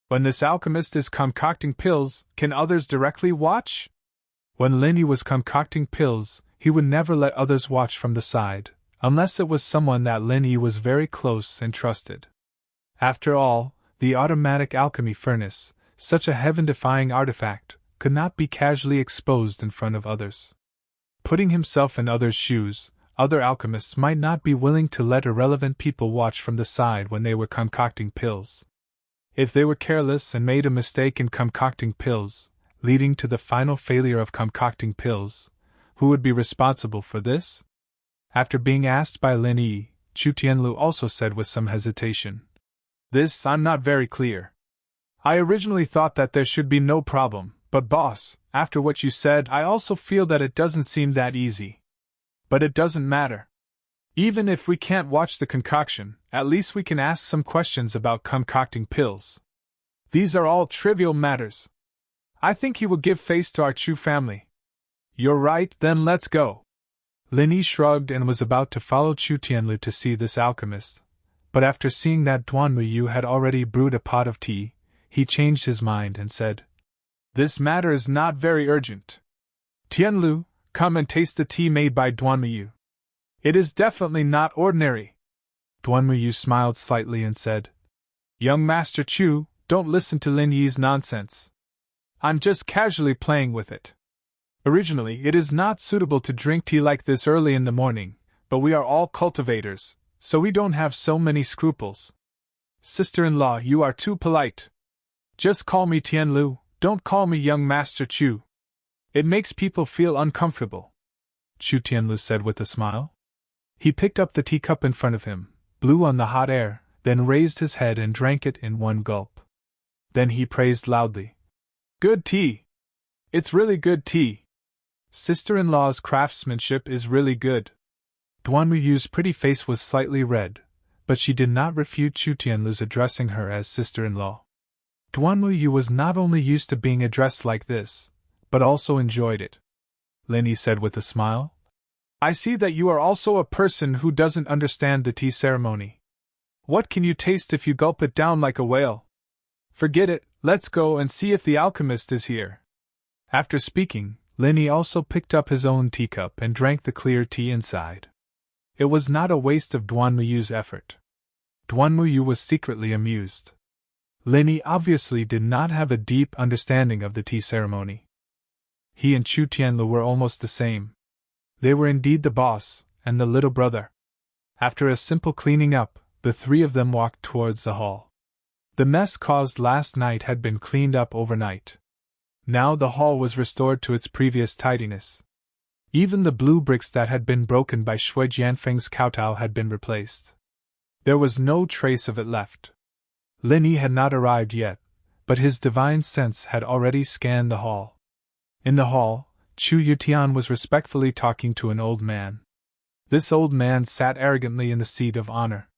"When this alchemist is concocting pills, can others directly watch?" When Lin Yi was concocting pills, he would never let others watch from the side, unless it was someone that Lin Yi was very close and trusted. After all, the automatic alchemy furnace, such a heaven-defying artifact, could not be casually exposed in front of others. Putting himself in others' shoes, other alchemists might not be willing to let irrelevant people watch from the side when they were concocting pills. If they were careless and made a mistake in concocting pills, leading to the final failure of concocting pills, who would be responsible for this? After being asked by Lin Yi, Chu Tianlu also said with some hesitation, "This I'm not very clear. I originally thought that there should be no problem, but boss, after what you said I also feel that it doesn't seem that easy. But it doesn't matter. Even if we can't watch the concoction, at least we can ask some questions about concocting pills. These are all trivial matters. I think he will give face to our Chu family." "You're right, then let's go." Lin Yi shrugged and was about to follow Chu Tianlu to see this alchemist, but after seeing that Duanmuyu had already brewed a pot of tea, he changed his mind and said, "This matter is not very urgent. Tianlu, come and taste the tea made by Duanmuyu. It is definitely not ordinary." Duanmuyu smiled slightly and said, "Young Master Chu, don't listen to Lin Yi's nonsense. I'm just casually playing with it. Originally, it is not suitable to drink tea like this early in the morning, but we are all cultivators, so we don't have so many scruples. Sister-in-law, you are too polite. Just call me Tianlu, don't call me young Master Chu. It makes people feel uncomfortable," Chu Tianlu said with a smile. He picked up the teacup in front of him, blew on the hot air, then raised his head and drank it in one gulp. Then he praised loudly, "Good tea! It's really good tea! Sister-in-law's craftsmanship is really good." Duanmuyu's pretty face was slightly red, but she did not refute Chu Tianlu's addressing her as sister-in-law. Duanmuyu was not only used to being addressed like this, but also enjoyed it. Lin Yi said with a smile, "I see that you are also a person who doesn't understand the tea ceremony. What can you taste if you gulp it down like a whale? Forget it, let's go and see if the alchemist is here." After speaking, Lin Yi also picked up his own teacup and drank the clear tea inside. It was not a waste of Duanmuyu's effort. Duanmuyu was secretly amused. Lin Yi obviously did not have a deep understanding of the tea ceremony. He and Chu Tianlu were almost the same. They were indeed the boss and the little brother. After a simple cleaning up, the three of them walked towards the hall. The mess caused last night had been cleaned up overnight. Now the hall was restored to its previous tidiness. Even the blue bricks that had been broken by Shui Jianfeng's kowtow had been replaced. There was no trace of it left. Lin Yi had not arrived yet, but his divine sense had already scanned the hall. In the hall, Chu Yutian was respectfully talking to an old man. This old man sat arrogantly in the seat of honor.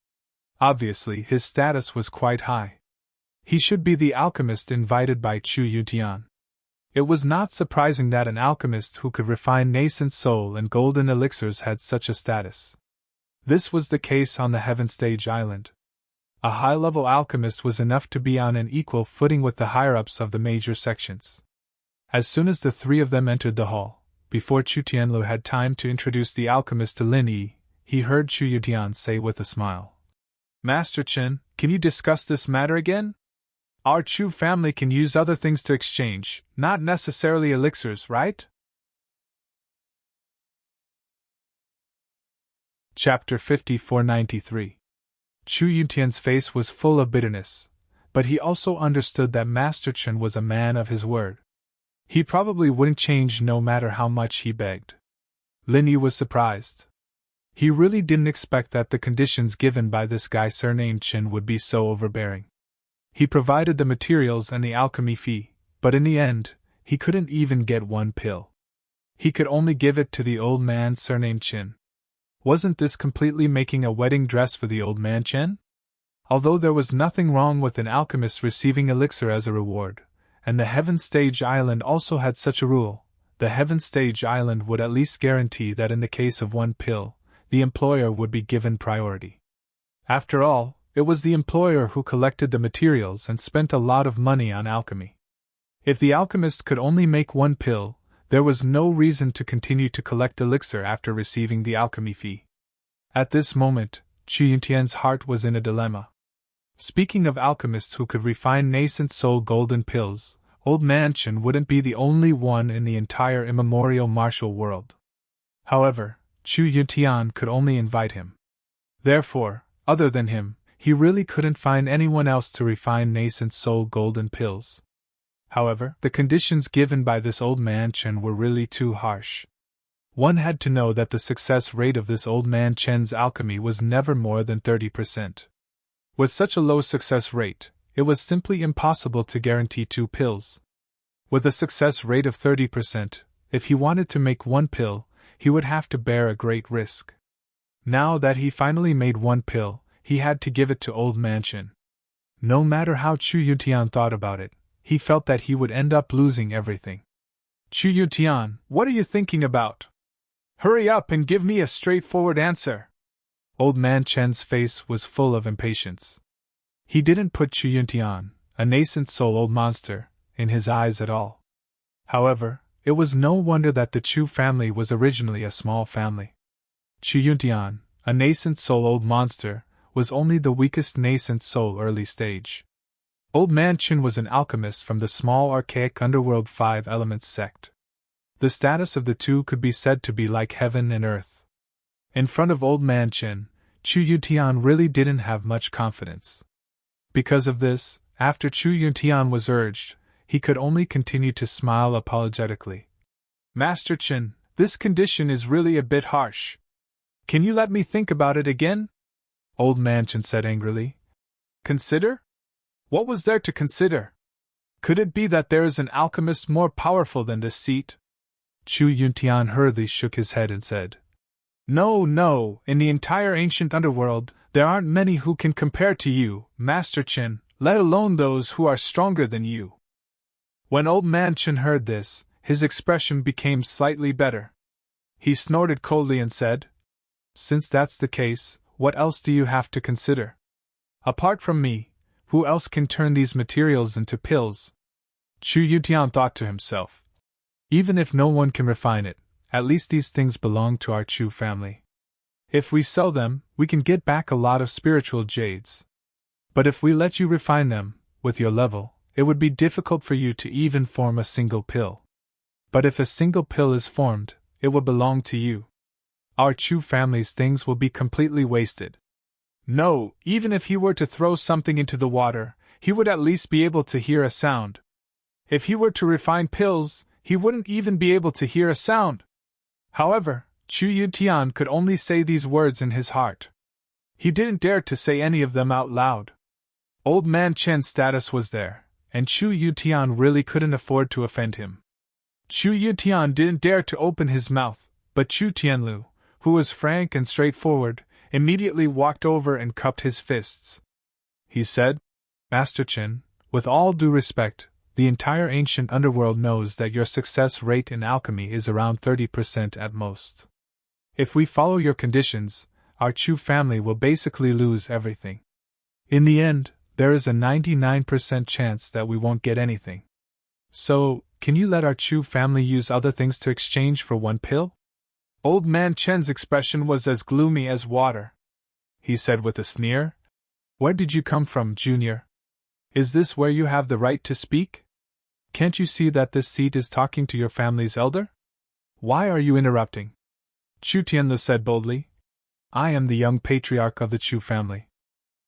Obviously, his status was quite high. He should be the alchemist invited by Chu Yutian. It was not surprising that an alchemist who could refine nascent soul and golden elixirs had such a status. This was the case on the Heaven Stage Island. A high-level alchemist was enough to be on an equal footing with the higher-ups of the major sections. As soon as the three of them entered the hall, before Chu Tianlu had time to introduce the alchemist to Lin Yi, he heard Chu Yutian say with a smile, "Master Chen, can you discuss this matter again? Our Chu family can use other things to exchange, not necessarily elixirs, right?" Chapter 5493. Chu Yutian's face was full of bitterness, but he also understood that Master Chen was a man of his word. He probably wouldn't change no matter how much he begged. Lin Yi was surprised. He really didn't expect that the conditions given by this guy surnamed Chen would be so overbearing. He provided the materials and the alchemy fee, but in the end, he couldn't even get one pill. He could only give it to the old man surnamed Chen. Wasn't this completely making a wedding dress for the old man Chen? Although there was nothing wrong with an alchemist receiving elixir as a reward, and the Heaven Stage Island also had such a rule, the Heaven Stage Island would at least guarantee that in the case of one pill, the employer would be given priority. After all, it was the employer who collected the materials and spent a lot of money on alchemy. If the alchemist could only make one pill, there was no reason to continue to collect elixir after receiving the alchemy fee. At this moment, Chu Yutian's heart was in a dilemma. Speaking of alchemists who could refine nascent soul golden pills, Old Man Chen wouldn't be the only one in the entire immemorial martial world. However, Chu Yutian could only invite him. Therefore, other than him, he really couldn't find anyone else to refine nascent soul golden pills. However, the conditions given by this old man Chen were really too harsh. One had to know that the success rate of this old man Chen's alchemy was never more than 30%. With such a low success rate, it was simply impossible to guarantee 2 pills. With a success rate of 30%, if he wanted to make 1 pill, he would have to bear a great risk. Now that he finally made 1 pill, he had to give it to Old Man Chen. No matter how Chu Yutian thought about it, he felt that he would end up losing everything. "Chu Yutian, what are you thinking about? Hurry up and give me a straightforward answer!" Old Man Chen's face was full of impatience. He didn't put Chu Yuntian, a nascent soul old monster, in his eyes at all. However, it was no wonder that the Chu family was originally a small family. Chu Yuntian, a nascent soul old monster, was only the weakest nascent soul early stage. Old Man Chen was an alchemist from the small archaic underworld 5 Elements sect. The status of the two could be said to be like heaven and earth. In front of Old Man Chen, Chu Yuntian really didn't have much confidence. Because of this, after Chu Yuntian was urged, he could only continue to smile apologetically. Master Chen, this condition is really a bit harsh. Can you let me think about it again? Old Man Chen said angrily. Consider? What was there to consider? Could it be that there is an alchemist more powerful than this seat? Chu Yuntian hurriedly shook his head and said, No, in the entire ancient underworld, there aren't many who can compare to you, Master Chen, let alone those who are stronger than you. When Old Man Chen heard this, his expression became slightly better. He snorted coldly and said, Since that's the case, what else do you have to consider? Apart from me, who else can turn these materials into pills? Chu Yutian thought to himself. Even if no one can refine it, at least these things belong to our Chu family. If we sell them, we can get back a lot of spiritual jades. But if we let you refine them, with your level, it would be difficult for you to even form a single pill. But if a single pill is formed, it will belong to you. Our Chu family's things will be completely wasted. No, even if he were to throw something into the water, he would at least be able to hear a sound. If he were to refine pills, he wouldn't even be able to hear a sound. However, Chu Yutian could only say these words in his heart. He didn't dare to say any of them out loud. Old Man Chen's status was there, and Chu Yutian really couldn't afford to offend him. Chu Yutian didn't dare to open his mouth, but Chu Tianlu, who was frank and straightforward, immediately walked over and cupped his fists. He said, Master Chen, with all due respect, the entire ancient underworld knows that your success rate in alchemy is around 30% at most. If we follow your conditions, our Chu family will basically lose everything. In the end, there is a 99% chance that we won't get anything. So, can you let our Chu family use other things to exchange for one pill? Old Man Chen's expression was as gloomy as water. He said with a sneer, Where did you come from, Junior? Is this where you have the right to speak? Can't you see that this seat is talking to your family's elder? Why are you interrupting? Chu Tianlu said boldly, I am the young patriarch of the Chu family.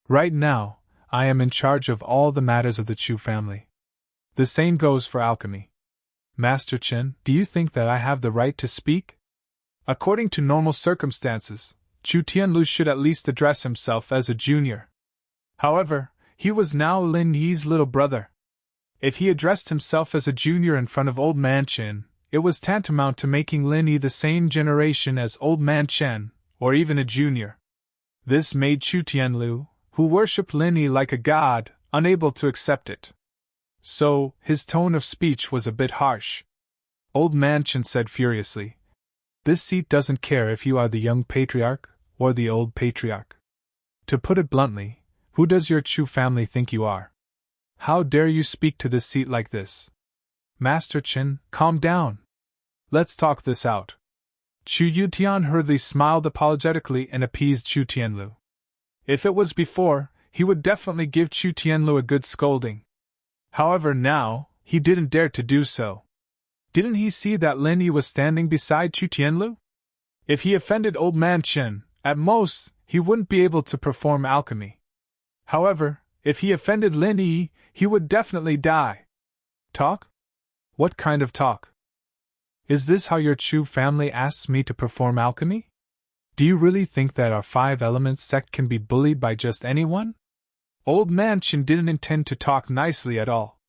Right now, I am in charge of all the matters of the Chu family. The same goes for alchemy. Master Chen, do you think that I have the right to speak? According to normal circumstances, Chu Tianlu should at least address himself as a junior. However, he was now Lin Yi's little brother. If he addressed himself as a junior in front of Old Man Chen, it was tantamount to making Lin Yi the same generation as Old Man Chen, or even a junior. This made Chu Tianlu, who worshipped Lin Yi like a god, unable to accept it. So, his tone of speech was a bit harsh. Old Man Chen said furiously, This seat doesn't care if you are the young patriarch or the old patriarch. To put it bluntly, who does your Chu family think you are? How dare you speak to this seat like this? Master Chen, calm down. Let's talk this out. Chu Yutian hurriedly smiled apologetically and appeased Chu Tianlu. If it was before, he would definitely give Chu Tianlu a good scolding. However, now, he didn't dare to do so. Didn't he see that Lin Yi was standing beside Chu Tianlu? If he offended Old Man Chen, at most, he wouldn't be able to perform alchemy. However, if he offended Lin Yi, he would definitely die. Talk? What kind of talk? Is this how your Chu family asks me to perform alchemy? Do you really think that our 5 Elements sect can be bullied by just anyone? Old Man Chen didn't intend to talk nicely at all.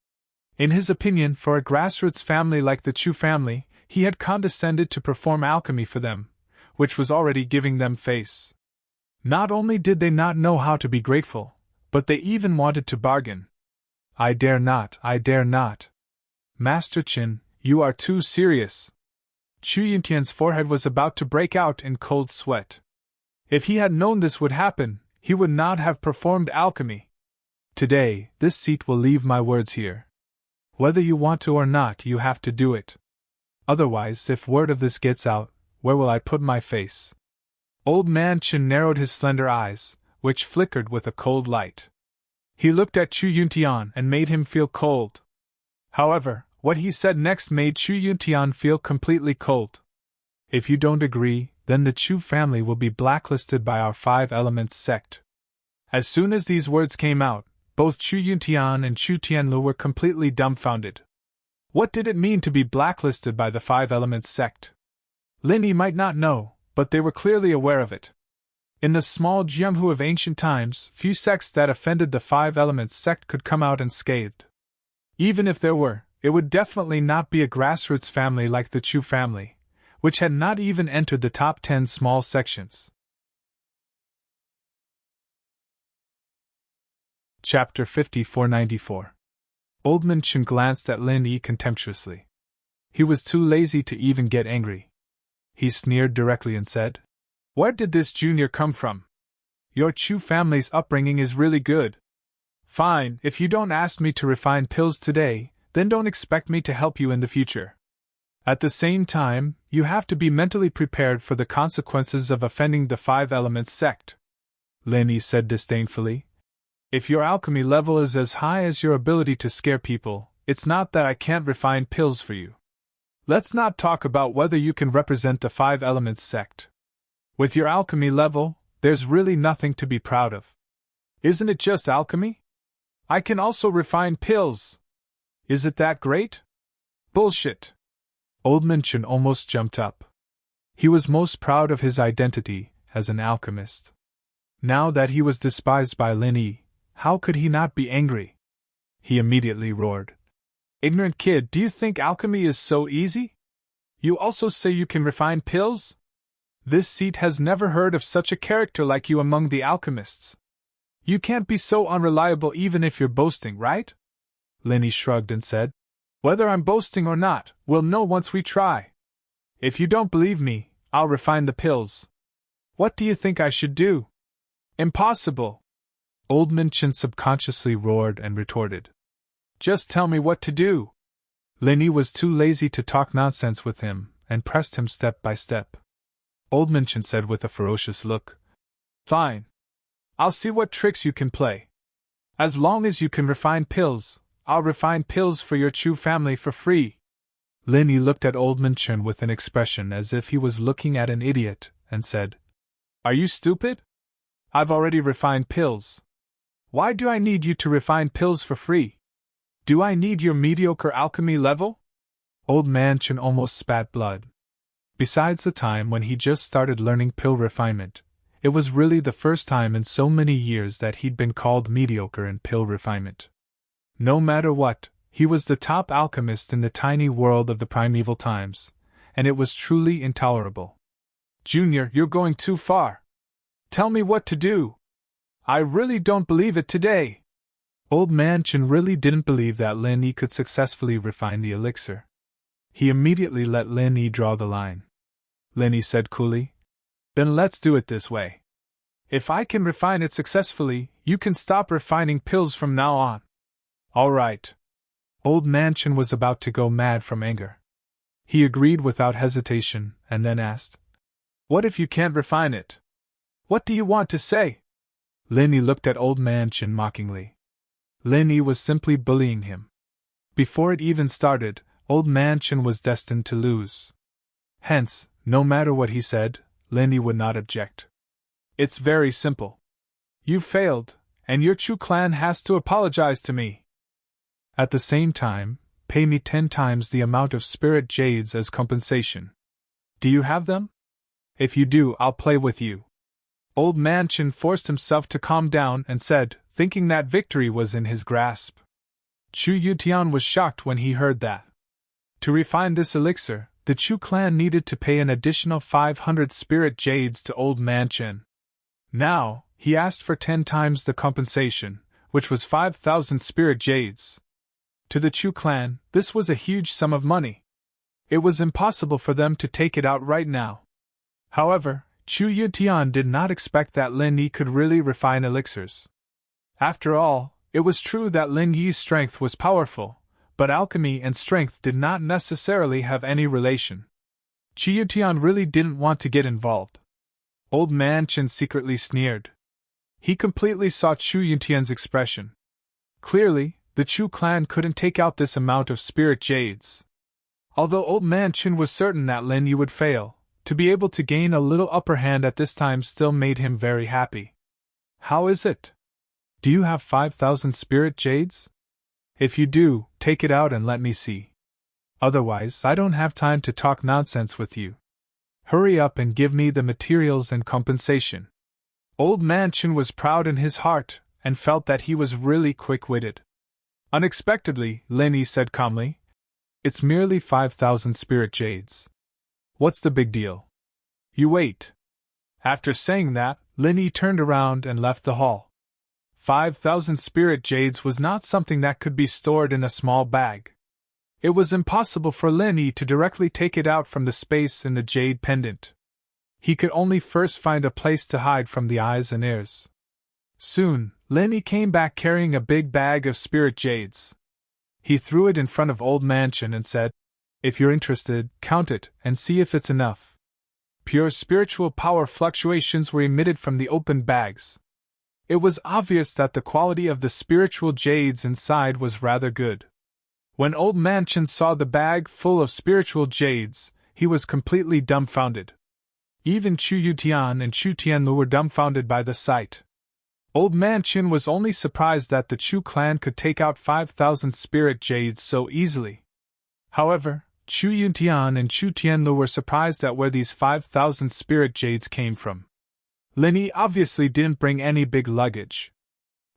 In his opinion, for a grassroots family like the Chu family, he had condescended to perform alchemy for them, which was already giving them face. Not only did they not know how to be grateful, but they even wanted to bargain. I dare not. Master Chen, you are too serious. Chu Yuntian's forehead was about to break out in cold sweat. If he had known this would happen, he would not have performed alchemy. Today, this seat will leave my words here. Whether you want to or not, you have to do it. Otherwise, if word of this gets out, where will I put my face? Old Man Chen narrowed his slender eyes, which flickered with a cold light. He looked at Chu Yuntian and made him feel cold. However, what he said next made Chu Yuntian feel completely cold. If you don't agree, then the Chu family will be blacklisted by our Five Elements sect. As soon as these words came out, both Chu Yuntian and Chu Tianlu were completely dumbfounded. What did it mean to be blacklisted by the Five Elements sect? Lin Yi might not know, but they were clearly aware of it. In the small Jianghu of ancient times, few sects that offended the Five Elements sect could come out unscathed. Even if there were, it would definitely not be a grassroots family like the Chu family, which had not even entered the top 10 small sections. Chapter 5494. Old Man Chen glanced at Lin Yi contemptuously. He was too lazy to even get angry. He sneered directly and said, "Where did this junior come from? Your Chu family's upbringing is really good. Fine, if you don't ask me to refine pills today, then don't expect me to help you in the future. At the same time, you have to be mentally prepared for the consequences of offending the Five Elements sect," Lin Yi said disdainfully. "If your alchemy level is as high as your ability to scare people, it's not that I can't refine pills for you. Let's not talk about whether you can represent the Five Elements sect. With your alchemy level, there's really nothing to be proud of. Isn't it just alchemy? I can also refine pills. Is it that great? Bullshit." Old Man Chen almost jumped up. He was most proud of his identity as an alchemist. Now that he was despised by Lin Yi, how could he not be angry? He immediately roared. "Ignorant kid, do you think alchemy is so easy? You also say you can refine pills? This seat has never heard of such a character like you among the alchemists. You can't be so unreliable even if you're boasting, right?" Lin Yi shrugged and said, "Whether I'm boasting or not, we'll know once we try. If you don't believe me, I'll refine the pills. What do you think I should do?" "Impossible!" Old Man Chen subconsciously roared and retorted. "Just tell me what to do." Lin Yi was too lazy to talk nonsense with him, and pressed him step by step. Old Man Chen said with a ferocious look, "Fine. I'll see what tricks you can play. As long as you can refine pills, I'll refine pills for your Chu family for free." Lin Yi looked at Old Man Chen with an expression as if he was looking at an idiot, and said, "Are you stupid? I've already refined pills. Why do I need you to refine pills for free? Do I need your mediocre alchemy level?" Old Man Chen almost spat blood. Besides the time when he just started learning pill refinement, it was really the first time in so many years that he'd been called mediocre in pill refinement. No matter what, he was the top alchemist in the tiny world of the primeval times, and it was truly intolerable. "Junior, you're going too far. Tell me what to do. I really don't believe it today." Old Man Chen really didn't believe that Lin Yi could successfully refine the elixir. He immediately let Lin Yi draw the line. Lin Yi said coolly, "Then let's do it this way. If I can refine it successfully, you can stop refining pills from now on." "All right." Old Man Chen was about to go mad from anger. He agreed without hesitation, and then asked, "What if you can't refine it? What do you want to say?" Lin Yi looked at Old Man Chen mockingly. Lin Yi was simply bullying him. Before it even started, Old Man Chen was destined to lose. Hence, no matter what he said, Lin Yi would not object. "It's very simple. You failed, and your Chu clan has to apologize to me. At the same time, pay me 10 times the amount of spirit jades as compensation. Do you have them? If you do, I'll play with you." Old Man Chen forced himself to calm down and said, thinking that victory was in his grasp. Chu Yutian was shocked when he heard that. To refine this elixir, the Chu clan needed to pay an additional 500 spirit jades to Old Man Chen. Now, he asked for 10 times the compensation, which was 5,000 spirit jades. To the Chu clan, this was a huge sum of money. It was impossible for them to take it out right now. However, Chu Yutian did not expect that Lin Yi could really refine elixirs. After all, it was true that Lin Yi's strength was powerful, but alchemy and strength did not necessarily have any relation. Chu Yutian really didn't want to get involved. Old Man Chen secretly sneered. He completely saw Chu Yutian's expression. Clearly, the Chu clan couldn't take out this amount of spirit jades. Although Old Man Chen was certain that Lin Yi would fail, to be able to gain a little upper hand at this time still made him very happy. How is it? Do you have 5,000 spirit jades? If you do, take it out and let me see. Otherwise, I don't have time to talk nonsense with you. Hurry up and give me the materials and compensation. Old Man Chen was proud in his heart, and felt that he was really quick-witted. Unexpectedly, Lin Yi said calmly, "It's merely 5,000 spirit jades. What's the big deal? You wait." After saying that, Lin Yi turned around and left the hall. 5,000 spirit jades was not something that could be stored in a small bag. It was impossible for Lin Yi to directly take it out from the space in the jade pendant. He could only first find a place to hide from the eyes and ears. Soon, Lin Yi came back carrying a big bag of spirit jades. He threw it in front of Old Man Chen and said, "If you're interested, count it and see if it's enough." Pure spiritual power fluctuations were emitted from the open bags. It was obvious that the quality of the spiritual jades inside was rather good. When Old Man Chen saw the bag full of spiritual jades, he was completely dumbfounded. Even Chu Yutian and Chu Tianlu were dumbfounded by the sight. Old Man Chen was only surprised that the Chu clan could take out 5,000 spirit jades so easily. However, Chu Yutian and Chu Tianlu were surprised at where these 5,000 spirit jades came from. Lin Yi obviously didn't bring any big luggage.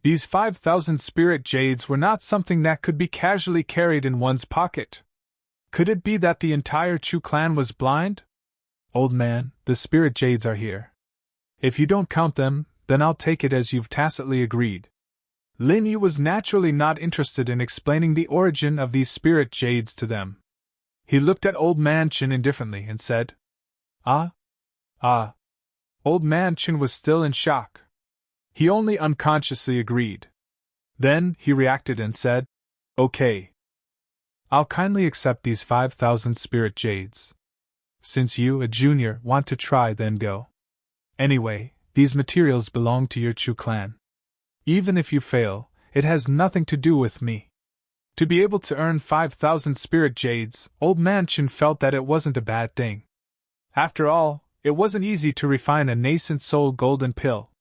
These 5,000 spirit jades were not something that could be casually carried in one's pocket. Could it be that the entire Chu clan was blind? "Old man, the spirit jades are here. If you don't count them, then I'll take it as you've tacitly agreed." Lin Yi was naturally not interested in explaining the origin of these spirit jades to them. He looked at Old Man Chen indifferently and said, Ah. Old Man Chen was still in shock. He only unconsciously agreed. Then he reacted and said, "Okay. I'll kindly accept these 5,000 spirit jades. Since you, a junior, want to try, then go. Anyway, these materials belong to your Chu clan. Even if you fail, it has nothing to do with me." To be able to earn 5,000 spirit jades, Old Man Chen felt that it wasn't a bad thing. After all, it wasn't easy to refine a nascent soul golden pill.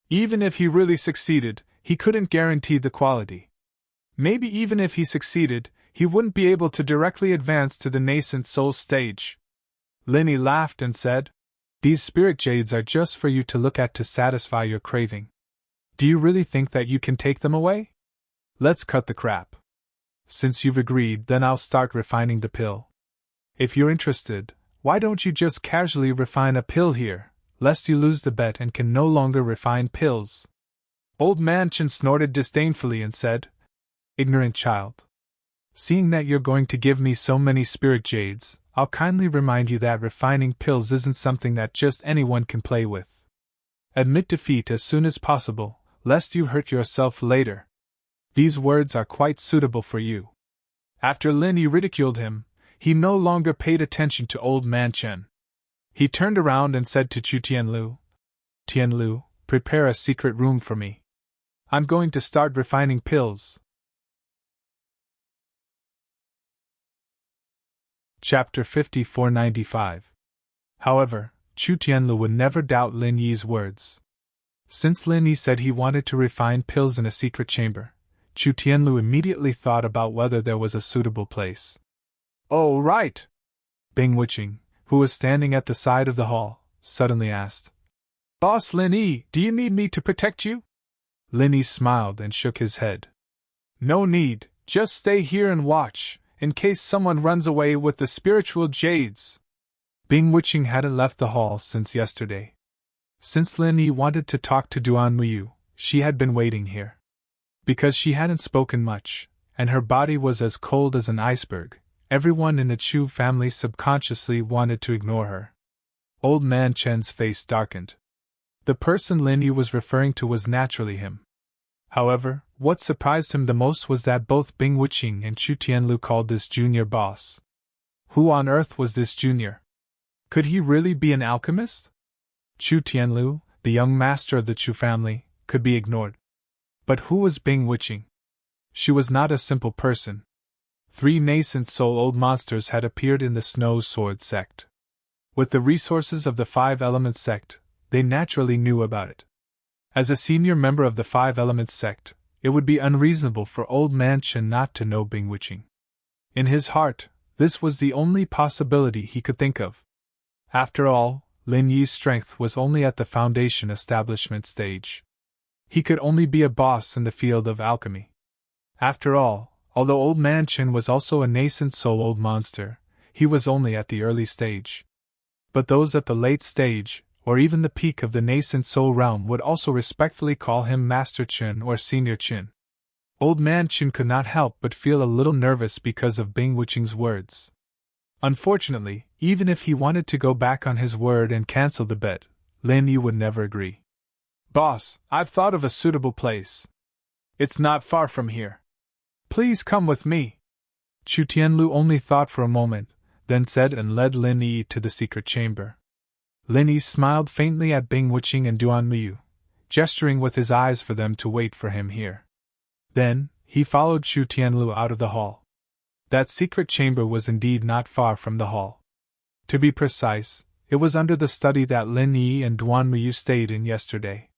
Even if he really succeeded, he couldn't guarantee the quality. Maybe even if he succeeded, he wouldn't be able to directly advance to the nascent soul stage. Lin Yi laughed and said, "These spirit jades are just for you to look at to satisfy your craving. Do you really think that you can take them away? Let's cut the crap. Since you've agreed, then I'll start refining the pill. If you're interested, why don't you just casually refine a pill here, lest you lose the bet and can no longer refine pills?" Old Man Chen snorted disdainfully and said, "Ignorant child. Seeing that you're going to give me so many spirit jades, I'll kindly remind you that refining pills isn't something that just anyone can play with. Admit defeat as soon as possible, lest you hurt yourself later. These words are quite suitable for you." After Lin Yi ridiculed him, he no longer paid attention to Old Man Chen. He turned around and said to Chu Tianlu, "Tianlu, prepare a secret room for me. I'm going to start refining pills." Chapter 5495. However, Chu Tianlu would never doubt Lin Yi's words. Since Lin Yi said he wanted to refine pills in a secret chamber, Chu Tianlu immediately thought about whether there was a suitable place. "Oh, right!" Bing Wuqing, who was standing at the side of the hall, suddenly asked, "Boss Lin Yi, do you need me to protect you?" Lin Yi smiled and shook his head. "No need, just stay here and watch, in case someone runs away with the spiritual jades." Bing Wuqing hadn't left the hall since yesterday. Since Lin Yi wanted to talk to Duan Muyu, she had been waiting here. Because she hadn't spoken much, and her body was as cold as an iceberg, everyone in the Chu family subconsciously wanted to ignore her. Old Man Chen's face darkened. The person Lin Yi was referring to was naturally him. However, what surprised him the most was that both Bing Wuqing and Chu Tianlu called this junior boss. Who on earth was this junior? Could he really be an alchemist? Chu Tianlu, the young master of the Chu family, could be ignored. But who was Bing Wuqing? She was not a simple person. 3 nascent soul-old monsters had appeared in the Snow Sword sect. With the resources of the 5 Elements sect, they naturally knew about it. As a senior member of the 5 Elements sect, it would be unreasonable for Old Man Chen not to know Bing Wuqing. In his heart, this was the only possibility he could think of. After all, Lin Yi's strength was only at the foundation establishment stage. He could only be a boss in the field of alchemy. After all, although Old Man Chen was also a nascent soul-old monster, he was only at the early stage. But those at the late stage, or even the peak of the nascent soul realm, would also respectfully call him Master Chen or Senior Chen. Old Man Chen could not help but feel a little nervous because of Bing Wuqing's words. Unfortunately, even if he wanted to go back on his word and cancel the bet, Lin Yi would never agree. "Boss, I've thought of a suitable place. It's not far from here. Please come with me." Chu Tianlu only thought for a moment, then said and led Lin Yi to the secret chamber. Lin Yi smiled faintly at Bing Wuqing and Duan Miyu, gesturing with his eyes for them to wait for him here. Then, he followed Chu Tianlu out of the hall. That secret chamber was indeed not far from the hall. To be precise, it was under the study that Lin Yi and Duan Miyu stayed in yesterday.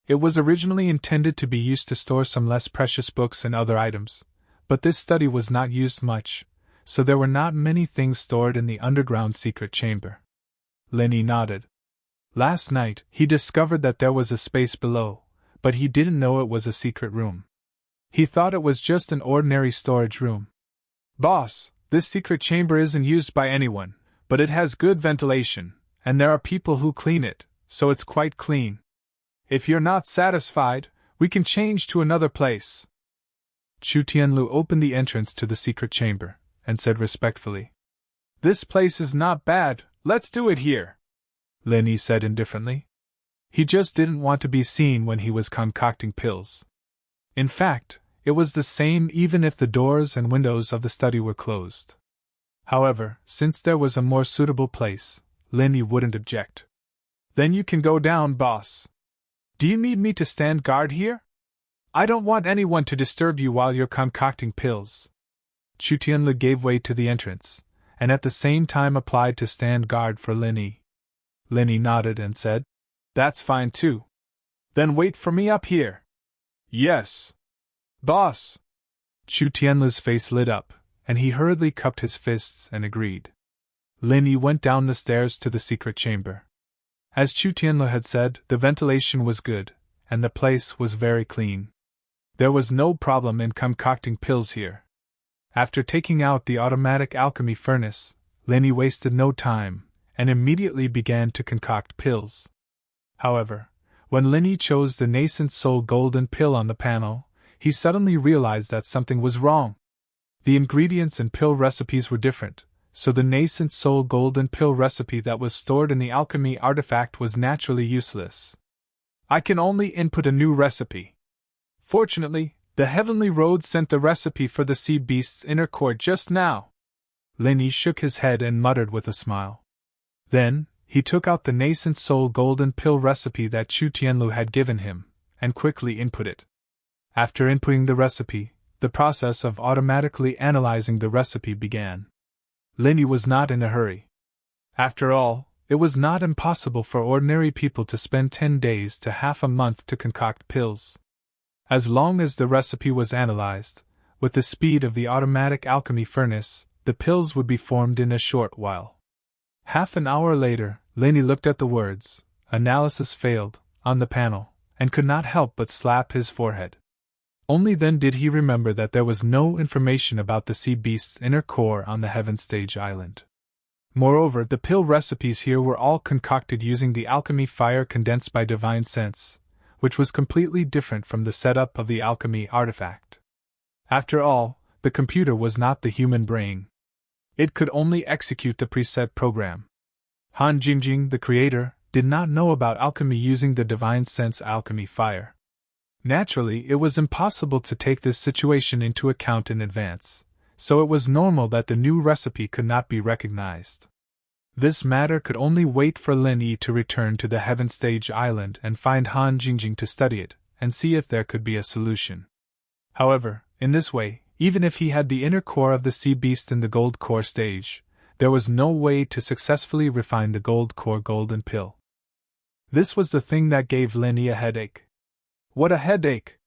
It was originally intended to be used to store some less precious books and other items, but this study was not used much, so there were not many things stored in the underground secret chamber. Lin Yi nodded. Last night, he discovered that there was a space below, but he didn't know it was a secret room. He thought it was just an ordinary storage room. "Boss, this secret chamber isn't used by anyone, but it has good ventilation, and there are people who clean it, so it's quite clean. If you're not satisfied, we can change to another place." Chu Tianlu opened the entrance to the secret chamber, and said respectfully, "This place is not bad, let's do it here," Lin Yi said indifferently. He just didn't want to be seen when he was concocting pills. In fact, it was the same even if the doors and windows of the study were closed. However, since there was a more suitable place, Lin Yi wouldn't object. "Then you can go down, boss. Do you need me to stand guard here? I don't want anyone to disturb you while you're concocting pills." Chu Tianlu gave way to the entrance, and at the same time applied to stand guard for Lin Yi. Lin Yi nodded and said, "That's fine too. Then wait for me up here." "Yes, boss." Chu Tianlu's face lit up, and he hurriedly cupped his fists and agreed. Lin Yi went down the stairs to the secret chamber. As Chu Tianlu had said, the ventilation was good, and the place was very clean. There was no problem in concocting pills here. After taking out the automatic alchemy furnace, Lin Yi wasted no time, and immediately began to concoct pills. However, when Lin Yi chose the nascent soul golden pill on the panel, he suddenly realized that something was wrong. The ingredients and pill recipes were different, so the nascent soul golden pill recipe that was stored in the alchemy artifact was naturally useless. "I can only input a new recipe. Fortunately, the Heavenly Road sent the recipe for the sea beast's inner core just now." Lin Yi shook his head and muttered with a smile. Then, he took out the nascent soul golden pill recipe that Chu Tianlu had given him, and quickly input it. After inputting the recipe, the process of automatically analyzing the recipe began. Lin Yi was not in a hurry. After all, it was not impossible for ordinary people to spend 10 days to half a month to concoct pills. As long as the recipe was analyzed, with the speed of the automatic alchemy furnace, the pills would be formed in a short while. Half an hour later, Lin Yi looked at the words, "Analysis failed," on the panel, and could not help but slap his forehead. Only then did he remember that there was no information about the sea beast's inner core on the Heaven Stage Island. Moreover, the pill recipes here were all concocted using the alchemy fire condensed by divine sense, which was completely different from the setup of the alchemy artifact. After all, the computer was not the human brain. It could only execute the preset program. Han Jingjing, the creator, did not know about alchemy using the divine sense alchemy fire. Naturally, it was impossible to take this situation into account in advance, so it was normal that the new recipe could not be recognized. This matter could only wait for Lin Yi to return to the Heaven Stage Island and find Han Jingjing to study it, and see if there could be a solution. However, in this way, even if he had the inner core of the sea beast in the gold core stage, there was no way to successfully refine the gold core golden pill. This was the thing that gave Lin Yi a headache. What a headache!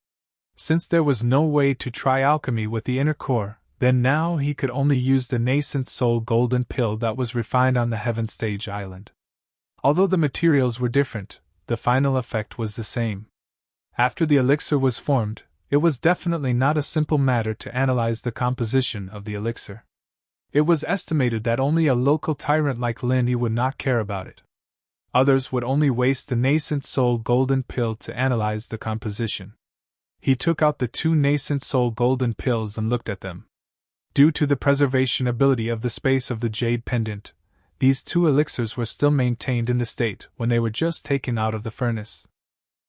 Since there was no way to try alchemy with the inner core, then now he could only use the nascent soul golden pill that was refined on the Heaven Stage Island. Although the materials were different, the final effect was the same. After the elixir was formed, it was definitely not a simple matter to analyze the composition of the elixir. It was estimated that only a local tyrant like Lin Yi would not care about it. Others would only waste the nascent soul golden pill to analyze the composition. He took out the 2 nascent soul golden pills and looked at them. Due to the preservation ability of the space of the jade pendant, these 2 elixirs were still maintained in the state when they were just taken out of the furnace.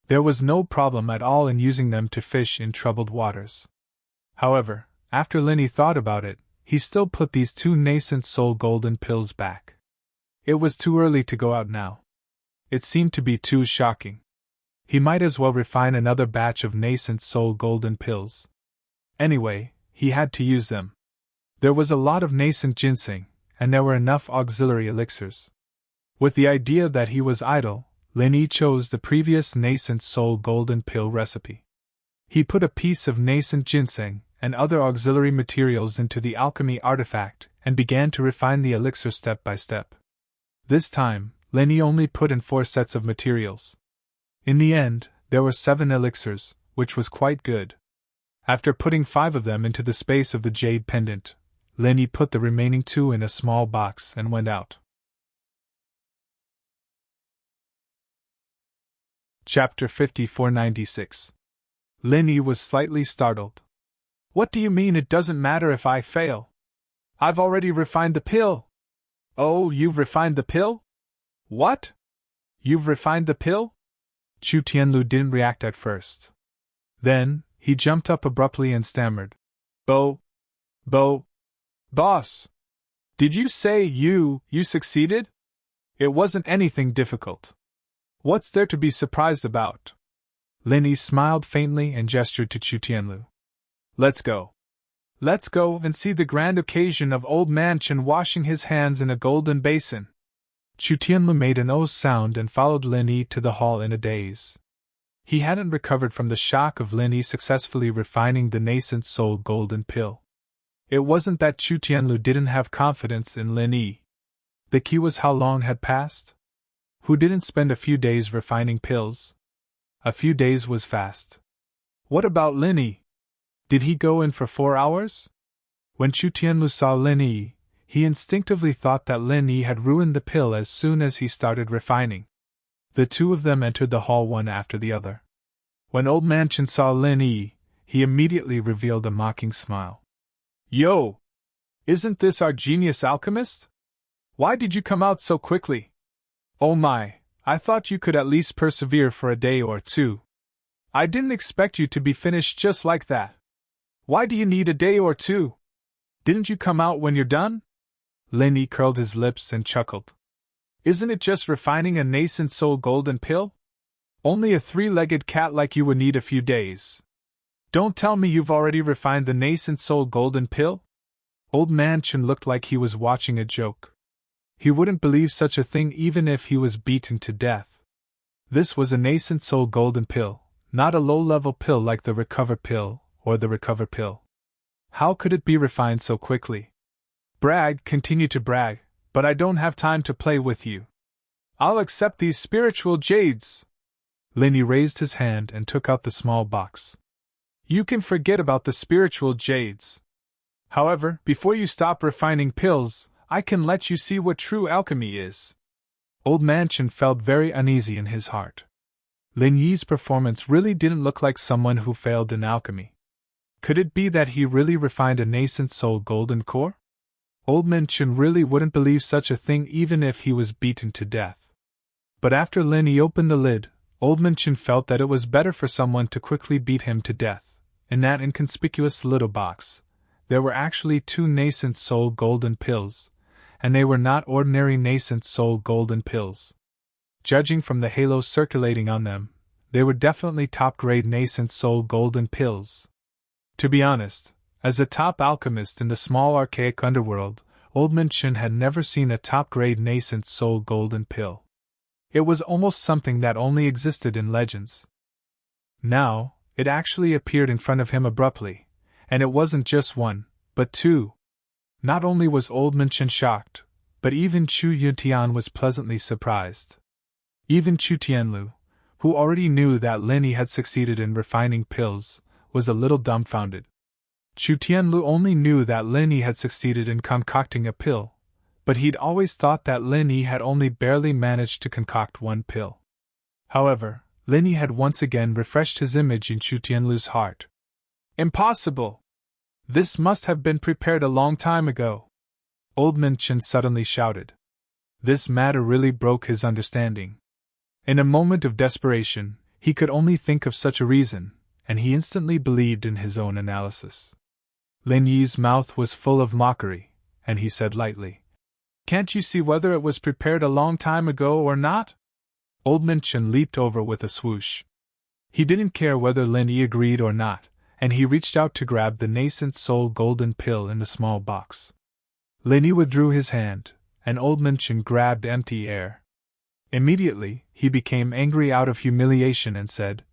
There was no problem at all in using them to fish in troubled waters. However, after Lin Yi thought about it, he still put these 2 nascent soul golden pills back. It was too early to go out now. It seemed to be too shocking. He might as well refine another batch of nascent soul golden pills. Anyway, he had to use them. There was a lot of nascent ginseng, and there were enough auxiliary elixirs. With the idea that he was idle, Lin Yi chose the previous nascent soul golden pill recipe. He put a piece of nascent ginseng and other auxiliary materials into the alchemy artifact and began to refine the elixir step by step. This time, Lin Yi only put in 4 sets of materials. In the end, there were 7 elixirs, which was quite good. After putting 5 of them into the space of the jade pendant, Lin Yi put the remaining 2 in a small box and went out. Chapter 5496. Lin Yi was slightly startled. What do you mean it doesn't matter if I fail? I've already refined the pill. Oh, you've refined the pill? What? You've refined the pill? Chu Tianlu didn't react at first. Then, he jumped up abruptly and stammered. Boss! Did you say you succeeded? It wasn't anything difficult. What's there to be surprised about? Lin Yi smiled faintly and gestured to Chu Tianlu. Let's go. Let's go and see the grand occasion of Old Man Chen washing his hands in a golden basin. Chu Tianlu made an "oh" sound and followed Lin Yi to the hall in a daze. He hadn't recovered from the shock of Lin Yi successfully refining the nascent soul golden pill. It wasn't that Chu Tianlu didn't have confidence in Lin Yi. The key was how long had passed. Who didn't spend a few days refining pills? A few days was fast. What about Lin Yi? Did he go in for 4 hours? When Chu Tianlu saw Lin Yi, he instinctively thought that Lin Yi had ruined the pill as soon as he started refining. The 2 of them entered the hall one after the other. When Old Man Chen saw Lin Yi, he immediately revealed a mocking smile. Yo! Isn't this our genius alchemist? Why did you come out so quickly? Oh my, I thought you could at least persevere for a day or 2. I didn't expect you to be finished just like that. Why do you need a day or 2? Didn't you come out when you're done? Lin Yi curled his lips and chuckled. Isn't it just refining a nascent soul golden pill? Only a 3-legged cat like you would need a few days. Don't tell me you've already refined the nascent soul golden pill? Old Man Chen looked like he was watching a joke. He wouldn't believe such a thing even if he was beaten to death. This was a nascent soul golden pill, not a low-level pill like the recover pill or the recover pill. How could it be refined so quickly? Brag, continue to brag, but I don't have time to play with you. I'll accept these spiritual jades. Lin Yi raised his hand and took out the small box. You can forget about the spiritual jades. However, before you stop refining pills, I can let you see what true alchemy is. Old Man Chen felt very uneasy in his heart. Lin Yi's performance really didn't look like someone who failed in alchemy. Could it be that he really refined a nascent soul golden core? Old Man Chun really wouldn't believe such a thing even if he was beaten to death. But after Linny opened the lid, Old Man Chun felt that it was better for someone to quickly beat him to death. In that inconspicuous little box, there were actually 2 nascent soul golden pills, and they were not ordinary nascent soul golden pills. Judging from the halos circulating on them, they were definitely top-grade nascent soul golden pills. To be honest, as a top alchemist in the small archaic underworld, Old Man Chun had never seen a top-grade nascent soul golden pill. It was almost something that only existed in legends. Now, it actually appeared in front of him abruptly, and it wasn't just 1, but 2. Not only was Old Man Chun shocked, but even Chu Yuntian was pleasantly surprised. Even Chu Tianlu, who already knew that Linny had succeeded in refining pills, was a little dumbfounded. Chu Tianlu only knew that Linny had succeeded in concocting a pill, but he'd always thought that Linny had only barely managed to concoct 1 pill. However, Linny had once again refreshed his image in Chu Tianlu's heart. Impossible! This must have been prepared a long time ago! Old Man Chun suddenly shouted. This matter really broke his understanding. In a moment of desperation, he could only think of such a reason, and he instantly believed in his own analysis. Lin Yi's mouth was full of mockery, and he said lightly, "Can't you see whether it was prepared a long time ago or not?" Old Man Chun leaped over with a swoosh. He didn't care whether Lin Yi agreed or not, and he reached out to grab the nascent soul golden pill in the small box. Lin Yi withdrew his hand, and Old Man Chun grabbed empty air. Immediately, he became angry out of humiliation and said,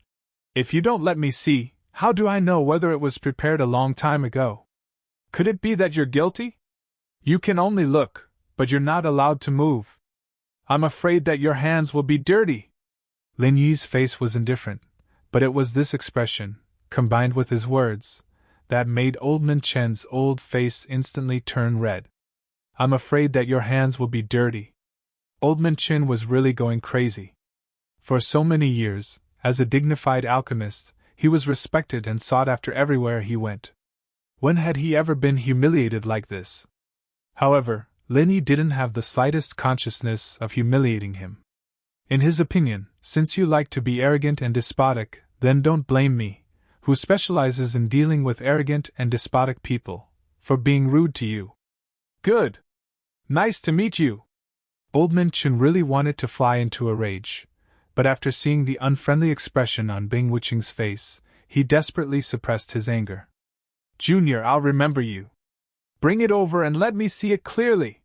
"If you don't let me see, how do I know whether it was prepared a long time ago? Could it be that you're guilty? You can only look, but you're not allowed to move. I'm afraid that your hands will be dirty." Lin Yi's face was indifferent, but it was this expression, combined with his words, that made Old Man Chun's old face instantly turn red. "I'm afraid that your hands will be dirty." Old Man Chun was really going crazy. For so many years, as a dignified alchemist, he was respected and sought after everywhere he went. When had he ever been humiliated like this? However, Lin Yi didn't have the slightest consciousness of humiliating him. In his opinion, since you like to be arrogant and despotic, then don't blame me, who specializes in dealing with arrogant and despotic people, for being rude to you. Good! Nice to meet you! Old Man Chun really wanted to fly into a rage, but after seeing the unfriendly expression on Bing Wuqing's face, he desperately suppressed his anger. "Junior, I'll remember you. Bring it over and let me see it clearly."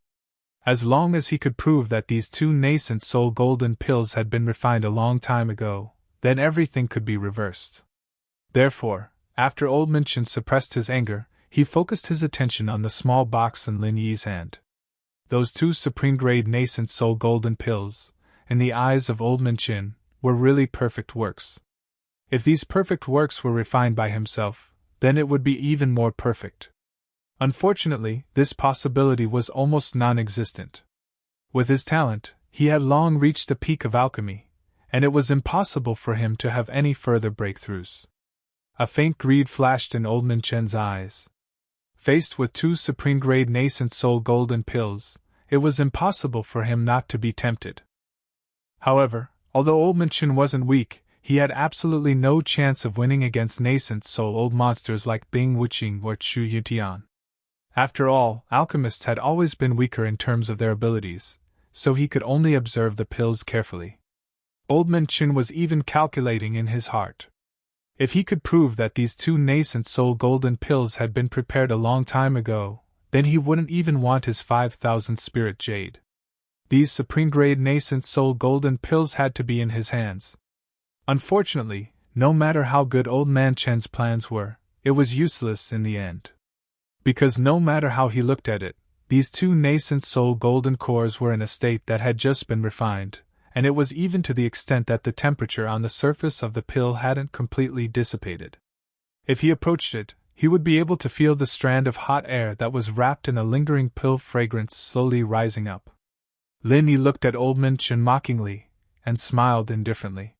As long as he could prove that these 2 nascent soul golden pills had been refined a long time ago, then everything could be reversed. Therefore, after Old Man Chun suppressed his anger, he focused his attention on the small box in Lin Yi's hand. Those 2 supreme-grade nascent soul golden pills, in the eyes of Old Man Chun, were really perfect works. If these perfect works were refined by himself, then it would be even more perfect. Unfortunately, this possibility was almost non-existent. With his talent, he had long reached the peak of alchemy, and it was impossible for him to have any further breakthroughs. A faint greed flashed in Old Man Chun's eyes. Faced with 2 supreme-grade nascent soul golden pills, it was impossible for him not to be tempted. However, although Old Man Chun wasn't weak, he had absolutely no chance of winning against nascent soul old monsters like Bing Wuqing or Chu Yutian. After all, alchemists had always been weaker in terms of their abilities, so he could only observe the pills carefully. Old Man Chun was even calculating in his heart. If he could prove that these 2 nascent soul golden pills had been prepared a long time ago, then he wouldn't even want his 5,000 spirit jade. These supreme-grade nascent soul golden pills had to be in his hands. Unfortunately, no matter how good Old Man Chun's plans were, it was useless in the end. Because no matter how he looked at it, these 2 nascent soul golden cores were in a state that had just been refined, and it was even to the extent that the temperature on the surface of the pill hadn't completely dissipated. If he approached it, he would be able to feel the strand of hot air that was wrapped in a lingering pill fragrance slowly rising up. Lin Yi looked at Old Man Chun mockingly, and smiled indifferently.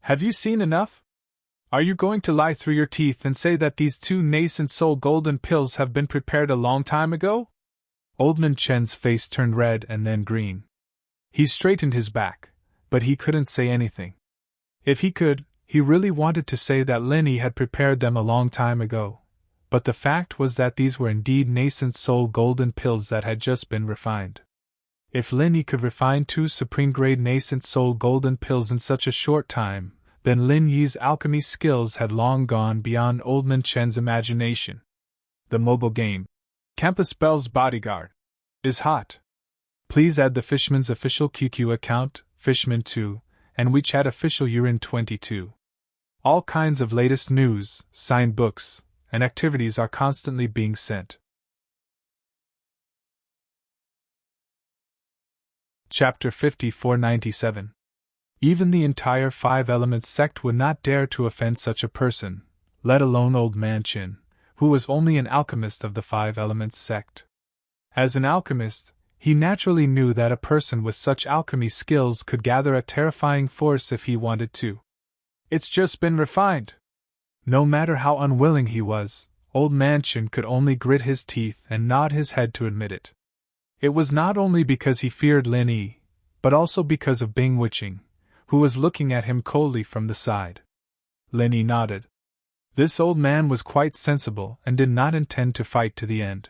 "Have you seen enough? Are you going to lie through your teeth and say that these 2 nascent soul golden pills have been prepared a long time ago?" Old Man Chen's face turned red and then green. He straightened his back, but he couldn't say anything. If he could, he really wanted to say that Linny had prepared them a long time ago, but the fact was that these were indeed nascent soul golden pills that had just been refined. If Linny could refine 2 supreme-grade nascent soul golden pills in such a short time, then Lin Yi's alchemy skills had long gone beyond Old Man Chen's imagination. The mobile game, Campus Bell's Bodyguard, is hot. Please add the Fishman's official QQ account, Fishman2, and WeChat official Urin22. All kinds of latest news, signed books, and activities are constantly being sent. Chapter 5497. Even the entire Five Elements sect would not dare to offend such a person, let alone Old Man Chin, who was only an alchemist of the Five Elements sect. As an alchemist, he naturally knew that a person with such alchemy skills could gather a terrifying force if he wanted to. It's just been refined. No matter how unwilling he was, Old Man Chin could only grit his teeth and nod his head to admit it. It was not only because he feared Lin Yi, but also because of Bing Wiching, who was looking at him coldly from the side. Lin Yi nodded. This old man was quite sensible and did not intend to fight to the end.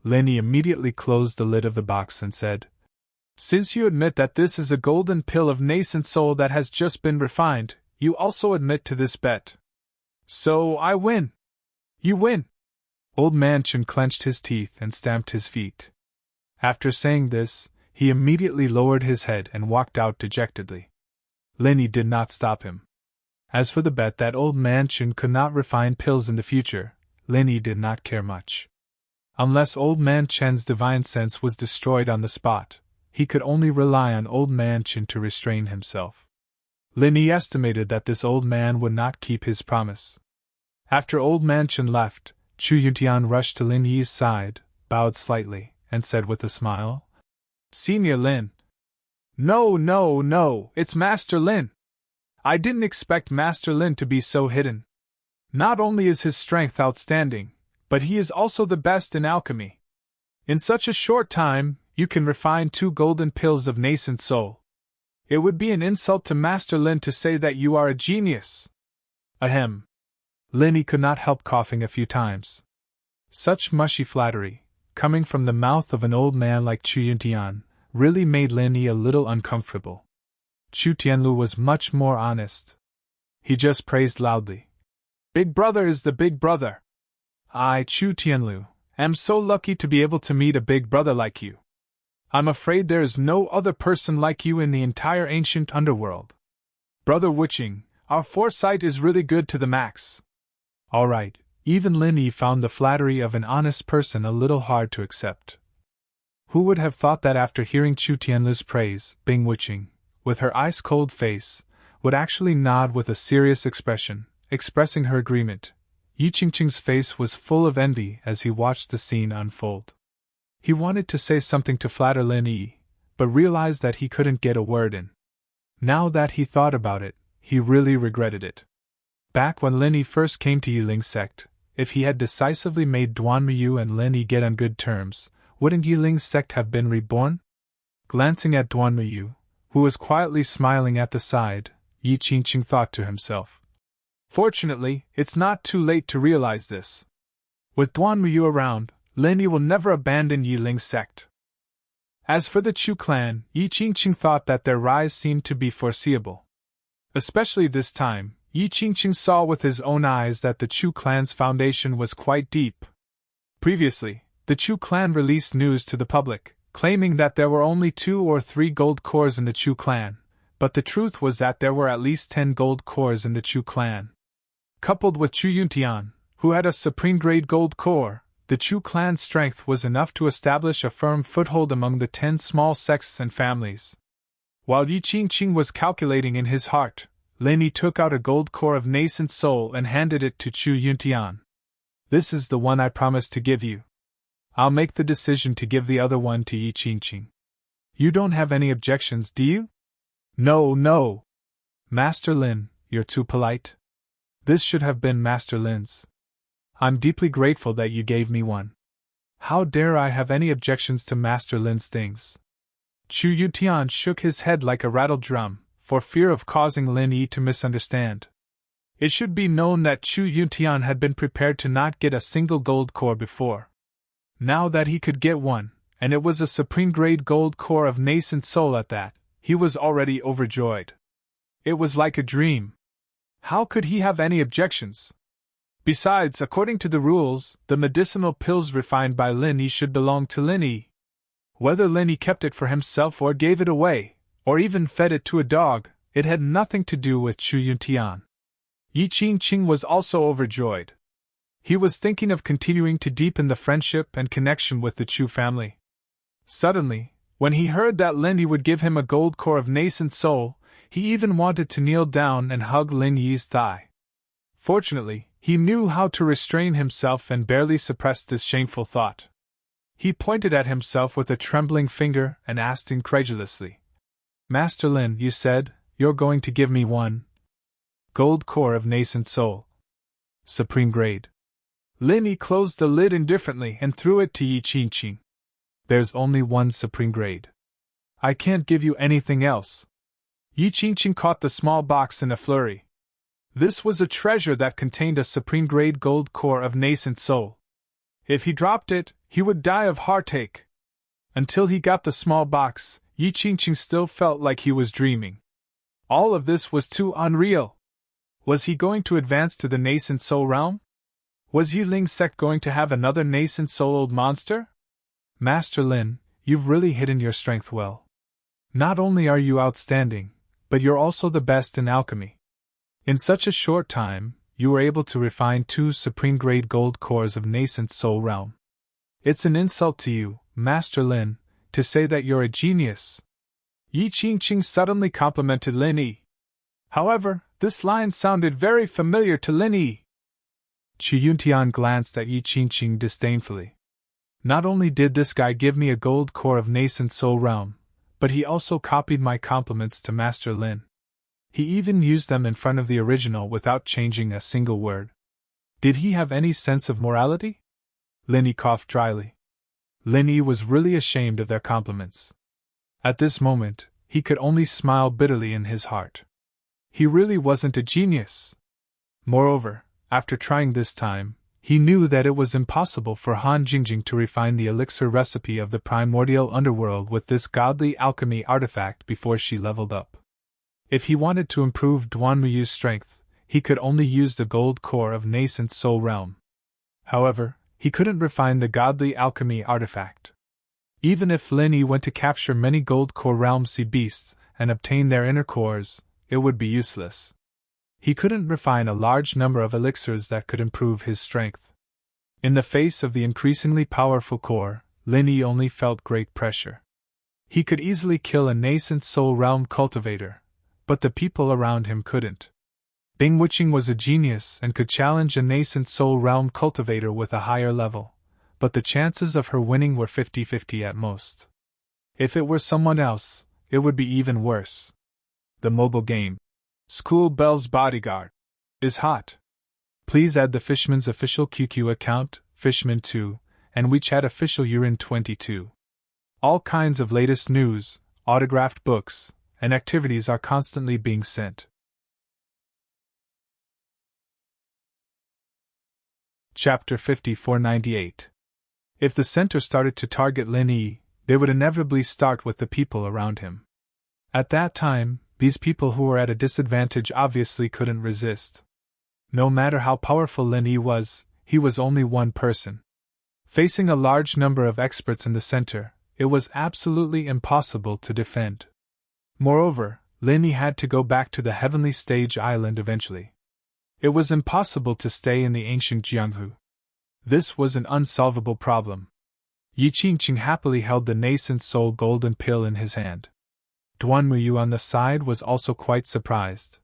Lin Yi immediately closed the lid of the box and said, "Since you admit that this is a golden pill of nascent soul that has just been refined, you also admit to this bet. So I win. You win." Old Man Chin clenched his teeth and stamped his feet. After saying this, he immediately lowered his head and walked out dejectedly. Lin Yi did not stop him. As for the bet that Old Man Chin could not refine pills in the future, Lin Yi did not care much. Unless Old Man Chen's divine sense was destroyed on the spot, he could only rely on Old Man Chin to restrain himself. Lin Yi estimated that this old man would not keep his promise. After Old Man Chin left, Chu Yuntian rushed to Lin Yi's side, bowed slightly, and said with a smile, "Senior Lin." No, it's Master Lin. I didn't expect Master Lin to be so hidden. Not only is his strength outstanding, but he is also the best in alchemy. In such a short time, you can refine 2 golden pills of nascent soul. It would be an insult to Master Lin to say that you are a genius. Ahem. Lin Yi could not help coughing a few times. Such mushy flattery, coming from the mouth of an old man like Chu Yuntian, really made Lin Yi a little uncomfortable. Chu Tianlu was much more honest. He just praised loudly. "Big brother is the big brother. I, Chu Tianlu, am so lucky to be able to meet a big brother like you. I'm afraid there is no other person like you in the entire ancient underworld. Brother Wiching, our foresight is really good to the max." All right, even Lin Yi found the flattery of an honest person a little hard to accept. Who would have thought that after hearing Chu Tianlu's praise, Bing Wiching, with her ice-cold face, would actually nod with a serious expression, expressing her agreement. Yi Qingqing's face was full of envy as he watched the scene unfold. He wanted to say something to flatter Lin Yi, but realized that he couldn't get a word in. Now that he thought about it, he really regretted it. Back when Lin Yi first came to Yiling's sect, if he had decisively made Duan Miyu and Lin Yi get on good terms, wouldn't Yiling's sect have been reborn? Glancing at Duan Miyu, who was quietly smiling at the side, Yi Qingqing thought to himself. Fortunately, it's not too late to realize this. With Duan Miyu around, Lin Yi will never abandon Yiling's sect. As for the Chu clan, Yi Qingqing thought that their rise seemed to be foreseeable. Especially this time, Yi Qingqing saw with his own eyes that the Chu clan's foundation was quite deep. Previously, the Chu clan released news to the public, claiming that there were only 2 or 3 gold cores in the Chu clan, but the truth was that there were at least 10 gold cores in the Chu clan. Coupled with Chu Yuntian, who had a supreme-grade gold core, the Chu clan's strength was enough to establish a firm foothold among the 10 small sects and families. While Yi Qingqing was calculating in his heart, Lin Yi took out a gold core of nascent soul and handed it to Chu Yuntian. "This is the one I promised to give you. I'll make the decision to give the other one to Yi Qingqing. You don't have any objections, do you?" No. Master Lin, you're too polite. This should have been Master Lin's. I'm deeply grateful that you gave me one. How dare I have any objections to Master Lin's things? Chu Yutian shook his head like a rattled drum, for fear of causing Lin Yi to misunderstand. It should be known that Chu Yutian had been prepared to not get a single gold core before. Now that he could get one, and it was a supreme-grade gold core of nascent soul at that, he was already overjoyed. It was like a dream. How could he have any objections? Besides, according to the rules, the medicinal pills refined by Lin Yi should belong to Lin Yi. Whether Lin Yi kept it for himself or gave it away, or even fed it to a dog, it had nothing to do with Chu Yuntian. Yi Qingqing was also overjoyed. He was thinking of continuing to deepen the friendship and connection with the Chu family. Suddenly, when he heard that Lin Yi would give him a gold core of nascent soul, he even wanted to kneel down and hug Lin Yi's thigh. Fortunately, he knew how to restrain himself and barely suppressed this shameful thought. He pointed at himself with a trembling finger and asked incredulously, "Master Lin, you said, you're going to give me one gold core of nascent soul. Supreme grade." Lin Yi closed the lid indifferently and threw it to Yi Qingqing. "There's only one supreme grade. I can't give you anything else." Yi Qingqing caught the small box in a flurry. This was a treasure that contained a supreme-grade gold core of nascent soul. If he dropped it, he would die of heartache. Until he got the small box, Yi Qingqing still felt like he was dreaming. All of this was too unreal. Was he going to advance to the nascent soul realm? Was Yi Ling's sect going to have another nascent soul-old monster? Master Lin, you've really hidden your strength well. Not only are you outstanding, but you're also the best in alchemy. In such a short time, you were able to refine 2 supreme-grade gold cores of nascent soul realm. It's an insult to you, Master Lin, to say that you're a genius. Yi Qingqing suddenly complimented Lin Yi. However, this line sounded very familiar to Lin Yi. Chu Yuntian glanced at Yi Qingqing disdainfully. Not only did this guy give me a gold core of nascent soul realm, but he also copied my compliments to Master Lin. He even used them in front of the original without changing a single word. Did he have any sense of morality? Lin Yi coughed dryly. Lin Yi was really ashamed of their compliments. At this moment, he could only smile bitterly in his heart. He really wasn't a genius. Moreover, after trying this time, he knew that it was impossible for Han Jingjing to refine the elixir recipe of the primordial underworld with this godly alchemy artifact before she leveled up. If he wanted to improve Duanmuyu's strength, he could only use the gold core of nascent soul realm. However, he couldn't refine the godly alchemy artifact. Even if Lin Yi went to capture many gold core realm sea beasts and obtain their inner cores, it would be useless. He couldn't refine a large number of elixirs that could improve his strength. In the face of the increasingly powerful core, Lin Yi only felt great pressure. He could easily kill a nascent soul realm cultivator, but the people around him couldn't. Bing Wuqing was a genius and could challenge a nascent soul realm cultivator with a higher level, but the chances of her winning were 50-50 at most. If it were someone else, it would be even worse. The mobile game, School Bell's Bodyguard, is hot. Please add the Fishman's official QQ account, Fishman2, and WeChat official Urin22. All kinds of latest news, autographed books, and activities are constantly being sent. Chapter 5498. If the center started to target Lin Yi, they would inevitably start with the people around him. At that time, these people who were at a disadvantage obviously couldn't resist. No matter how powerful Lin Yi was, he was only one person. Facing a large number of experts in the center, it was absolutely impossible to defend. Moreover, Lin Yi had to go back to the Heavenly Stage Island eventually. It was impossible to stay in the ancient Jianghu. This was an unsolvable problem. Yi Qingqing happily held the nascent soul golden pill in his hand. Duanmuyu on the side was also quite surprised.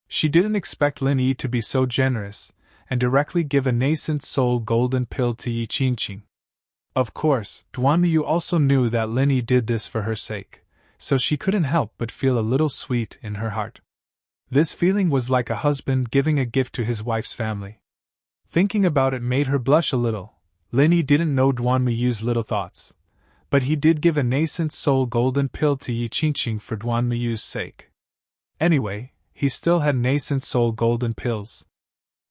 She didn't expect Lin Yi to be so generous, and directly give a nascent soul golden pill to Yi Qingqing. Of course, Duanmuyu also knew that Lin Yi did this for her sake, so she couldn't help but feel a little sweet in her heart. This feeling was like a husband giving a gift to his wife's family. Thinking about it made her blush a little. Linny didn't know Duanmu Yu's little thoughts, but he did give a nascent soul golden pill to Yi Qingqing for Duanmu Yu's sake. Anyway, he still had nascent soul golden pills.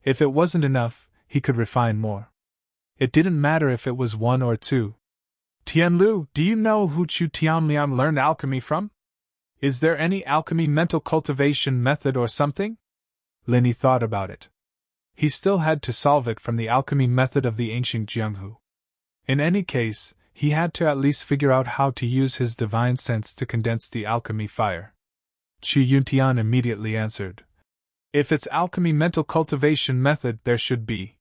If it wasn't enough, he could refine more. It didn't matter if it was 1 or 2. Tianlu, do you know who Chu Tianliang learned alchemy from? Is there any alchemy mental cultivation method or something? Linny thought about it. He still had to solve it from the alchemy method of the ancient Jianghu. In any case, he had to at least figure out how to use his divine sense to condense the alchemy fire. Chu Yuntian immediately answered. If it's alchemy mental cultivation method, there should be.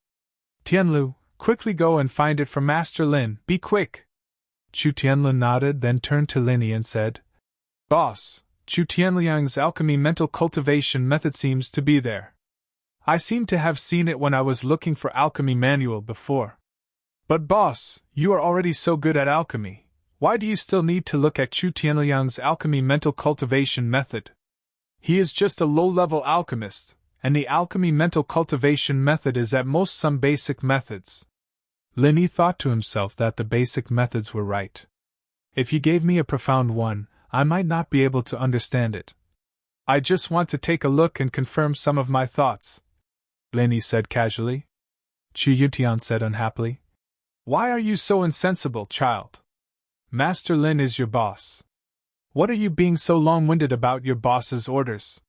Tianlu, quickly go and find it for Master Lin, be quick! Chu Tianlu nodded, then turned to Linny and said, Boss, Chu Tianliang's alchemy mental cultivation method seems to be there. I seem to have seen it when I was looking for alchemy manual before. But boss, you are already so good at alchemy, why do you still need to look at Chu Tianliang's alchemy mental cultivation method? He is just a low-level alchemist, and the alchemy mental cultivation method is at most some basic methods. Linny thought to himself that the basic methods were right. If you gave me a profound one, I might not be able to understand it. I just want to take a look and confirm some of my thoughts, Linny said casually. Chu Yuntian said unhappily. Why are you so insensible, child? Master Lin is your boss. What are you being so long-winded about your boss's orders?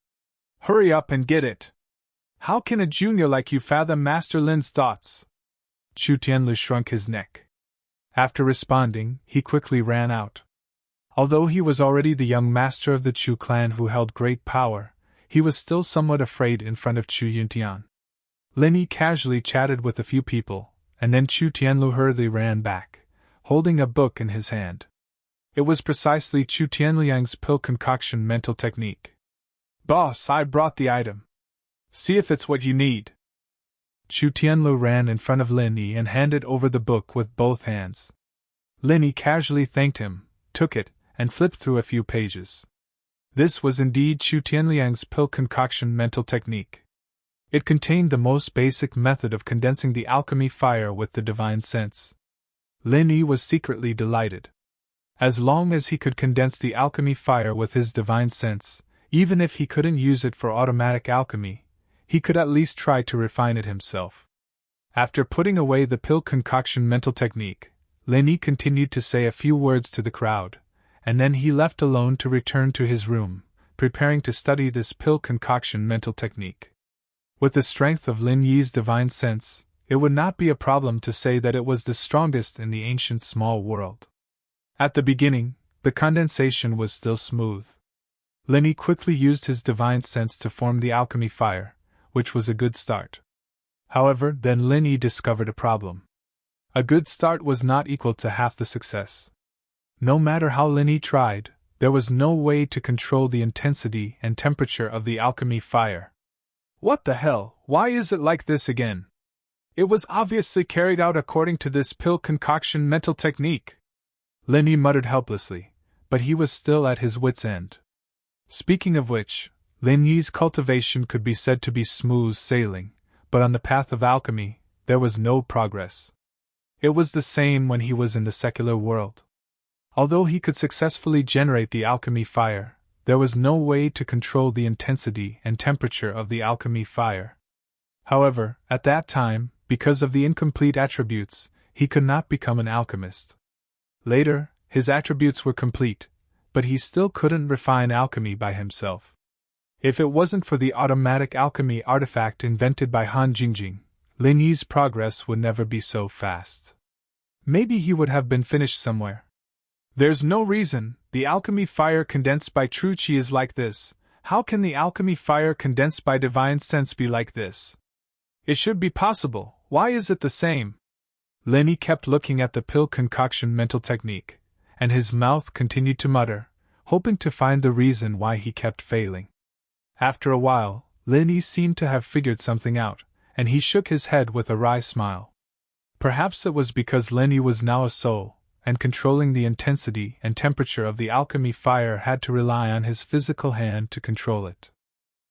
Hurry up and get it. How can a junior like you fathom Master Lin's thoughts? Chu Tianlu shrunk his neck. After responding, he quickly ran out. Although he was already the young master of the Chu clan who held great power, he was still somewhat afraid in front of Chu Yuntian. Linny casually chatted with a few people, and then Chu Tianlu hurriedly ran back, holding a book in his hand. It was precisely Chu Tianliang's pill concoction mental technique. Boss, I brought the item. See if it's what you need. Chu Tianlu ran in front of Linny and handed over the book with both hands. Linny casually thanked him, took it, and flipped through a few pages. This was indeed Chu Tianliang's pill concoction mental technique. It contained the most basic method of condensing the alchemy fire with the divine sense. Linny was secretly delighted. As long as he could condense the alchemy fire with his divine sense, even if he couldn't use it for automatic alchemy, he could at least try to refine it himself. After putting away the pill concoction mental technique, Linny continued to say a few words to the crowd, and then he left alone to return to his room, preparing to study this pill concoction mental technique. With the strength of Lin Yi's divine sense, it would not be a problem to say that it was the strongest in the ancient small world. At the beginning, the condensation was still smooth. Linny quickly used his divine sense to form the alchemy fire, which was a good start. However, then Linny discovered a problem. A good start was not equal to half the success. No matter how Linny tried, there was no way to control the intensity and temperature of the alchemy fire. What the hell, why is it like this again? It was obviously carried out according to this pill concoction mental technique. Linny muttered helplessly, but he was still at his wits' end. Speaking of which, Lin Yi's cultivation could be said to be smooth sailing, but on the path of alchemy, there was no progress. It was the same when he was in the secular world. Although he could successfully generate the alchemy fire, there was no way to control the intensity and temperature of the alchemy fire. However, at that time, because of the incomplete attributes, he could not become an alchemist. Later, his attributes were complete, but he still couldn't refine alchemy by himself. If it wasn't for the automatic alchemy artifact invented by Han Jingjing, Lin Yi's progress would never be so fast. Maybe he would have been finished somewhere. There's no reason. The alchemy fire condensed by true qi is like this. How can the alchemy fire condensed by divine sense be like this? It should be possible. Why is it the same? Linny kept looking at the pill concoction mental technique, and his mouth continued to mutter, hoping to find the reason why he kept failing. After a while, Linny seemed to have figured something out, and he shook his head with a wry smile. Perhaps it was because Linny was now a soul, and controlling the intensity and temperature of the alchemy fire had to rely on his physical hand to control it.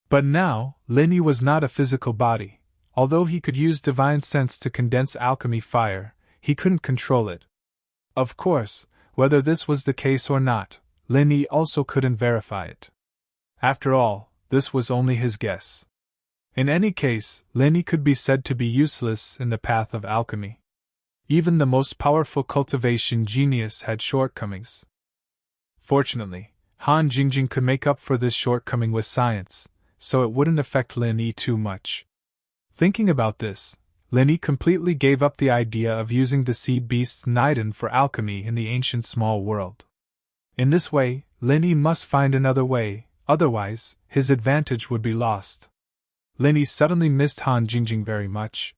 But now, Linny was not a physical body. Although he could use divine sense to condense alchemy fire, he couldn't control it. Of course, whether this was the case or not, Lin Yi also couldn't verify it. After all, this was only his guess. In any case, Lin Yi could be said to be useless in the path of alchemy. Even the most powerful cultivation genius had shortcomings. Fortunately, Han Jingjing could make up for this shortcoming with science, so it wouldn't affect Lin Yi too much. Thinking about this, Lin Yi completely gave up the idea of using the sea beast's Niden for alchemy in the ancient small world. In this way, Lin Yi must find another way, otherwise, his advantage would be lost. Lin Yi suddenly missed Han Jingjing very much.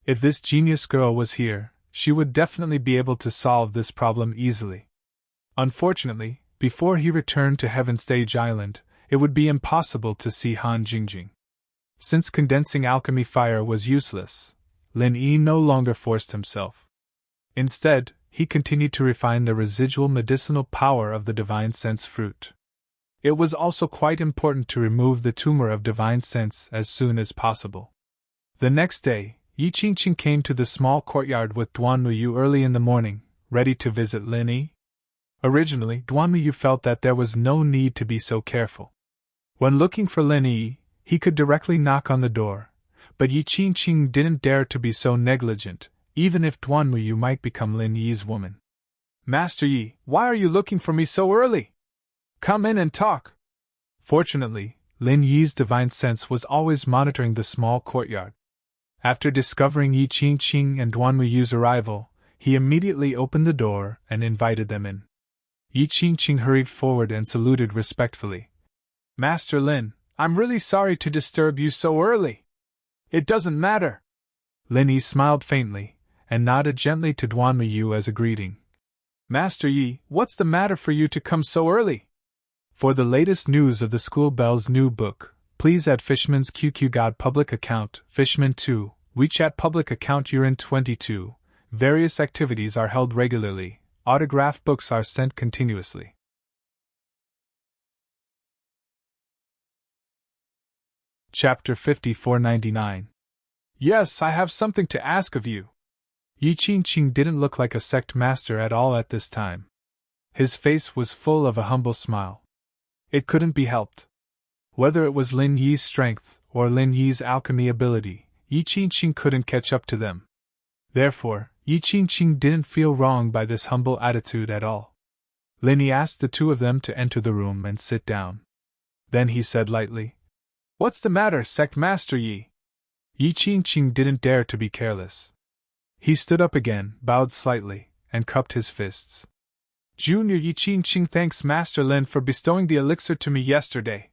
If this genius girl was here, she would definitely be able to solve this problem easily. Unfortunately, before he returned to Heaven Stage Island, it would be impossible to see Han Jingjing. Since condensing alchemy fire was useless, Lin Yi no longer forced himself. Instead, he continued to refine the residual medicinal power of the divine sense fruit. It was also quite important to remove the tumor of divine sense as soon as possible. The next day, Yi Qingqing came to the small courtyard with Duan Muyu early in the morning, ready to visit Lin Yi. Originally, Duan Muyu felt that there was no need to be so careful. When looking for Lin Yi, he could directly knock on the door, but Yi Qingqing didn't dare to be so negligent, even if Duan Muyu might become Lin Yi's woman. "Master Yi, why are you looking for me so early? Come in and talk." Fortunately, Lin Yi's divine sense was always monitoring the small courtyard. After discovering Yi Qingqing and Duan Muyu's arrival, he immediately opened the door and invited them in. Yi Qingqing hurried forward and saluted respectfully. "Master Lin, I'm really sorry to disturb you so early." "It doesn't matter." Lin Yi smiled faintly, and nodded gently to Duan Muyu as a greeting. "Master Yi, what's the matter for you to come so early?" For the latest news of the School Bell's new book, please add Fishman's QQ God public account, Fishman2, WeChat public account Urin22. Various activities are held regularly, autograph books are sent continuously. Chapter 5499. Yes, I have something to ask of you. Yi Qingqing didn't look like a sect master at all at this time. His face was full of a humble smile. It couldn't be helped. Whether it was Lin Yi's strength or Lin Yi's alchemy ability, Yi Qingqing couldn't catch up to them. Therefore, Yi Qingqing didn't feel wronged by this humble attitude at all. Lin Yi asked the two of them to enter the room and sit down. Then he said lightly, "What's the matter, Sect Master Yi?" Yi Qingqing didn't dare to be careless. He stood up again, bowed slightly, and cupped his fists. "Junior Yi Qingqing thanks Master Lin for bestowing the elixir to me yesterday.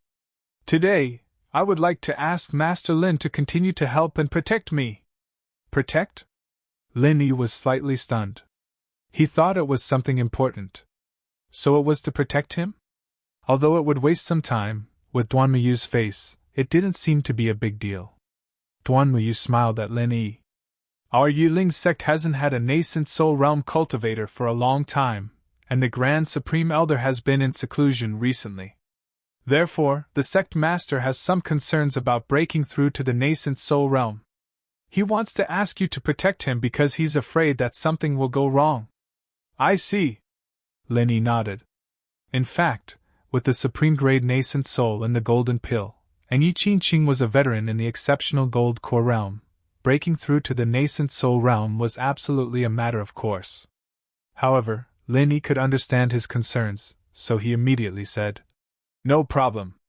Today, I would like to ask Master Lin to continue to help and protect me." "Protect?" Lin Yi was slightly stunned. He thought it was something important. So it was to protect him? Although it would waste some time, with Duan Muyu's face, it didn't seem to be a big deal. Duan Muyu smiled at Lin Yi. "Our Yiling sect hasn't had a nascent soul realm cultivator for a long time, and the Grand Supreme Elder has been in seclusion recently. Therefore, the sect master has some concerns about breaking through to the nascent soul realm. He wants to ask you to protect him because he's afraid that something will go wrong." "I see." Lin Yi nodded. In fact, with the supreme grade nascent soul in the golden pill, and Yi Qingqing was a veteran in the exceptional gold core realm, breaking through to the nascent soul realm was absolutely a matter of course. However, Lin Yi could understand his concerns, so he immediately said, "No problem.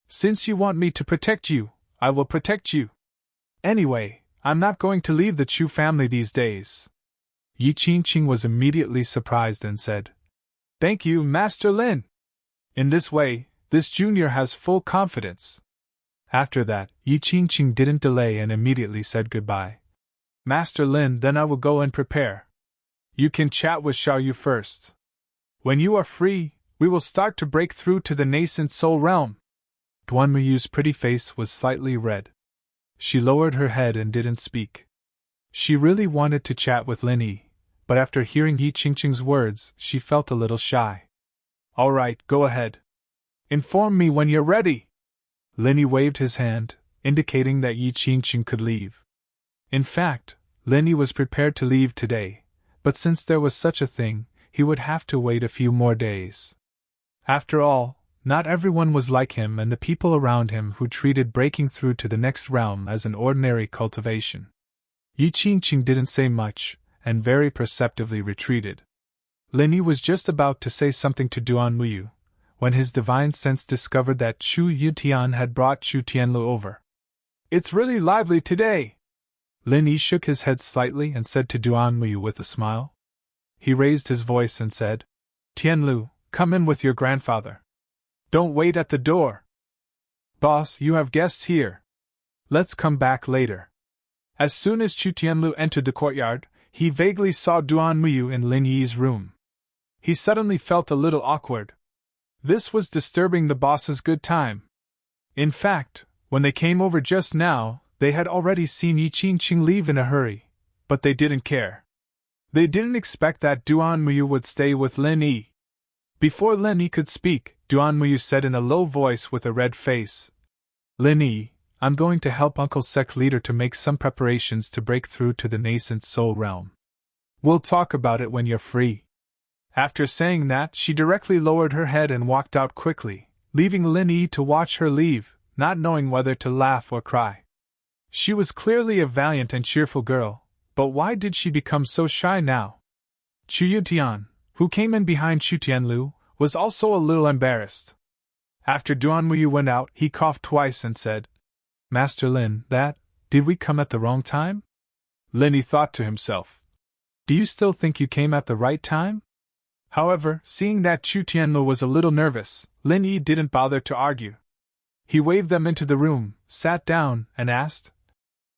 Since you want me to protect you, I will protect you. Anyway, I'm not going to leave the Chu family these days." Yi Qingqing was immediately surprised and said, "Thank you, Master Lin. In this way, this junior has full confidence." After that, Yi Qingqing didn't delay and immediately said goodbye. "Master Lin, then I will go and prepare. You can chat with Xiaoyu first. When you are free, we will start to break through to the nascent soul realm." Duan Muyu's pretty face was slightly red. She lowered her head and didn't speak. She really wanted to chat with Lin Yi, but after hearing Yi Qingqing's words, she felt a little shy. "All right, go ahead. Inform me when you're ready." Lin Yi waved his hand, indicating that Yi Qingqing could leave. In fact, Lin Yi was prepared to leave today, but since there was such a thing, he would have to wait a few more days. After all, not everyone was like him and the people around him who treated breaking through to the next realm as an ordinary cultivation. Yi Qingqing didn't say much, and very perceptively retreated. Lin Yi was just about to say something to Duan Muyu, when his divine sense discovered that Chu Yutian had brought Chu Tianlu over. "It's really lively today!" Lin Yi shook his head slightly and said to Duan Muyu with a smile. He raised his voice and said, "Tianlu, come in with your grandfather. Don't wait at the door. Boss, you have guests here. Let's come back later." As soon as Chu Tianlu entered the courtyard, he vaguely saw Duan Muyu in Lin Yi's room. He suddenly felt a little awkward. This was disturbing the boss's good time. In fact, when they came over just now, they had already seen Yi Qingqing leave in a hurry, but they didn't care. They didn't expect that Duan Muyu would stay with Lin Yi. Before Lin Yi could speak, Duan Muyu said in a low voice with a red face, "Lin Yi, I'm going to help Uncle Sect Leader to make some preparations to break through to the nascent soul realm. We'll talk about it when you're free." After saying that, she directly lowered her head and walked out quickly, leaving Lin Yi to watch her leave, not knowing whether to laugh or cry. She was clearly a valiant and cheerful girl, but why did she become so shy now? Chu Yutian, who came in behind Chu Tianlu, was also a little embarrassed. After Duan Muyu went out, he coughed twice and said, "Master Lin, did we come at the wrong time?" Lin Yi thought to himself, "Do you still think you came at the right time?" However, seeing that Chu Tianlu was a little nervous, Lin Yi didn't bother to argue. He waved them into the room, sat down, and asked,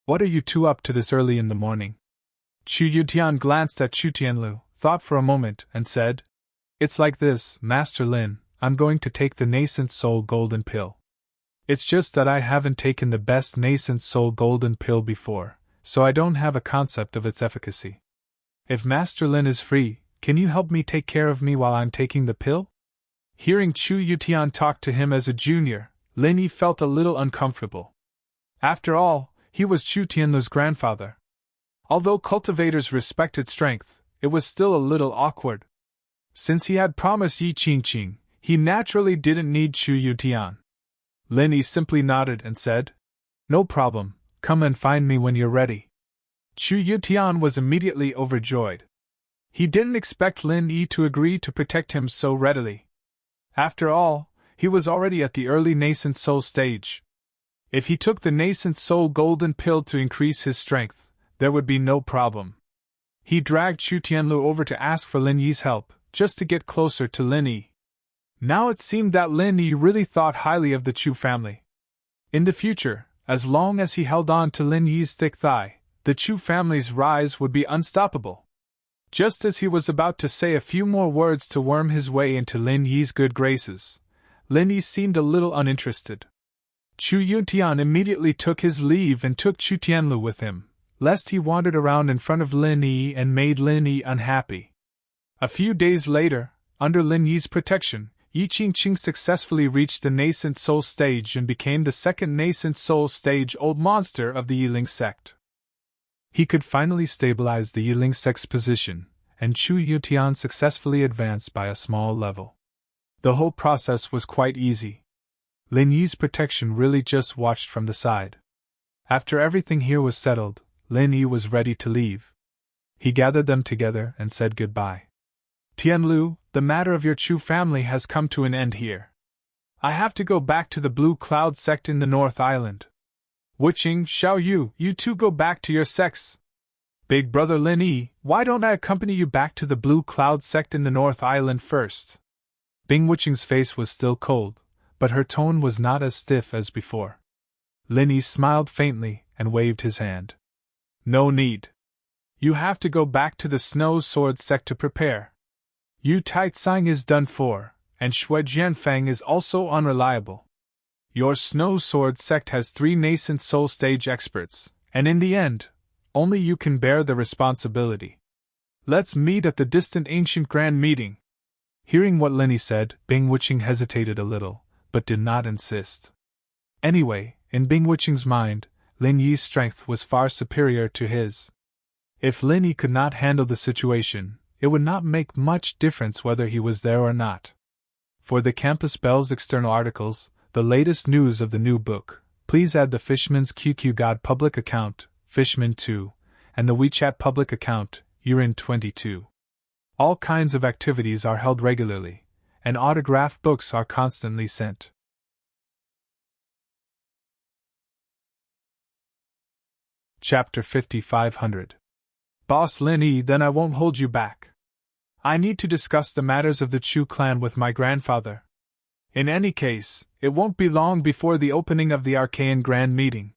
"What are you two up to this early in the morning?" Chu Yutian glanced at Chu Tianlu, thought for a moment, and said, "It's like this, Master Lin, I'm going to take the nascent soul golden pill. It's just that I haven't taken the best nascent soul golden pill before, so I don't have a concept of its efficacy. If Master Lin is free, can you help me take care of me while I'm taking the pill?" Hearing Chu Yutian talk to him as a junior, Lin Yi felt a little uncomfortable. After all, he was Chu Tianlu's grandfather. Although cultivators respected strength, it was still a little awkward. Since he had promised Yi Qingqing, he naturally didn't need Chu Yutian. Lin Yi simply nodded and said, "No problem, come and find me when you're ready." Chu Yutian was immediately overjoyed. He didn't expect Lin Yi to agree to protect him so readily. After all, he was already at the early nascent soul stage. If he took the nascent soul golden pill to increase his strength, there would be no problem. He dragged Chu Tianlu over to ask for Lin Yi's help, just to get closer to Lin Yi. Now it seemed that Lin Yi really thought highly of the Chu family. In the future, as long as he held on to Lin Yi's thick thigh, the Chu family's rise would be unstoppable. Just as he was about to say a few more words to worm his way into Lin Yi's good graces, Lin Yi seemed a little uninterested. Chu Yutian immediately took his leave and took Chu Tianlu with him, lest he wandered around in front of Lin Yi and made Lin Yi unhappy. A few days later, under Lin Yi's protection, Yi Qingqing successfully reached the nascent soul stage and became the second nascent soul stage old monster of the Yiling sect. He could finally stabilize the Yiling sect's position, and Chu Yutian successfully advanced by a small level. The whole process was quite easy. Lin Yi's protection really just watched from the side. After everything here was settled, Lin Yi was ready to leave. He gathered them together and said goodbye. "Tianlu, the matter of your Chu family has come to an end here. I have to go back to the Blue Cloud sect in the North Island. Wuqing, Xiaoyu, you two go back to your sects. Big brother Lin Yi, why don't I accompany you back to the Blue Cloud sect in the North Island first?" Bing Wuqing's face was still cold, but her tone was not as stiff as before. Lin Yi smiled faintly and waved his hand. "No need. You have to go back to the Snow Sword sect to prepare. Yu Taitsang is done for, and Shui Jianfang is also unreliable. Your Snow Sword sect has 3 nascent soul stage experts, and in the end, only you can bear the responsibility. Let's meet at the distant ancient grand meeting." Hearing what Lin Yi said, Bing Wuqing hesitated a little, but did not insist. Anyway, in Bing Wuqing's mind, Lin Yi's strength was far superior to his. If Lin Yi could not handle the situation, it would not make much difference whether he was there or not. For the Campus Bell's external articles, the latest news of the new book, please add the Fishman's QQ God public account, Fishman2, and the WeChat public account, Urin22. All kinds of activities are held regularly, and autographed books are constantly sent. Chapter 5500. Boss Lin Yi, then I won't hold you back. I need to discuss the matters of the Chu clan with my grandfather. In any case, it won't be long before the opening of the Archaean Grand Meeting.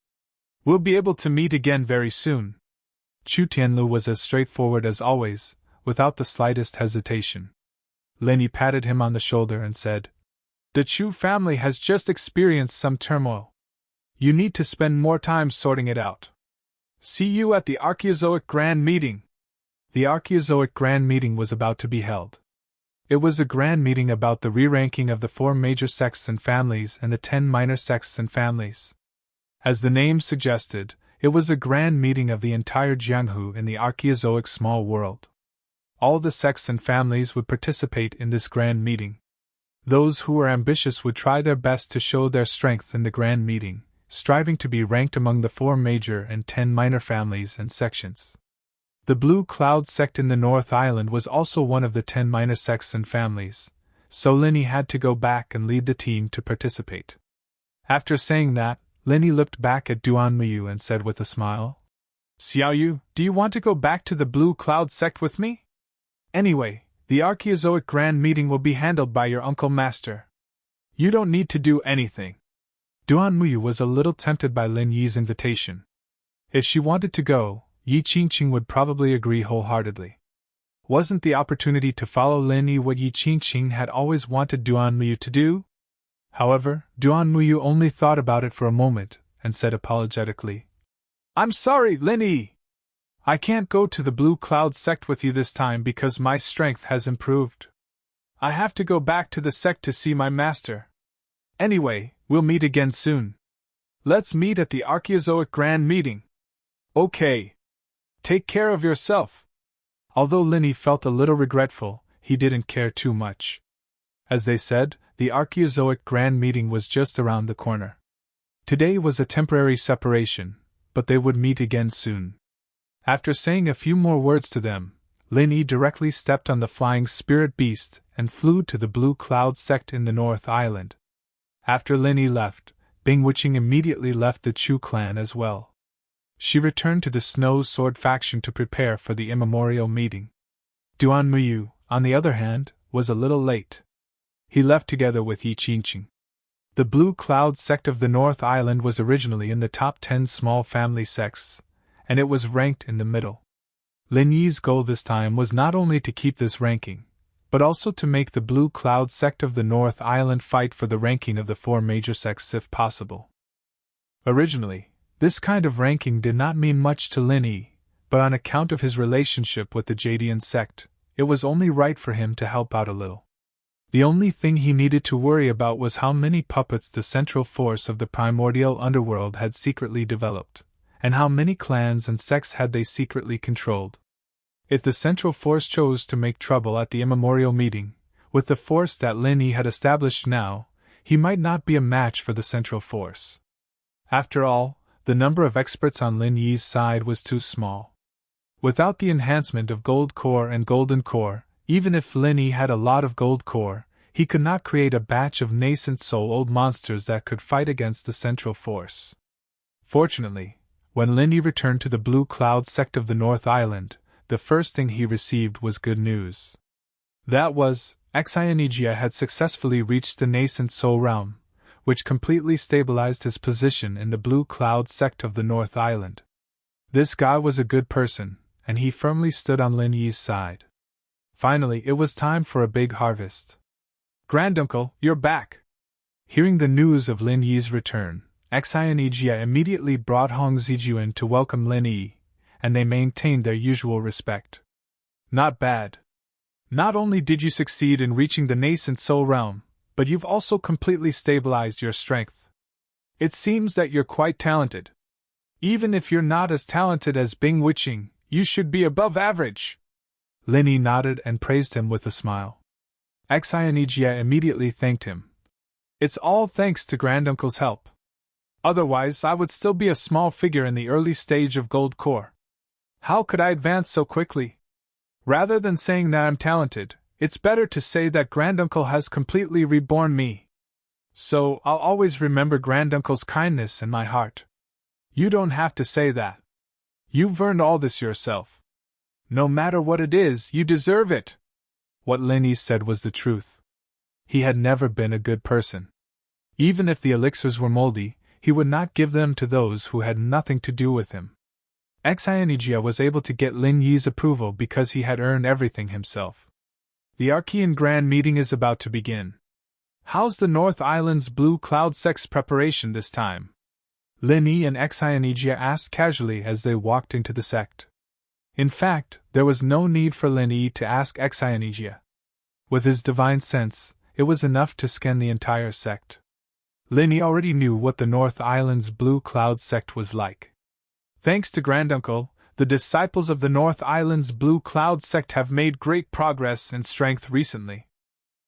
We'll be able to meet again very soon. Chu Tianlu was as straightforward as always, without the slightest hesitation. Lin Yi patted him on the shoulder and said, The Chu family has just experienced some turmoil. You need to spend more time sorting it out. See you at the Archaeozoic Grand Meeting. The Archaeozoic Grand Meeting was about to be held. It was a grand meeting about the re-ranking of the 4 major sects and families and the 10 minor sects and families. As the name suggested, it was a grand meeting of the entire Jianghu in the Archaeozoic small world. All the sects and families would participate in this grand meeting. Those who were ambitious would try their best to show their strength in the grand meeting, striving to be ranked among the 4 major and 10 minor families and sections. The Blue Cloud sect in the North Island was also one of the 10 minor sects and families, so Lin Yi had to go back and lead the team to participate. After saying that, Lin Yi looked back at Duan Muyu and said with a smile, Xiao Yu, do you want to go back to the Blue Cloud sect with me? Anyway, the Archaeozoic Grand Meeting will be handled by your uncle master. You don't need to do anything. Duan Muyu was a little tempted by Lin Yi's invitation. If she wanted to go, Yi Qingqing would probably agree wholeheartedly. Wasn't the opportunity to follow Lin Yi what Yi Qingqing had always wanted Duan Muyu to do? However, Duan Muyu only thought about it for a moment, and said apologetically, I'm sorry, Lin Yi. I can't go to the Blue Cloud sect with you this time because my strength has improved. I have to go back to the sect to see my master. Anyway, we'll meet again soon. Let's meet at the Archaeozoic Grand Meeting. Okay. Take care of yourself. Although Lin Yi felt a little regretful, he didn't care too much. As they said, the Archaeozoic Grand Meeting was just around the corner. Today was a temporary separation, but they would meet again soon. After saying a few more words to them, Lin Yi directly stepped on the flying spirit beast and flew to the Blue Cloud sect in the North Island. After Lin Yi left, Bing Wuqing immediately left the Chu clan as well. She returned to the Snow Sword faction to prepare for the immemorial meeting. Duan Muyu, on the other hand, was a little late. He left together with Yi Qingqing. The Blue Cloud sect of the North Island was originally in the top 10 small family sects, and it was ranked in the middle. Lin Yi's goal this time was not only to keep this ranking, but also to make the Blue Cloud sect of the North Island fight for the ranking of the 4 major sects if possible. Originally, this kind of ranking did not mean much to Lin Yi, but on account of his relationship with the Jadian sect, it was only right for him to help out a little. The only thing he needed to worry about was how many puppets the central force of the primordial underworld had secretly developed, and how many clans and sects had they secretly controlled. If the central force chose to make trouble at the immemorial meeting, with the force that Lin Yi had established now, he might not be a match for the central force. After all, the number of experts on Lin Yi's side was too small. Without the enhancement of Gold Core and Golden Core, even if Lin Yi had a lot of Gold Core, he could not create a batch of nascent soul-old monsters that could fight against the central force. Fortunately, when Lin Yi returned to the Blue Cloud sect of the North Island, the first thing he received was good news. That was, Xianijia had successfully reached the nascent soul realm, which completely stabilized his position in the Blue Cloud sect of the North Island. This guy was a good person, and he firmly stood on Lin Yi's side. Finally, it was time for a big harvest. Granduncle, you're back! Hearing the news of Lin Yi's return, Xianijia immediately brought Hong Zijun in to welcome Lin Yi, and they maintained their usual respect. Not bad. Not only did you succeed in reaching the nascent soul realm, but you've also completely stabilized your strength. It seems that you're quite talented. Even if you're not as talented as Bing Wuqing, You should be above average. Linny nodded and praised him with a smile. Xianijia immediately thanked him. It's all thanks to Granduncle's help. Otherwise, I would still be a small figure in the early stage of Gold Core. How could I advance so quickly? Rather than saying that I'm talented, it's better to say that Granduncle has completely reborn me. So, I'll always remember Granduncle's kindness in my heart. You don't have to say that. You've earned all this yourself. No matter what it is, you deserve it. What Linny said was the truth. He had never been a good person. Even if the elixirs were moldy, he would not give them to those who had nothing to do with him. Xianijia was able to get Lin Yi's approval because he had earned everything himself. The Archean Grand Meeting is about to begin. How's the North Island's Blue Cloud Sect's preparation this time? Lin Yi and Xianijia asked casually as they walked into the sect. In fact, there was no need for Lin Yi to ask Xianijia. With his divine sense, it was enough to scan the entire sect. Lin Yi already knew what the North Island's Blue Cloud Sect was like. Thanks to Granduncle, the disciples of the North Island's Blue Cloud Sect have made great progress and strength recently.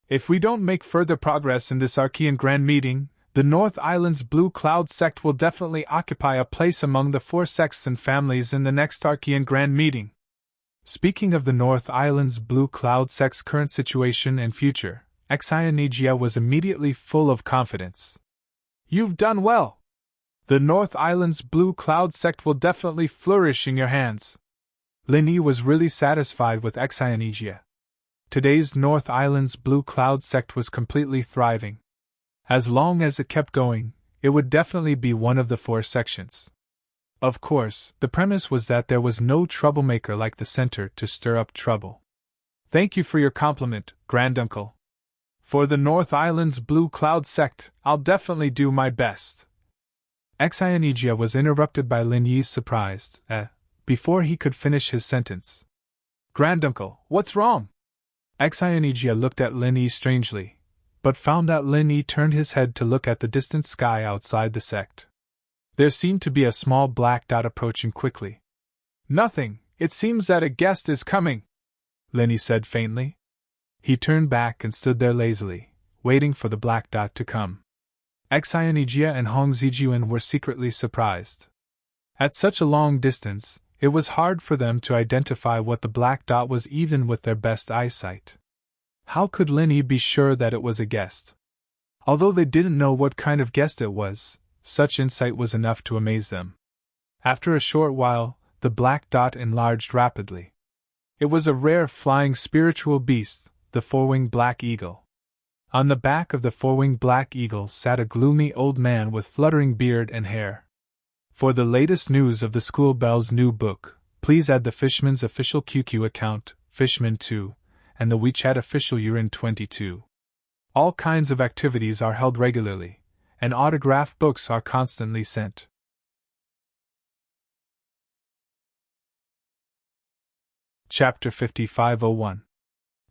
If we don't make further progress in this Archean Grand Meeting, the North Island's Blue Cloud Sect will definitely occupy a place among the 4 sects and families in the next Archean Grand Meeting. Speaking of the North Island's Blue Cloud Sect's current situation and future, Xianijia was immediately full of confidence. You've done well. The North Island's Blue Cloud Sect will definitely flourish in your hands. Lin Yi was really satisfied with Xianijia. Today's North Island's Blue Cloud Sect was completely thriving. As long as it kept going, it would definitely be one of the 4 sections. Of course, the premise was that there was no troublemaker like the center to stir up trouble. Thank you for your compliment, Granduncle. For the North Island's Blue Cloud Sect, I'll definitely do my best. Xianijia was interrupted by Lin Yi's surprise, before he could finish his sentence. Granduncle, what's wrong? Xianijia looked at Lin Yi strangely, but found that Lin Yi turned his head to look at the distant sky outside the sect. There seemed to be a small black dot approaching quickly. Nothing, it seems that a guest is coming, Lin Yi said faintly. He turned back and stood there lazily, waiting for the black dot to come. Xianijia and Hong Zijian were secretly surprised. At such a long distance, it was hard for them to identify what the black dot was even with their best eyesight. How could Lin Yi be sure that it was a guest? Although they didn't know what kind of guest it was, such insight was enough to amaze them. After a short while, the black dot enlarged rapidly. It was a rare flying spiritual beast, the 4-winged black eagle. On the back of the 4-winged black eagle sat a gloomy old man with fluttering beard and hair. For the latest news of the School Bell's new book, please add the Fishman's official QQ account, Fishman2, and the WeChat official Urin22. All kinds of activities are held regularly, and autographed books are constantly sent. Chapter 5501.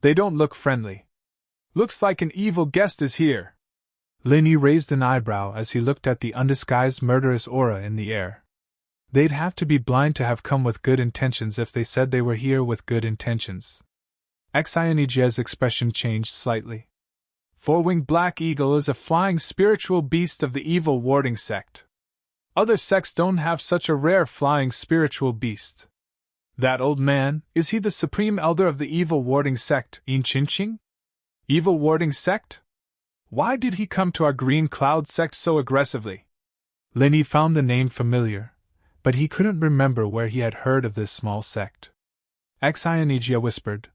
They don't look friendly. Looks like an evil guest is here. Lin Yi raised an eyebrow as he looked at the undisguised murderous aura in the air. They'd have to be blind to have come with good intentions if they said they were here with good intentions. Xianijia's expression changed slightly. 4-winged black eagle is a flying spiritual beast of the evil warding sect. Other sects don't have such a rare flying spiritual beast. That old man, is he the supreme elder of the evil warding sect, Yin Qingqing? Evil warding sect? Why did he come to our green cloud sect so aggressively? Lin Yi found the name familiar, but he couldn't remember where he had heard of this small sect. Xianijia whispered,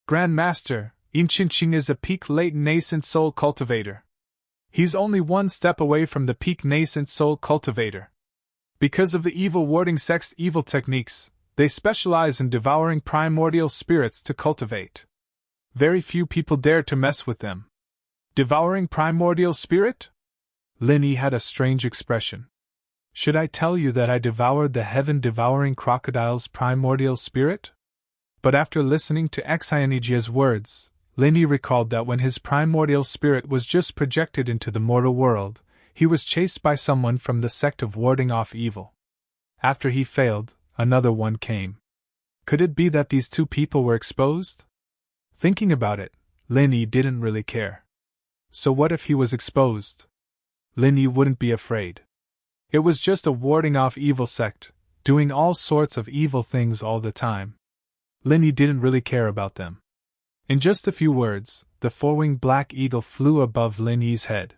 Grand Master, Yin Qingqing is a peak latent nascent soul cultivator. He's only one step away from the peak nascent soul cultivator. Because of the evil warding sect's evil techniques, they specialize in devouring primordial spirits to cultivate. Very few people dare to mess with them. Devouring primordial spirit? Lin Yi had a strange expression. Should I tell you that I devoured the heaven-devouring crocodile's primordial spirit? But after listening to Xianijia's words, Lin Yi recalled that when his primordial spirit was just projected into the mortal world, he was chased by someone from the sect of warding off evil. After he failed, another one came. Could it be that these two people were exposed? Thinking about it, Lin Yi didn't really care. So what if he was exposed? Lin Yi wouldn't be afraid. It was just a warding off evil sect, doing all sorts of evil things all the time. Lin Yi didn't really care about them. In just a few words, the four-winged black eagle flew above Lin Yi's head.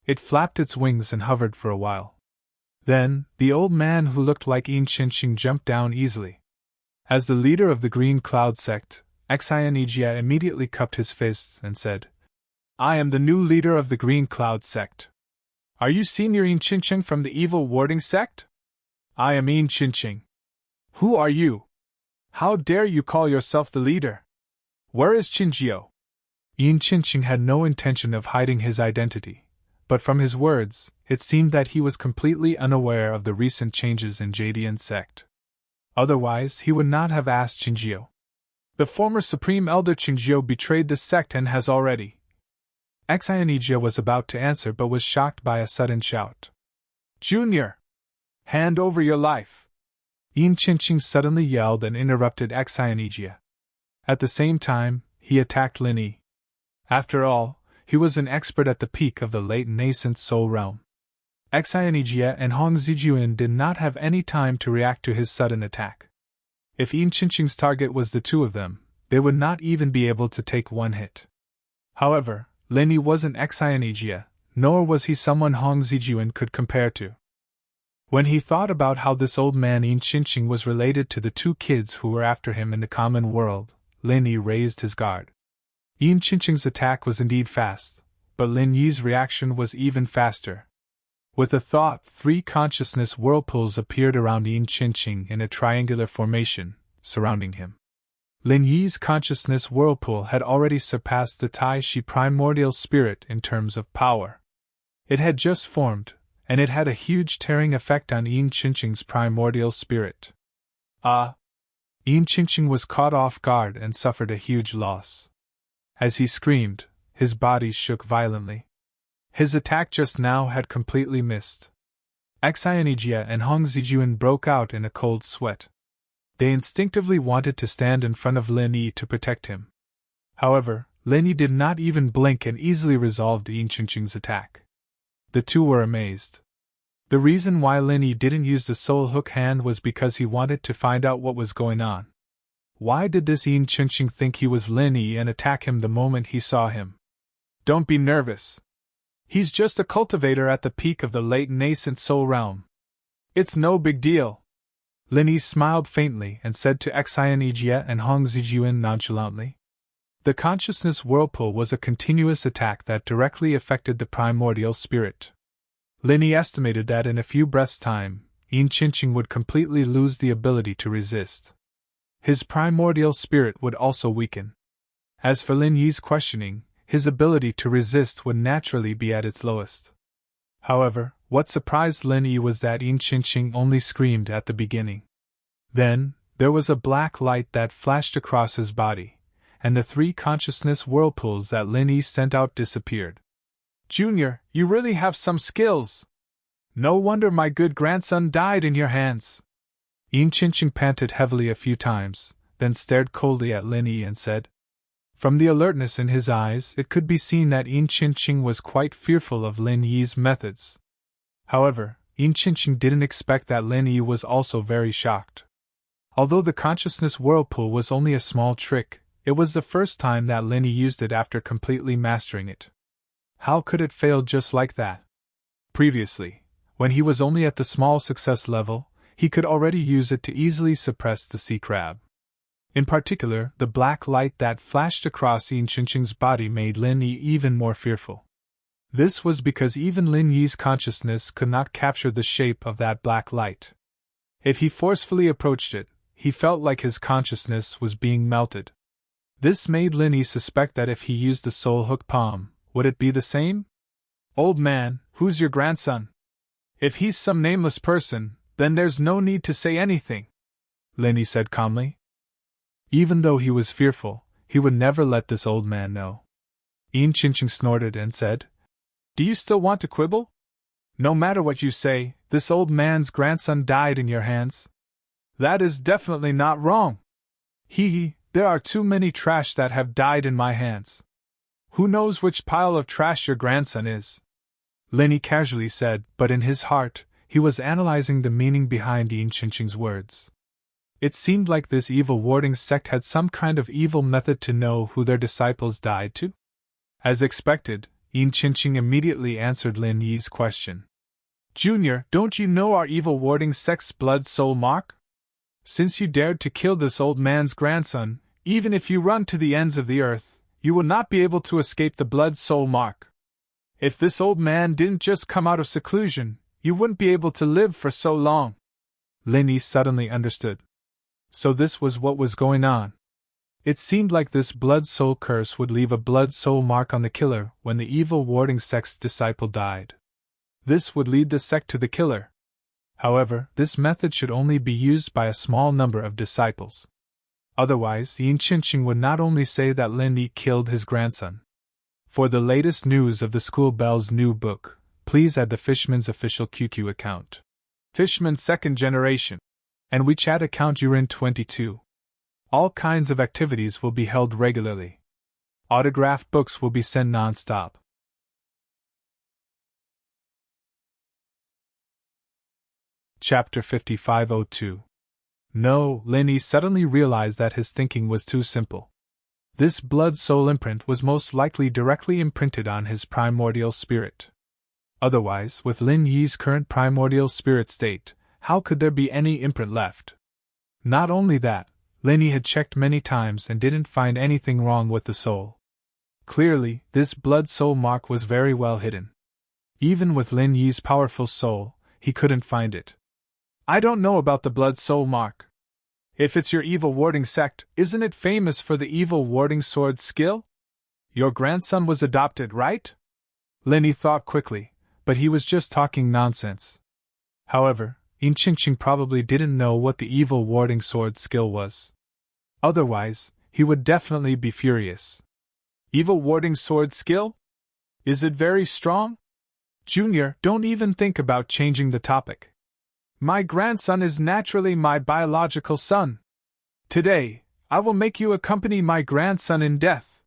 It flapped its wings and hovered for a while. Then, the old man who looked like Yin Qinqing jumped down easily. As the leader of the Green Cloud sect, Xianijia immediately cupped his fists and said, "I am the new leader of the Green Cloud sect. Are you Senior Yin Qinqing from the evil warding sect?" "I am Yin Qinqing." "Who are you? How dare you call yourself the leader? Where is Qinjiu?" Yin Qinqing had no intention of hiding his identity, but from his words, it seemed that he was completely unaware of the recent changes in Jadian sect. Otherwise, he would not have asked Qinjiu. "The former Supreme Elder Qinjiu betrayed the sect and has already..." Xianijia was about to answer but was shocked by a sudden shout. "Junior! Hand over your life!" Yin Qinqing suddenly yelled and interrupted Xianijia. At the same time, he attacked Lin Yi. After all, he was an expert at the peak of the late nascent soul realm. Xianijia and Hong Zijuan did not have any time to react to his sudden attack. If Yin Qinqing's target was the two of them, they would not even be able to take one hit. However, Lin Yi wasn't Xianijia, nor was he someone Hong Zijuan could compare to. When he thought about how this old man Yin Qinqing was related to the two kids who were after him in the common world, Lin Yi raised his guard. Yin Qinqing's attack was indeed fast, but Lin Yi's reaction was even faster. With a thought, 3 consciousness whirlpools appeared around Yin Qinqing in a triangular formation, surrounding him. Lin Yi's consciousness whirlpool had already surpassed the Tai Shi primordial spirit in terms of power. It had just formed, and it had a huge tearing effect on Yin Qinqing's primordial spirit. Yin Qinqing was caught off guard and suffered a huge loss. As he screamed, his body shook violently. His attack just now had completely missed. Xianijia and Hong Zijuan broke out in a cold sweat. They instinctively wanted to stand in front of Lin Yi to protect him. However, Lin Yi did not even blink and easily resolved Yin Qinqing's attack. The two were amazed. The reason why Lin Yi didn't use the soul hook hand was because he wanted to find out what was going on. Why did this Yin Qinqing think he was Lin Yi and attack him the moment he saw him? "Don't be nervous. He's just a cultivator at the peak of the late nascent soul realm. It's no big deal." Lin Yi smiled faintly and said to Xianijia and Hong Zijuan nonchalantly. The consciousness whirlpool was a continuous attack that directly affected the primordial spirit. Lin Yi estimated that in a few breaths' time, Yin Qinqing would completely lose the ability to resist. His primordial spirit would also weaken. As for Lin Yi's questioning, his ability to resist would naturally be at its lowest. However, what surprised Lin Yi was that Yin Qinqing only screamed at the beginning. Then, there was a black light that flashed across his body, and the 3 consciousness whirlpools that Lin Yi sent out disappeared. "Junior, you really have some skills. No wonder my good grandson died in your hands." Yin Qinqing panted heavily a few times, then stared coldly at Lin Yi and said. From the alertness in his eyes, it could be seen that Yin Qinqing was quite fearful of Lin Yi's methods. However, Yin Qinqing didn't expect that Lin Yi was also very shocked. Although the consciousness whirlpool was only a small trick, it was the first time that Lin Yi used it after completely mastering it. How could it fail just like that? Previously, when he was only at the small success level, he could already use it to easily suppress the sea crab. In particular, the black light that flashed across Yin Qinqing's body made Lin Yi even more fearful. This was because even Lin Yi's consciousness could not capture the shape of that black light. If he forcefully approached it, he felt like his consciousness was being melted. This made Lin Yi suspect that if he used the soul hook palm, would it be the same? "Old man, who's your grandson? If he's some nameless person, then there's no need to say anything," Lin Yi said calmly. Even though he was fearful, he would never let this old man know. Yin Qinqing snorted and said, "Do you still want to quibble? No matter what you say, this old man's grandson died in your hands. That is definitely not wrong." There are too many trash that have died in my hands. Who knows which pile of trash your grandson is? Linny casually said, but in his heart, he was analyzing the meaning behind Yin Qingqing's words. It seemed like this evil warding sect had some kind of evil method to know who their disciples died to. As expected, Yin Qingqing immediately answered Lin Yi's question. Junior, don't you know our evil warding sect's blood soul mark? Since you dared to kill this old man's grandson, even if you run to the ends of the earth, you will not be able to escape the blood soul mark. If this old man didn't just come out of seclusion, you wouldn't be able to live for so long. Lin Yi suddenly understood. So this was what was going on. It seemed like this blood soul curse would leave a blood soul mark on the killer when the evil warding sect's disciple died. This would lead the sect to the killer. However, this method should only be used by a small number of disciples. Otherwise, Yin Qingqing would not only say that Lin Yi killed his grandson. For the latest news of the School Bell's new book, please add the Fishman's official QQ account. Fishman's second generation. And WeChat account Urin22. All kinds of activities will be held regularly. Autographed books will be sent non-stop. Chapter 5502. No, Lin Yi suddenly realized that his thinking was too simple. This blood-soul imprint was most likely directly imprinted on his primordial spirit. Otherwise, with Lin Yi's current primordial spirit state, how could there be any imprint left? Not only that, Lin Yi had checked many times and didn't find anything wrong with the soul. Clearly, this blood-soul mark was very well hidden. Even with Lin Yi's powerful soul, he couldn't find it. I don't know about the blood-soul mark. If it's your evil warding sect, isn't it famous for the evil warding sword skill? Your grandson was adopted, right? Lin Yi thought quickly, but he was just talking nonsense. However, Yin Qingqing probably didn't know what the evil warding sword skill was. Otherwise, he would definitely be furious. Evil warding sword skill? Is it very strong? Junior, don't even think about changing the topic. My grandson is naturally my biological son. Today, I will make you accompany my grandson in death.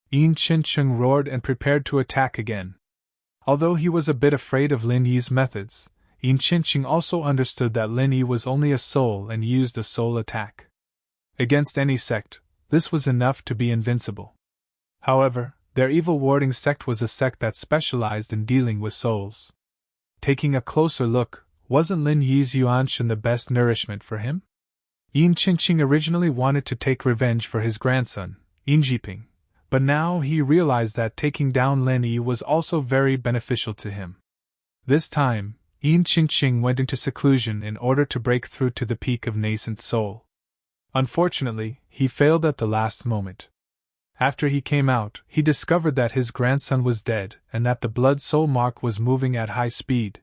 Yin Qingqing roared and prepared to attack again. Although he was a bit afraid of Lin Yi's methods, Yin Qingqing also understood that Lin Yi was only a soul and used a soul attack. Against any sect, this was enough to be invincible. However, their evil warding sect was a sect that specialized in dealing with souls. Taking a closer look, wasn't Lin Yi's Yuanshan the best nourishment for him? Yin Qingqing originally wanted to take revenge for his grandson, Yin Jiping, but now he realized that taking down Lin Yi was also very beneficial to him. This time, Yin Qingqing went into seclusion in order to break through to the peak of nascent soul. Unfortunately, he failed at the last moment. After he came out, he discovered that his grandson was dead and that the blood soul mark was moving at high speed.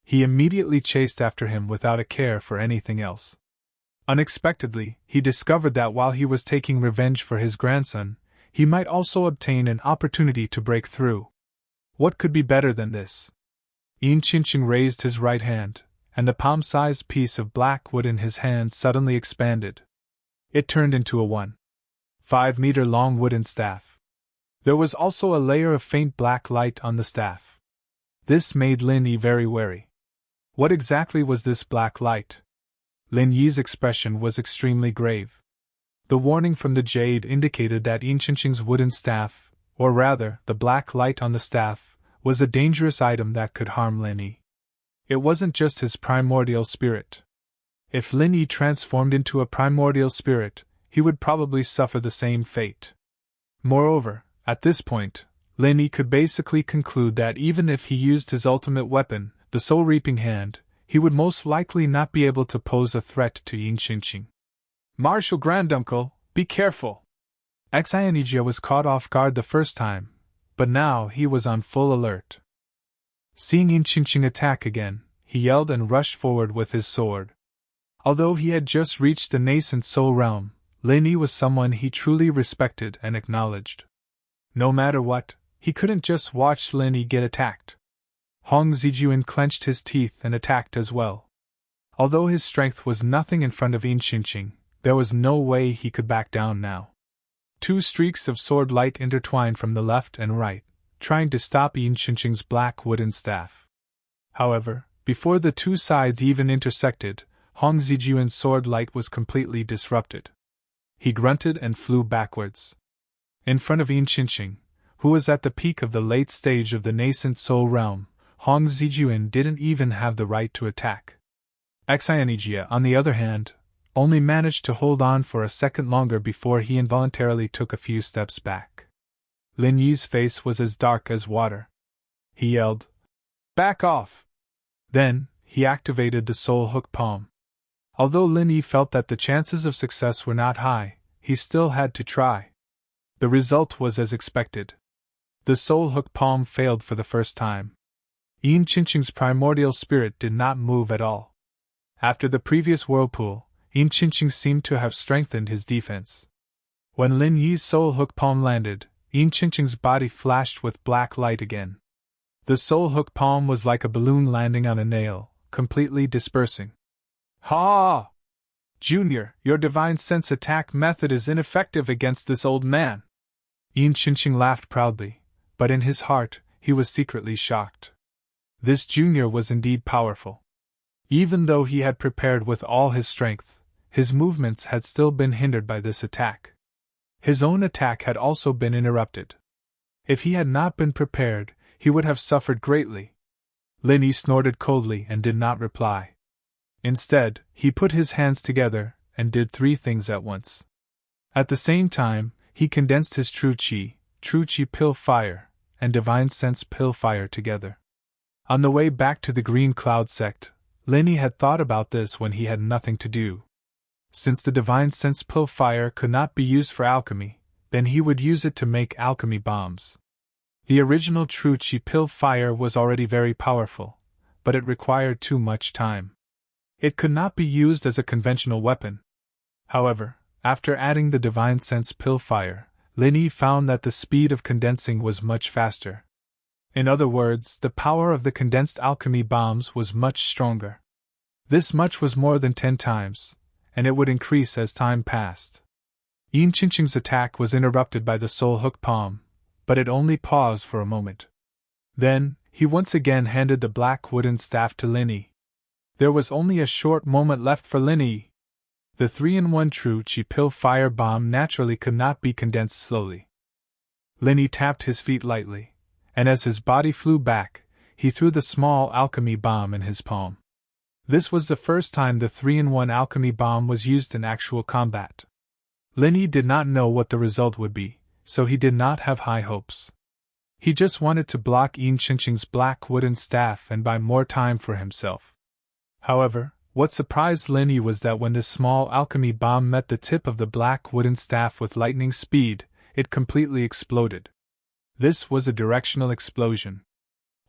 He immediately chased after him without a care for anything else. Unexpectedly, he discovered that while he was taking revenge for his grandson, he might also obtain an opportunity to break through. What could be better than this? Yin Qingqing raised his right hand, and the palm-sized piece of black wood in his hand suddenly expanded. It turned into a 1.5-meter-long wooden staff. There was also a layer of faint black light on the staff. This made Lin Yi very wary. What exactly was this black light? Lin Yi's expression was extremely grave. The warning from the jade indicated that Yin Qingqing's wooden staff, or rather, the black light on the staff, was a dangerous item that could harm Lin Yi. It wasn't just his primordial spirit. If Lin Yi transformed into a primordial spirit, he would probably suffer the same fate. Moreover, at this point, Lin Yi could basically conclude that even if he used his ultimate weapon, the soul-reaping hand, he would most likely not be able to pose a threat to Yin Qingqing. Martial Granduncle, be careful! Xianijia was caught off guard the first time, but now he was on full alert. Seeing Yin Qingqing attack again, he yelled and rushed forward with his sword. Although he had just reached the nascent soul realm, Lin Yi was someone he truly respected and acknowledged. No matter what, he couldn't just watch Lin Yi get attacked. Hong Zijuan clenched his teeth and attacked as well. Although his strength was nothing in front of Yin Qingqing, There was no way he could back down now. Two streaks of sword light intertwined from the left and right, trying to stop Yin Qingqing's black wooden staff. However, before the two sides even intersected, Hong Zijuan's sword light was completely disrupted. He grunted and flew backwards. In front of Yin Qingqing, who was at the peak of the late stage of the nascent soul realm, Hong Zijuan didn't even have the right to attack. Xianijia, on the other hand, only managed to hold on for a second longer before he involuntarily took a few steps back. Lin Yi's face was as dark as water. He yelled, "Back off!" Then, he activated the soul hook palm. Although Lin Yi felt that the chances of success were not high, he still had to try. The result was as expected. The soul hook palm failed for the first time. Yin Qingqing's primordial spirit did not move at all. After the previous whirlpool, Yin Qingqing seemed to have strengthened his defense. When Lin Yi's soul hook palm landed, Yin Qingqing's body flashed with black light again. The soul hook palm was like a balloon landing on a nail, completely dispersing. "Ha! Junior, your divine sense attack method is ineffective against this old man." Yin Qingqing laughed proudly, but in his heart, he was secretly shocked. This junior was indeed powerful. Even though he had prepared with all his strength, his movements had still been hindered by this attack. His own attack had also been interrupted. If he had not been prepared, he would have suffered greatly. Lin Yi snorted coldly and did not reply. Instead, he put his hands together and did three things at once. At the same time, he condensed his true Qi pill fire, and divine sense pill fire together. On the way back to the Green Cloud sect, Lin Yi had thought about this when he had nothing to do. Since the divine sense pill fire could not be used for alchemy, then he would use it to make alchemy bombs. The original true Qi pill fire was already very powerful, but it required too much time. It could not be used as a conventional weapon. However, after adding the divine sense pill fire, Lin Yi found that the speed of condensing was much faster. In other words, the power of the condensed alchemy bombs was much stronger. This much was more than 10 times, and it would increase as time passed. Yin Qingqing's attack was interrupted by the soul hook palm, but it only paused for a moment. Then, he once again handed the black wooden staff to Lin Yi. There was only a short moment left for Lin Yi. The 3-in-1 true Qi pill fire bomb naturally could not be condensed slowly. Lin Yi tapped his feet lightly, and as his body flew back, he threw the small alchemy bomb in his palm. This was the first time the 3-in-1 alchemy bomb was used in actual combat. Lin Yi did not know what the result would be, so he did not have high hopes. He just wanted to block Yin Qingqing's black wooden staff and buy more time for himself. However, what surprised Lin Yi was that when this small alchemy bomb met the tip of the black wooden staff with lightning speed, it completely exploded. This was a directional explosion.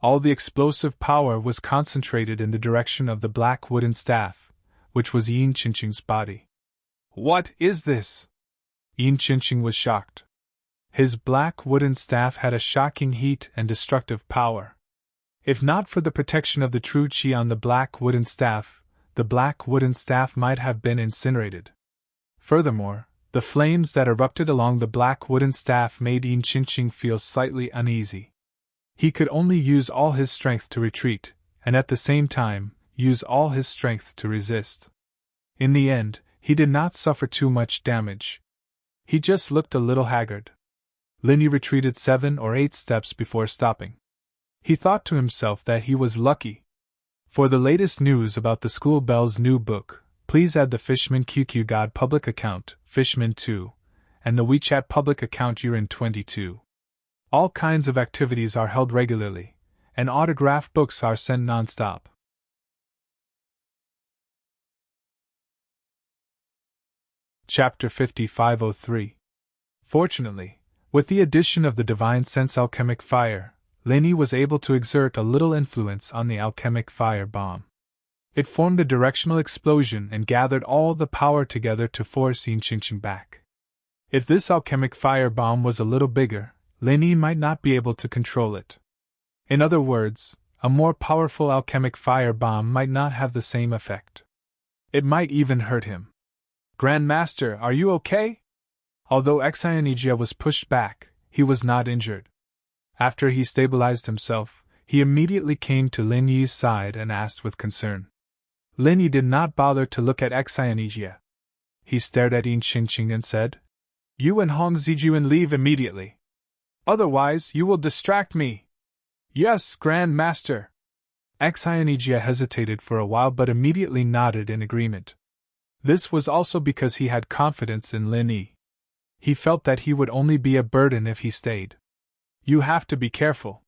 All the explosive power was concentrated in the direction of the black wooden staff, which was Yin Qingqing's body. "What is this?" Yin Qingqing was shocked. His black wooden staff had a shocking heat and destructive power. If not for the protection of the true Qi on the black wooden staff, the black wooden staff might have been incinerated. Furthermore, the flames that erupted along the black wooden staff made Yin Qingqing feel slightly uneasy. He could only use all his strength to retreat, and at the same time, use all his strength to resist. In the end, he did not suffer too much damage. He just looked a little haggard. Lin Yi retreated 7 or 8 steps before stopping. He thought to himself that he was lucky. For the latest news about the School Bell's new book, please add the Fishman QQ God public account, Fishman2, and the WeChat public account Urin22. All kinds of activities are held regularly, and autograph books are sent non-stop. Chapter 5503. Fortunately, with the addition of the Divine Sense Alchemic Fire, Lin Yi was able to exert a little influence on the alchemic fire bomb. It formed a directional explosion and gathered all the power together to force Yin Qingqing back. If this alchemic fire bomb was a little bigger, Lin Yi might not be able to control it. In other words, a more powerful alchemic fire bomb might not have the same effect. It might even hurt him. Grandmaster, are you okay? Although Exionijia was pushed back, he was not injured. After he stabilized himself, he immediately came to Lin Yi's side and asked with concern. Lin Yi did not bother to look at Exionijia. He stared at Yin Qingqing and said, "You and Hong Zijuan leave immediately. Otherwise, you will distract me." "Yes, Grand Master." Exionijia hesitated for a while but immediately nodded in agreement. This was also because he had confidence in Lin Yi. He felt that he would only be a burden if he stayed. "You have to be careful.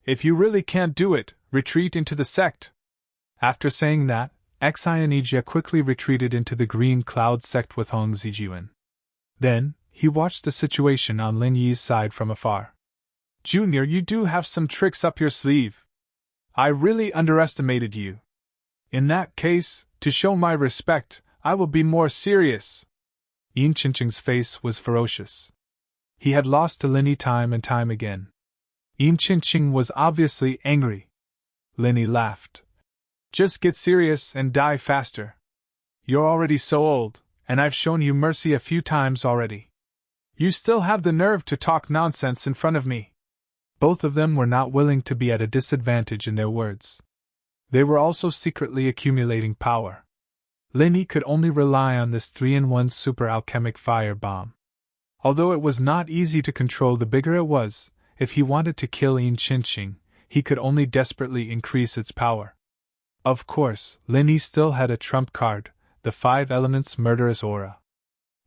If you really can't do it, retreat into the sect." After saying that, Exionijia quickly retreated into the Green Cloud sect with Hong Zijuan. Then, he watched the situation on Lin Yi's side from afar. "Junior, you do have some tricks up your sleeve. I really underestimated you. In that case, to show my respect, I will be more serious." Yin Qingqing's face was ferocious. He had lost to Lin Yi time and time again. Yin Qingqing was obviously angry. Lin Yi laughed. "Just get serious and die faster. You're already so old, and I've shown you mercy a few times already. You still have the nerve to talk nonsense in front of me." Both of them were not willing to be at a disadvantage in their words. They were also secretly accumulating power. Lin Yi could only rely on this 3-in-1 super alchemic fire bomb. Although it was not easy to control, the bigger it was, if he wanted to kill Yin Qingqing, he could only desperately increase its power. Of course, Lin Yi still had a trump card, the 5 elements murderous aura.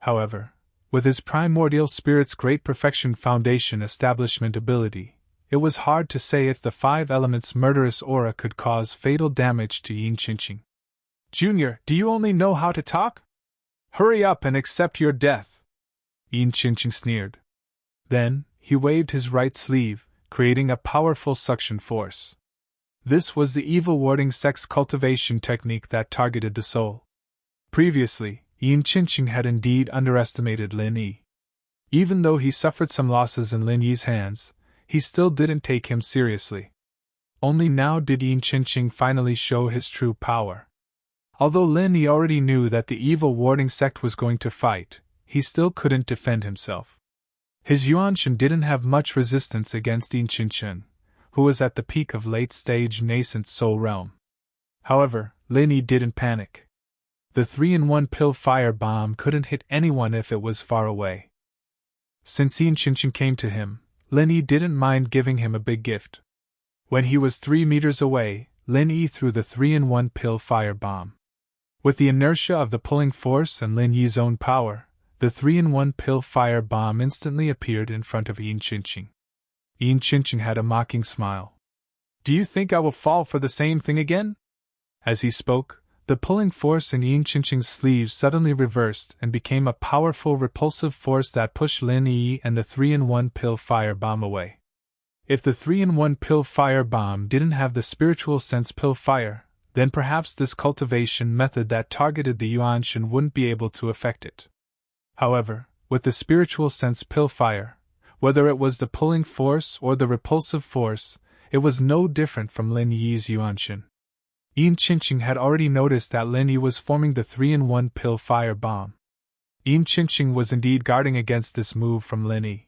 However, with his primordial spirit's great perfection foundation establishment ability, it was hard to say if the 5 elements murderous aura could cause fatal damage to Yin Qingqing. "Junior, do you only know how to talk? Hurry up and accept your death," Yin Qingqing sneered. Then, he waved his right sleeve, creating a powerful suction force. This was the evil warding sex cultivation technique that targeted the soul. Previously, Yin Qingqing had indeed underestimated Lin Yi. Even though he suffered some losses in Lin Yi's hands, he still didn't take him seriously. Only now did Yin Qingqing finally show his true power. Although Lin Yi already knew that the evil warding sect was going to fight, he still couldn't defend himself. His Yuanshan didn't have much resistance against Yin Qingqing, who was at the peak of late-stage nascent soul realm. However, Lin Yi didn't panic. The 3-in-1 pill fire bomb couldn't hit anyone if it was far away. Since Yin Qingqing came to him, Lin Yi didn't mind giving him a big gift. When he was 3 meters away, Lin Yi threw the 3-in-1 pill fire bomb. With the inertia of the pulling force and Lin Yi's own power, the 3-in-1 pill fire bomb instantly appeared in front of Yin Qingqing. Yin Qingqing had a mocking smile. "Do you think I will fall for the same thing again?" As he spoke, the pulling force in Yin Qingqing's sleeves suddenly reversed and became a powerful repulsive force that pushed Lin Yi and the 3-in-1 pill fire bomb away. If the 3-in-1 pill fire bomb didn't have the spiritual sense pill fire, then perhaps this cultivation method that targeted the Yuanshan wouldn't be able to affect it. However, with the spiritual sense pill fire, whether it was the pulling force or the repulsive force, it was no different from Lin Yi's Yuanshan. Yin Qingqing had already noticed that Lin Yi was forming the 3-in-1 pill fire bomb. Yin Qingqing was indeed guarding against this move from Lin Yi.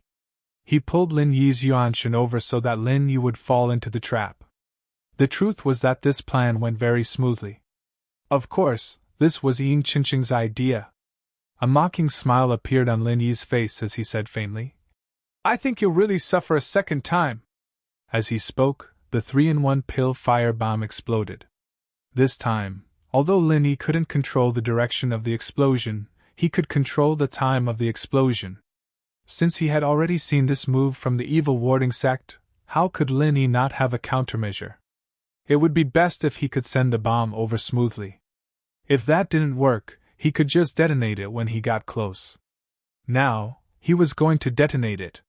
He pulled Lin Yi's Yuanshan over so that Lin Yi would fall into the trap. The truth was that this plan went very smoothly. Of course, this was Yin Qingqing's idea. A mocking smile appeared on Lin Yi's face as he said faintly, "I think you'll really suffer a second time." As he spoke, the 3-in-1 pill fire bomb exploded. This time, although Lin Yi couldn't control the direction of the explosion, he could control the time of the explosion. Since he had already seen this move from the evil warding sect, how could Lin Yi not have a countermeasure? It would be best if he could send the bomb over smoothly. If that didn't work, he could just detonate it when he got close. Now, he was going to detonate it.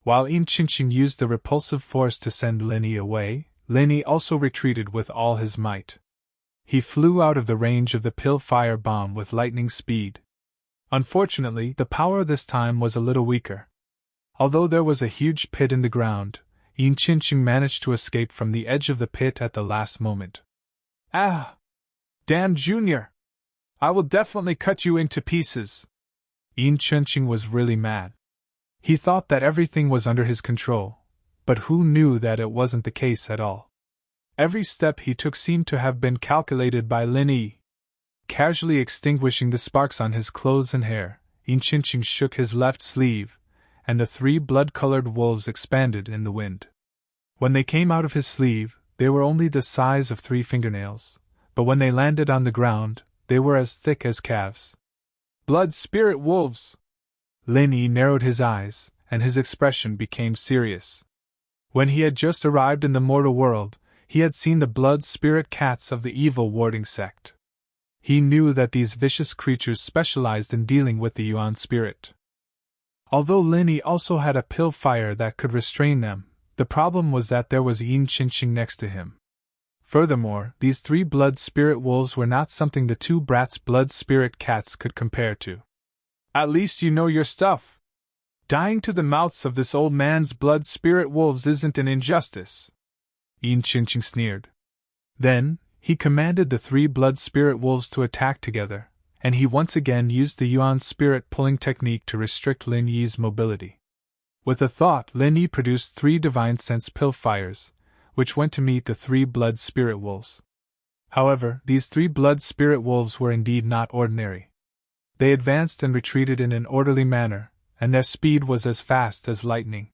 While Yin Qingqing used the repulsive force to send Lin Yi away, Lin Yi also retreated with all his might. He flew out of the range of the pill fire bomb with lightning speed. Unfortunately, the power this time was a little weaker. Although there was a huge pit in the ground, Yin Qingqing managed to escape from the edge of the pit at the last moment. "Ah! Damn, Junior!" I will definitely cut you into pieces. Yin Chenqing was really mad. He thought that everything was under his control, but who knew that it wasn't the case at all? Every step he took seemed to have been calculated by Lin Yi. Casually extinguishing the sparks on his clothes and hair, Yin Chenqing shook his left sleeve, and the 3 blood-colored wolves expanded in the wind. When they came out of his sleeve, they were only the size of 3 fingernails, but when they landed on the ground, they were as thick as calves. Blood spirit wolves! Lin Yi narrowed his eyes, and his expression became serious. When he had just arrived in the mortal world, he had seen the blood spirit cats of the evil warding sect. He knew that these vicious creatures specialized in dealing with the Yuan spirit. Although Lin Yi also had a pill fire that could restrain them, the problem was that there was Yin Chenqing next to him. Furthermore, these 3 blood spirit wolves were not something the 2 brats' blood spirit cats could compare to. At least you know your stuff. Dying to the mouths of this old man's blood spirit wolves isn't an injustice. Yin Chenqing sneered. Then, he commanded the 3 blood spirit wolves to attack together, and he once again used the Yuan spirit pulling technique to restrict Lin Yi's mobility. With a thought, Lin Yi produced 3 divine sense pill fires, which went to meet the 3 blood spirit wolves. However, these 3 blood spirit wolves were indeed not ordinary. They advanced and retreated in an orderly manner, and their speed was as fast as lightning.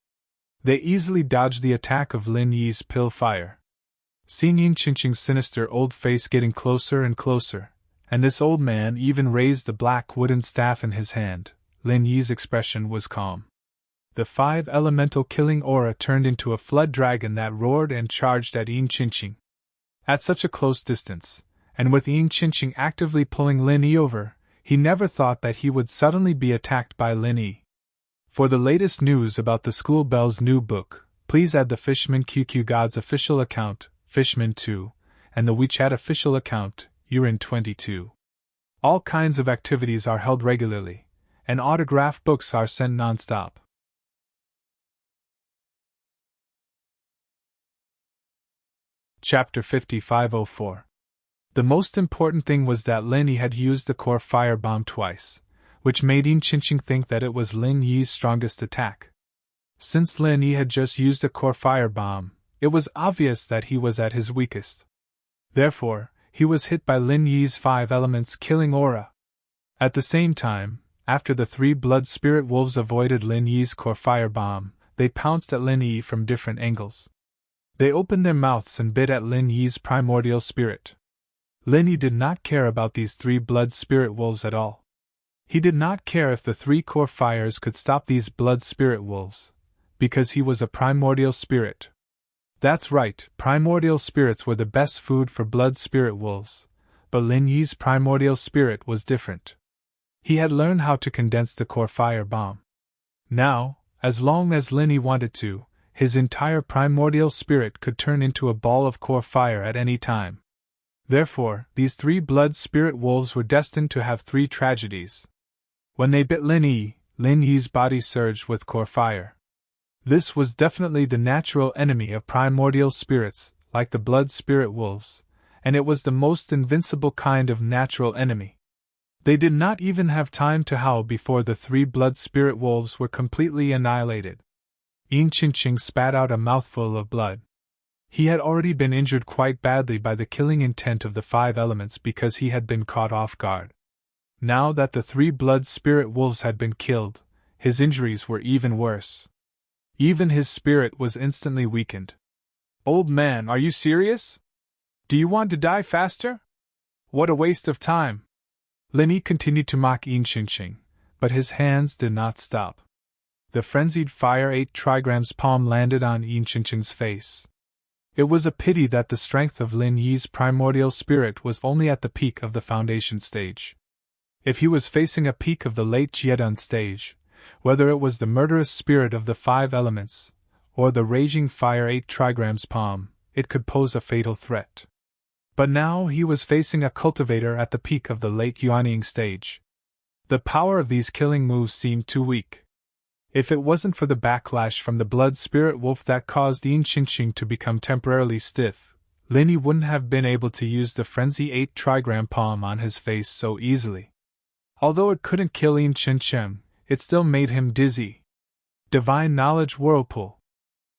They easily dodged the attack of Lin Yi's pill fire. Seeing Yin Chenqing's sinister old face getting closer and closer, and this old man even raised the black wooden staff in his hand, Lin Yi's expression was calm. The 5 elemental killing aura turned into a flood dragon that roared and charged at Yin Chenqing. At such a close distance, and with Yin Chenqing actively pulling Lin Yi over, he never thought that he would suddenly be attacked by Lin Yi. For the latest news about the School Bell's new book, please add the Fishman QQ God's official account, Fishman2, and the WeChat official account, Urin22. All kinds of activities are held regularly, and autograph books are sent non-stop. Chapter 5504. The most important thing was that Lin Yi had used the core fire bomb twice, which made Yin Chenqing think that it was Lin Yi's strongest attack. Since Lin Yi had just used a core fire bomb, it was obvious that he was at his weakest. Therefore, he was hit by Lin Yi's 5 elements killing aura. At the same time, after the 3 blood spirit wolves avoided Lin Yi's core fire bomb, they pounced at Lin Yi from different angles. They opened their mouths and bit at Lin Yi's primordial spirit. Lin Yi did not care about these 3 blood spirit wolves at all. He did not care if the 3 core fires could stop these blood spirit wolves, because he was a primordial spirit. That's right, primordial spirits were the best food for blood spirit wolves, but Lin Yi's primordial spirit was different. He had learned how to condense the core fire bomb. Now, as long as Lin Yi wanted to, his entire primordial spirit could turn into a ball of core fire at any time. Therefore, these 3 blood spirit wolves were destined to have 3 tragedies. When they bit Lin Yi's body surged with core fire. This was definitely the natural enemy of primordial spirits, like the blood spirit wolves, and it was the most invincible kind of natural enemy. They did not even have time to howl before the 3 blood spirit wolves were completely annihilated. Yin Chenqing spat out a mouthful of blood. He had already been injured quite badly by the killing intent of the 5 elements because he had been caught off guard. Now that the 3 blood spirit wolves had been killed, his injuries were even worse. Even his spirit was instantly weakened. Old man, are you serious? Do you want to die faster? What a waste of time! Lin Yi continued to mock Yin Chenqing, but his hands did not stop. The frenzied fire 8 trigrams palm landed on Yin Chenqing's face. It was a pity that the strength of Lin Yi's primordial spirit was only at the peak of the foundation stage. If he was facing a peak of the late Jiedun stage, whether it was the murderous spirit of the 5 elements, or the raging fire 8 trigrams palm, it could pose a fatal threat. But now he was facing a cultivator at the peak of the late Yuanying stage. The power of these killing moves seemed too weak. If it wasn't for the backlash from the blood spirit wolf that caused Yin Chenqing to become temporarily stiff, Lin Yi wouldn't have been able to use the Frenzy 8 trigram palm on his face so easily. Although it couldn't kill Yin Chin, it still made him dizzy. Divine Knowledge Whirlpool.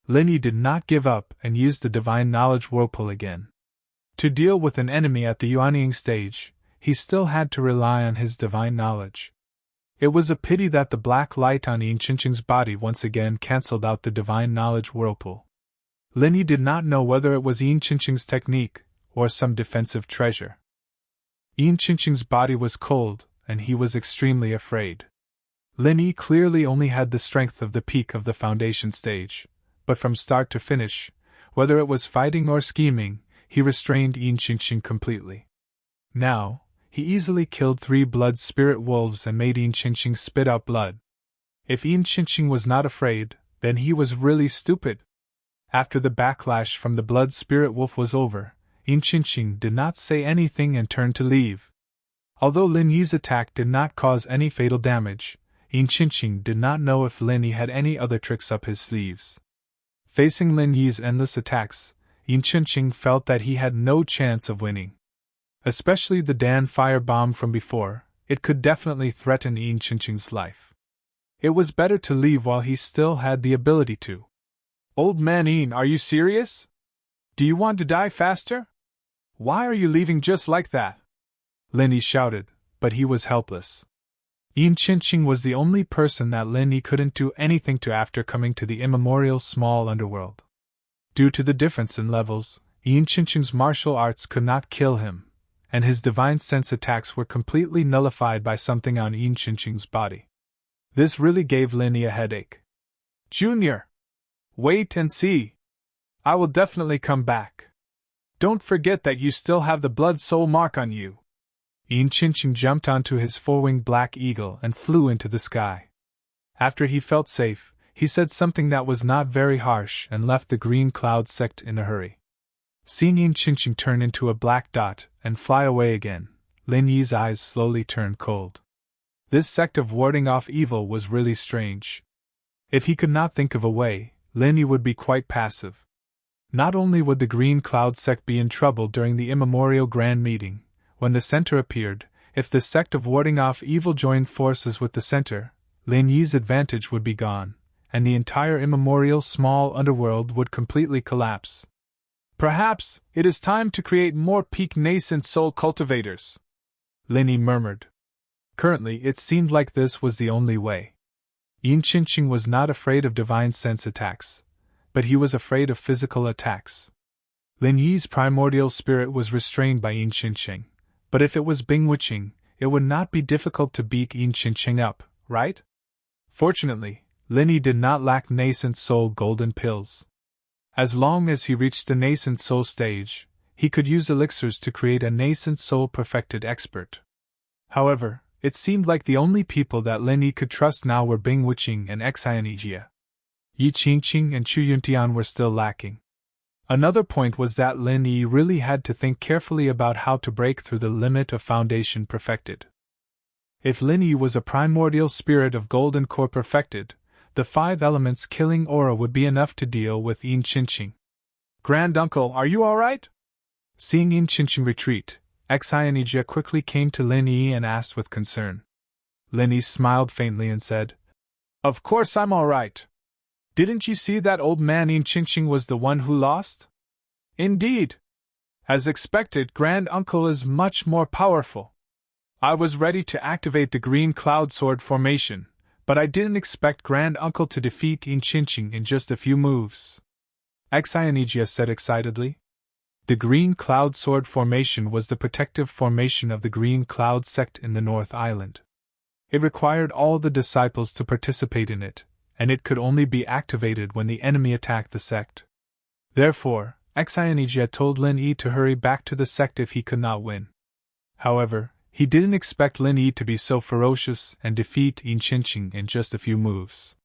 Lin Yi did not give up and used the Divine Knowledge Whirlpool again. To deal with an enemy at the Yuanying stage, he still had to rely on his divine knowledge. It was a pity that the black light on Yin Chin's body once again cancelled out the divine knowledge whirlpool. Lin Yi did not know whether it was Yin Chin's technique or some defensive treasure. Yin Chin's body was cold, and he was extremely afraid. Lin Yi clearly only had the strength of the peak of the foundation stage, but from start to finish, whether it was fighting or scheming, he restrained Yin Chin completely. Now, he easily killed 3 blood spirit wolves and made Yin Chin spit out blood. If Yin Chin was not afraid, then he was really stupid. After the backlash from the blood spirit wolf was over, Yin Chin did not say anything and turned to leave. Although Lin Yi's attack did not cause any fatal damage, Yin Chin did not know if Lin Yi had any other tricks up his sleeves. Facing Lin Yi's endless attacks, Yin Chin felt that he had no chance of winning. Especially the Dan fire bomb from before, it could definitely threaten Yin Chin's life. It was better to leave while he still had the ability to. Old man Yin, are you serious? Do you want to die faster? Why are you leaving just like that? Lin Yi shouted, but he was helpless. Yin Chin was the only person that Lin Yi couldn't do anything to after coming to the immemorial small underworld. Due to the difference in levels, Yin Chin's martial arts could not kill him, and his divine sense attacks were completely nullified by something on Yin Chin's body. This really gave Lin Yi a headache. Junior! Wait and see. I will definitely come back. Don't forget that you still have the blood soul mark on you. Yin Chin jumped onto his 4-winged black eagle and flew into the sky. After he felt safe, he said something that was not very harsh and left the green cloud sect in a hurry. Seeing Yin Chin turn into a black dot and fly away again, Lin Yi's eyes slowly turned cold. This sect of warding off evil was really strange. If he could not think of a way, Lin Yi would be quite passive. Not only would the green cloud sect be in trouble during the immemorial grand meeting, when the center appeared, if the sect of warding off evil joined forces with the center, Lin Yi's advantage would be gone, and the entire immemorial small underworld would completely collapse. Perhaps it is time to create more peak nascent soul cultivators, Lin Yi murmured. Currently, it seemed like this was the only way. Yin Chin was not afraid of divine sense attacks, but he was afraid of physical attacks. Lin Yi's primordial spirit was restrained by Yin Chin, but if it was Bing Wuqing, it would not be difficult to beat Yin Chin up, right? Fortunately, Lin Yi did not lack nascent soul golden pills. As long as he reached the nascent soul stage, he could use elixirs to create a nascent soul perfected expert. However, it seemed like the only people that Lin Yi could trust now were Bing Wuqing and Xianijia. Yi Qingqing and Chu Yuntian were still lacking. Another point was that Lin Yi really had to think carefully about how to break through the limit of foundation perfected. If Lin Yi was a primordial spirit of golden core perfected, the 5 elements killing aura would be enough to deal with Yin Chin. Granduncle, are you alright? Seeing Yin Chin retreat, Xianijia quickly came to Lin Yi and asked with concern. Lin Yi smiled faintly and said, Of course I'm alright. Didn't you see that old man Yin Chin was the one who lost? Indeed. As expected, Granduncle is much more powerful. I was ready to activate the green cloud sword formation, but I didn't expect Granduncle to defeat Yin Chin in just a few moves. Xianijia said excitedly. The green cloud sword formation was the protective formation of the green cloud sect in the North Island. It required all the disciples to participate in it, and it could only be activated when the enemy attacked the sect. Therefore, Xianijia told Lin Yi to hurry back to the sect if he could not win. However, he didn't expect Lin Yi to be so ferocious and defeat Yin Chin in just a few moves.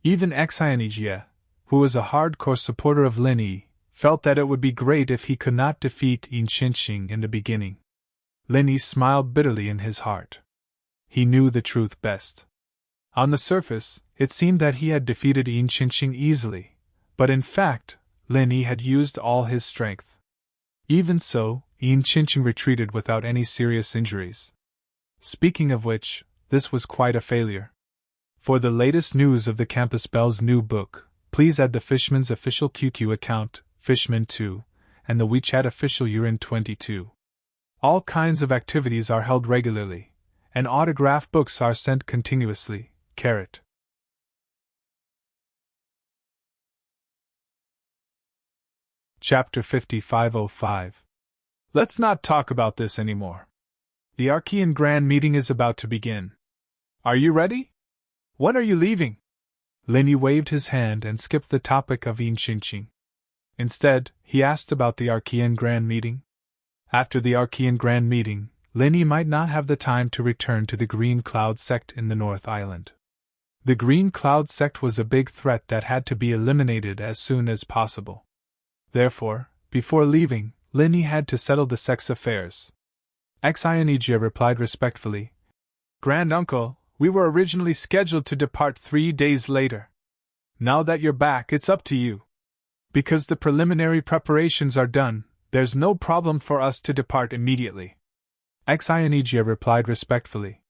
Even Xianijia, who was a hardcore supporter of Lin Yi, felt that it would be great if he could not defeat Yin Chin in the beginning. Lin Yi smiled bitterly in his heart. He knew the truth best. On the surface, it seemed that he had defeated Yin Chin easily, but in fact, Lin Yi had used all his strength. Even so, Yin Chinching retreated without any serious injuries. Speaking of which, this was quite a failure. For the latest news of the Campus Belle's new book, please add the Fishman's official QQ account, Fishman2, and the WeChat official Urin22. All kinds of activities are held regularly, and autograph books are sent continuously. Carrot. Chapter 5505. Let's not talk about this anymore. The Archean Grand Meeting is about to begin. Are you ready? When are you leaving? Linny waved his hand and skipped the topic of Yin Chinching. Instead, he asked about the Archean Grand Meeting. After the Archean Grand Meeting, Linny might not have the time to return to the Green Cloud sect in the North Island. The Green Cloud sect was a big threat that had to be eliminated as soon as possible. Therefore, before leaving, Linny had to settle the sect's affairs. Xianijia replied respectfully, Grand Uncle, we were originally scheduled to depart 3 days later. Now that you're back, it's up to you. Because the preliminary preparations are done, there's no problem for us to depart immediately. Xianijia replied respectfully.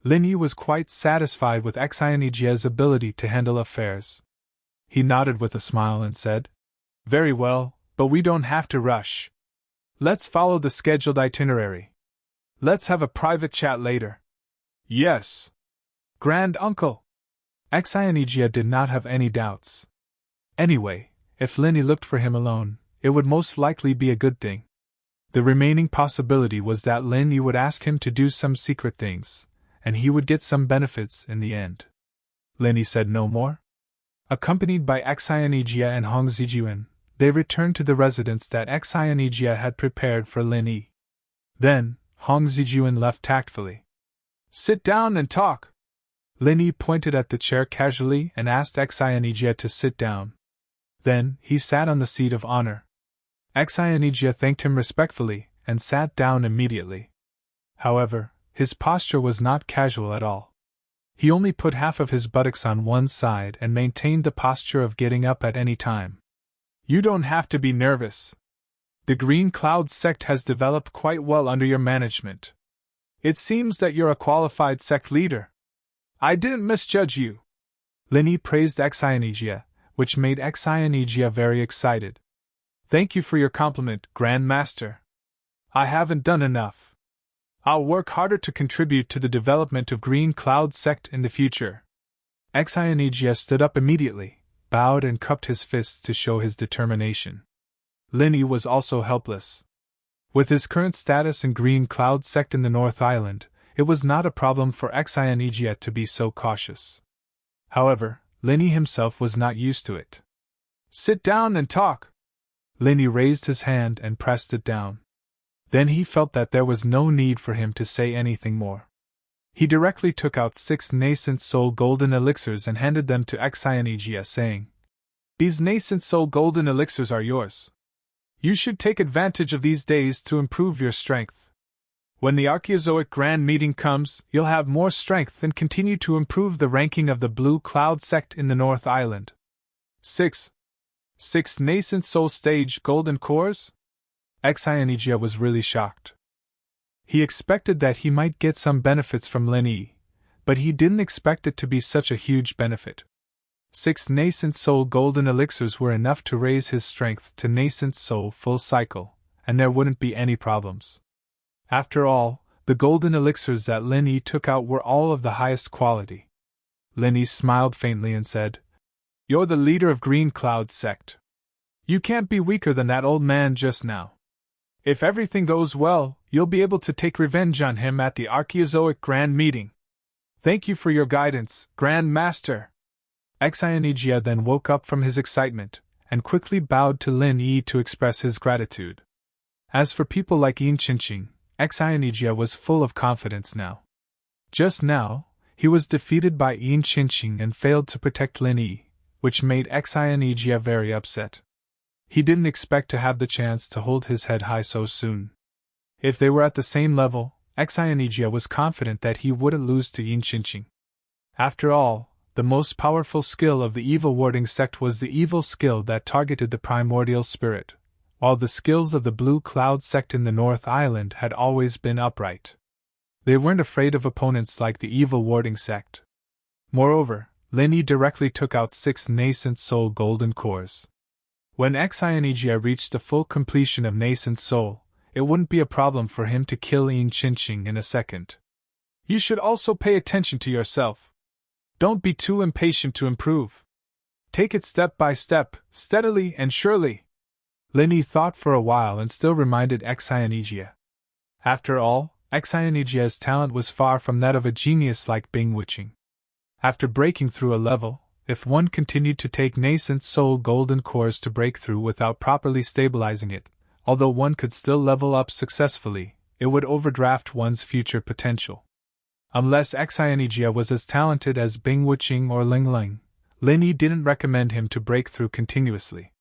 Linny was quite satisfied with Xianijia's ability to handle affairs. He nodded with a smile and said, Very well, but we don't have to rush. Let's follow the scheduled itinerary. Let's have a private chat later. Yes. Grand Uncle. Xianijia did not have any doubts. Anyway, if Linny looked for him alone, it would most likely be a good thing. The remaining possibility was that Linny would ask him to do some secret things, and he would get some benefits in the end. Linny said no more. Accompanied by Xianijia and Hong Zijian, they returned to the residence that Xianijia had prepared for Linny. Then, Hong Zijian left tactfully. Sit down and talk. Linny pointed at the chair casually and asked Xianijia to sit down. Then, he sat on the seat of honor. Xianijia thanked him respectfully and sat down immediately. However, his posture was not casual at all. He only put half of his buttocks on one side and maintained the posture of getting up at any time. You don't have to be nervous. The Green Cloud sect has developed quite well under your management. It seems that you're a qualified sect leader. I didn't misjudge you. Linny praised Xianijia, which made Xianijia very excited. Thank you for your compliment, Grand Master. I haven't done enough. I'll work harder to contribute to the development of Green Cloud sect in the future. Xianijia stood up immediately, bowed and cupped his fists to show his determination. Linny was also helpless. With his current status in Green Cloud sect in the North Island, it was not a problem for Xianijia to be so cautious. However, Linny himself was not used to it. Sit down and talk. Linny raised his hand and pressed it down. Then he felt that there was no need for him to say anything more. He directly took out 6 nascent soul golden elixirs and handed them to Xianijia, saying, These nascent soul golden elixirs are yours. You should take advantage of these days to improve your strength. When the Archaeozoic Grand Meeting comes, you'll have more strength and continue to improve the ranking of the Blue Cloud sect in the North Island. 6 nascent soul stage golden cores? Xianijia was really shocked. He expected that he might get some benefits from Linny, but he didn't expect it to be such a huge benefit. 6 nascent soul golden elixirs were enough to raise his strength to nascent soul full cycle, and there wouldn't be any problems. After all, the golden elixirs that Linny took out were all of the highest quality. Linny smiled faintly and said, You're the leader of Green Cloud sect. You can't be weaker than that old man just now. If everything goes well, you'll be able to take revenge on him at the Archaeozoic Grand Meeting. Thank you for your guidance, Grand Master. Xianijia then woke up from his excitement, and quickly bowed to Lin Yi to express his gratitude. As for people like Yin Chinching, Xianijia was full of confidence now. Just now, he was defeated by Yin Chinching and failed to protect Lin Yi, which made Xianijia very upset. He didn't expect to have the chance to hold his head high so soon. If they were at the same level, Xianijia was confident that he wouldn't lose to Yin Chinching. After all, the most powerful skill of the evil warding sect was the evil skill that targeted the primordial spirit, while the skills of the Blue Cloud sect in the North Island had always been upright. They weren't afraid of opponents like the evil warding sect. Moreover, Linny directly took out 6 nascent soul golden cores. When Xianijia reached the full completion of nascent soul, it wouldn't be a problem for him to kill Yin Qinqing in a second. You should also pay attention to yourself. Don't be too impatient to improve. Take it step by step, steadily and surely. Linny thought for a while and still reminded Xianijia. After all, Xianijia's talent was far from that of a genius like Bing Wuching. After breaking through a level, if one continued to take nascent soul golden cores to break through without properly stabilizing it, although one could still level up successfully, it would overdraft one's future potential. Unless Xianijia was as talented as Bing Wuching or Ling Ling, Linny didn't recommend him to break through continuously.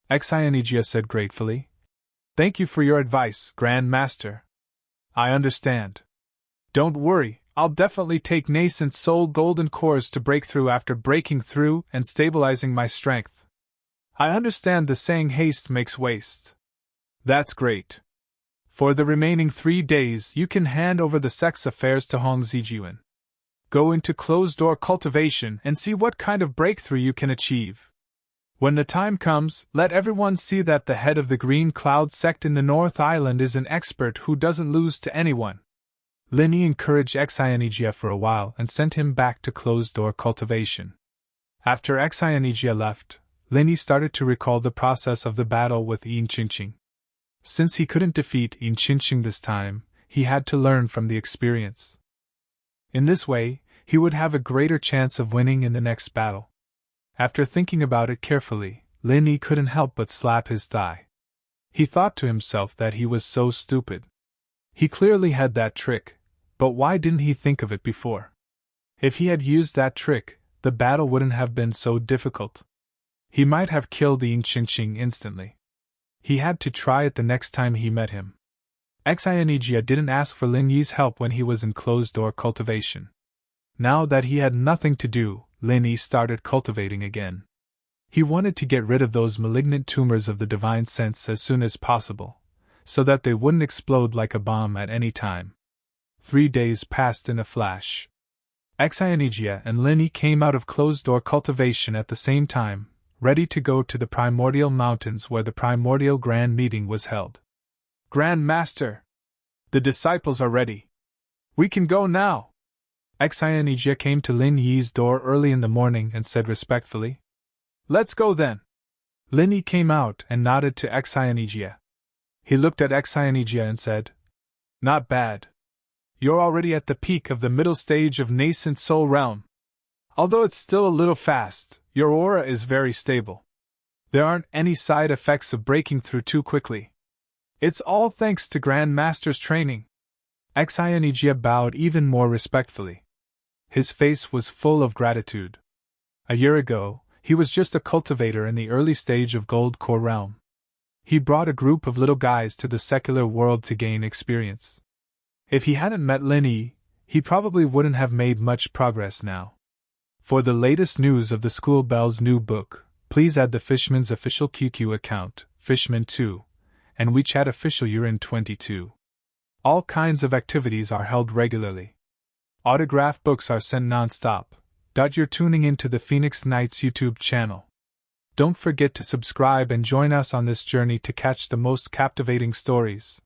Xianijia said gratefully, "Thank you for your advice, Grand Master. I understand. Don't worry, I'll definitely take nascent soul golden cores to break through after breaking through and stabilizing my strength. I understand the saying haste makes waste. That's great. For the remaining 3 days you can hand over the sex affairs to Hong Zijian. Go into closed-door cultivation and see what kind of breakthrough you can achieve. When the time comes, let everyone see that the head of the Green Cloud sect in the North Island is an expert who doesn't lose to anyone." Linny encouraged Xianijia for a while and sent him back to closed-door cultivation. After Xianijia left, Linny started to recall the process of the battle with Yin Qinqing. Since he couldn't defeat Yin Qinqing this time, he had to learn from the experience. In this way, he would have a greater chance of winning in the next battle. After thinking about it carefully, Linny couldn't help but slap his thigh. He thought to himself that he was so stupid. He clearly had that trick, but why didn't he think of it before? If he had used that trick, the battle wouldn't have been so difficult. He might have killed Yin Qinqing instantly. He had to try it the next time he met him. Xianijia didn't ask for Lin Yi's help when he was in closed-door cultivation. Now that he had nothing to do, Lin Yi started cultivating again. He wanted to get rid of those malignant tumors of the divine sense as soon as possible, so that they wouldn't explode like a bomb at any time. 3 days passed in a flash. Xianijia and Lin Yi came out of closed-door cultivation at the same time, ready to go to the primordial mountains where the primordial grand meeting was held. "Grand Master! The disciples are ready. We can go now!" Xianijia came to Lin Yi's door early in the morning and said respectfully, "Let's go then." Lin Yi came out and nodded to Xianijia. He looked at Xianijia and said, "Not bad. You're already at the peak of the middle stage of nascent soul realm. Although it's still a little fast, your aura is very stable. There aren't any side effects of breaking through too quickly. It's all thanks to Grand Master's training." Xianijia bowed even more respectfully. His face was full of gratitude. A year ago, he was just a cultivator in the early stage of Gold Core realm. He brought a group of little guys to the secular world to gain experience. If he hadn't met Lin Yi, he probably wouldn't have made much progress now. For the latest news of the School Bell's new book, please add the Fishman's official QQ account, Fishman2, and WeChat official Urin22. All kinds of activities are held regularly. Autograph books are sent non-stop. You're tuning into the Phoenix Knights YouTube channel. Don't forget to subscribe and join us on this journey to catch the most captivating stories.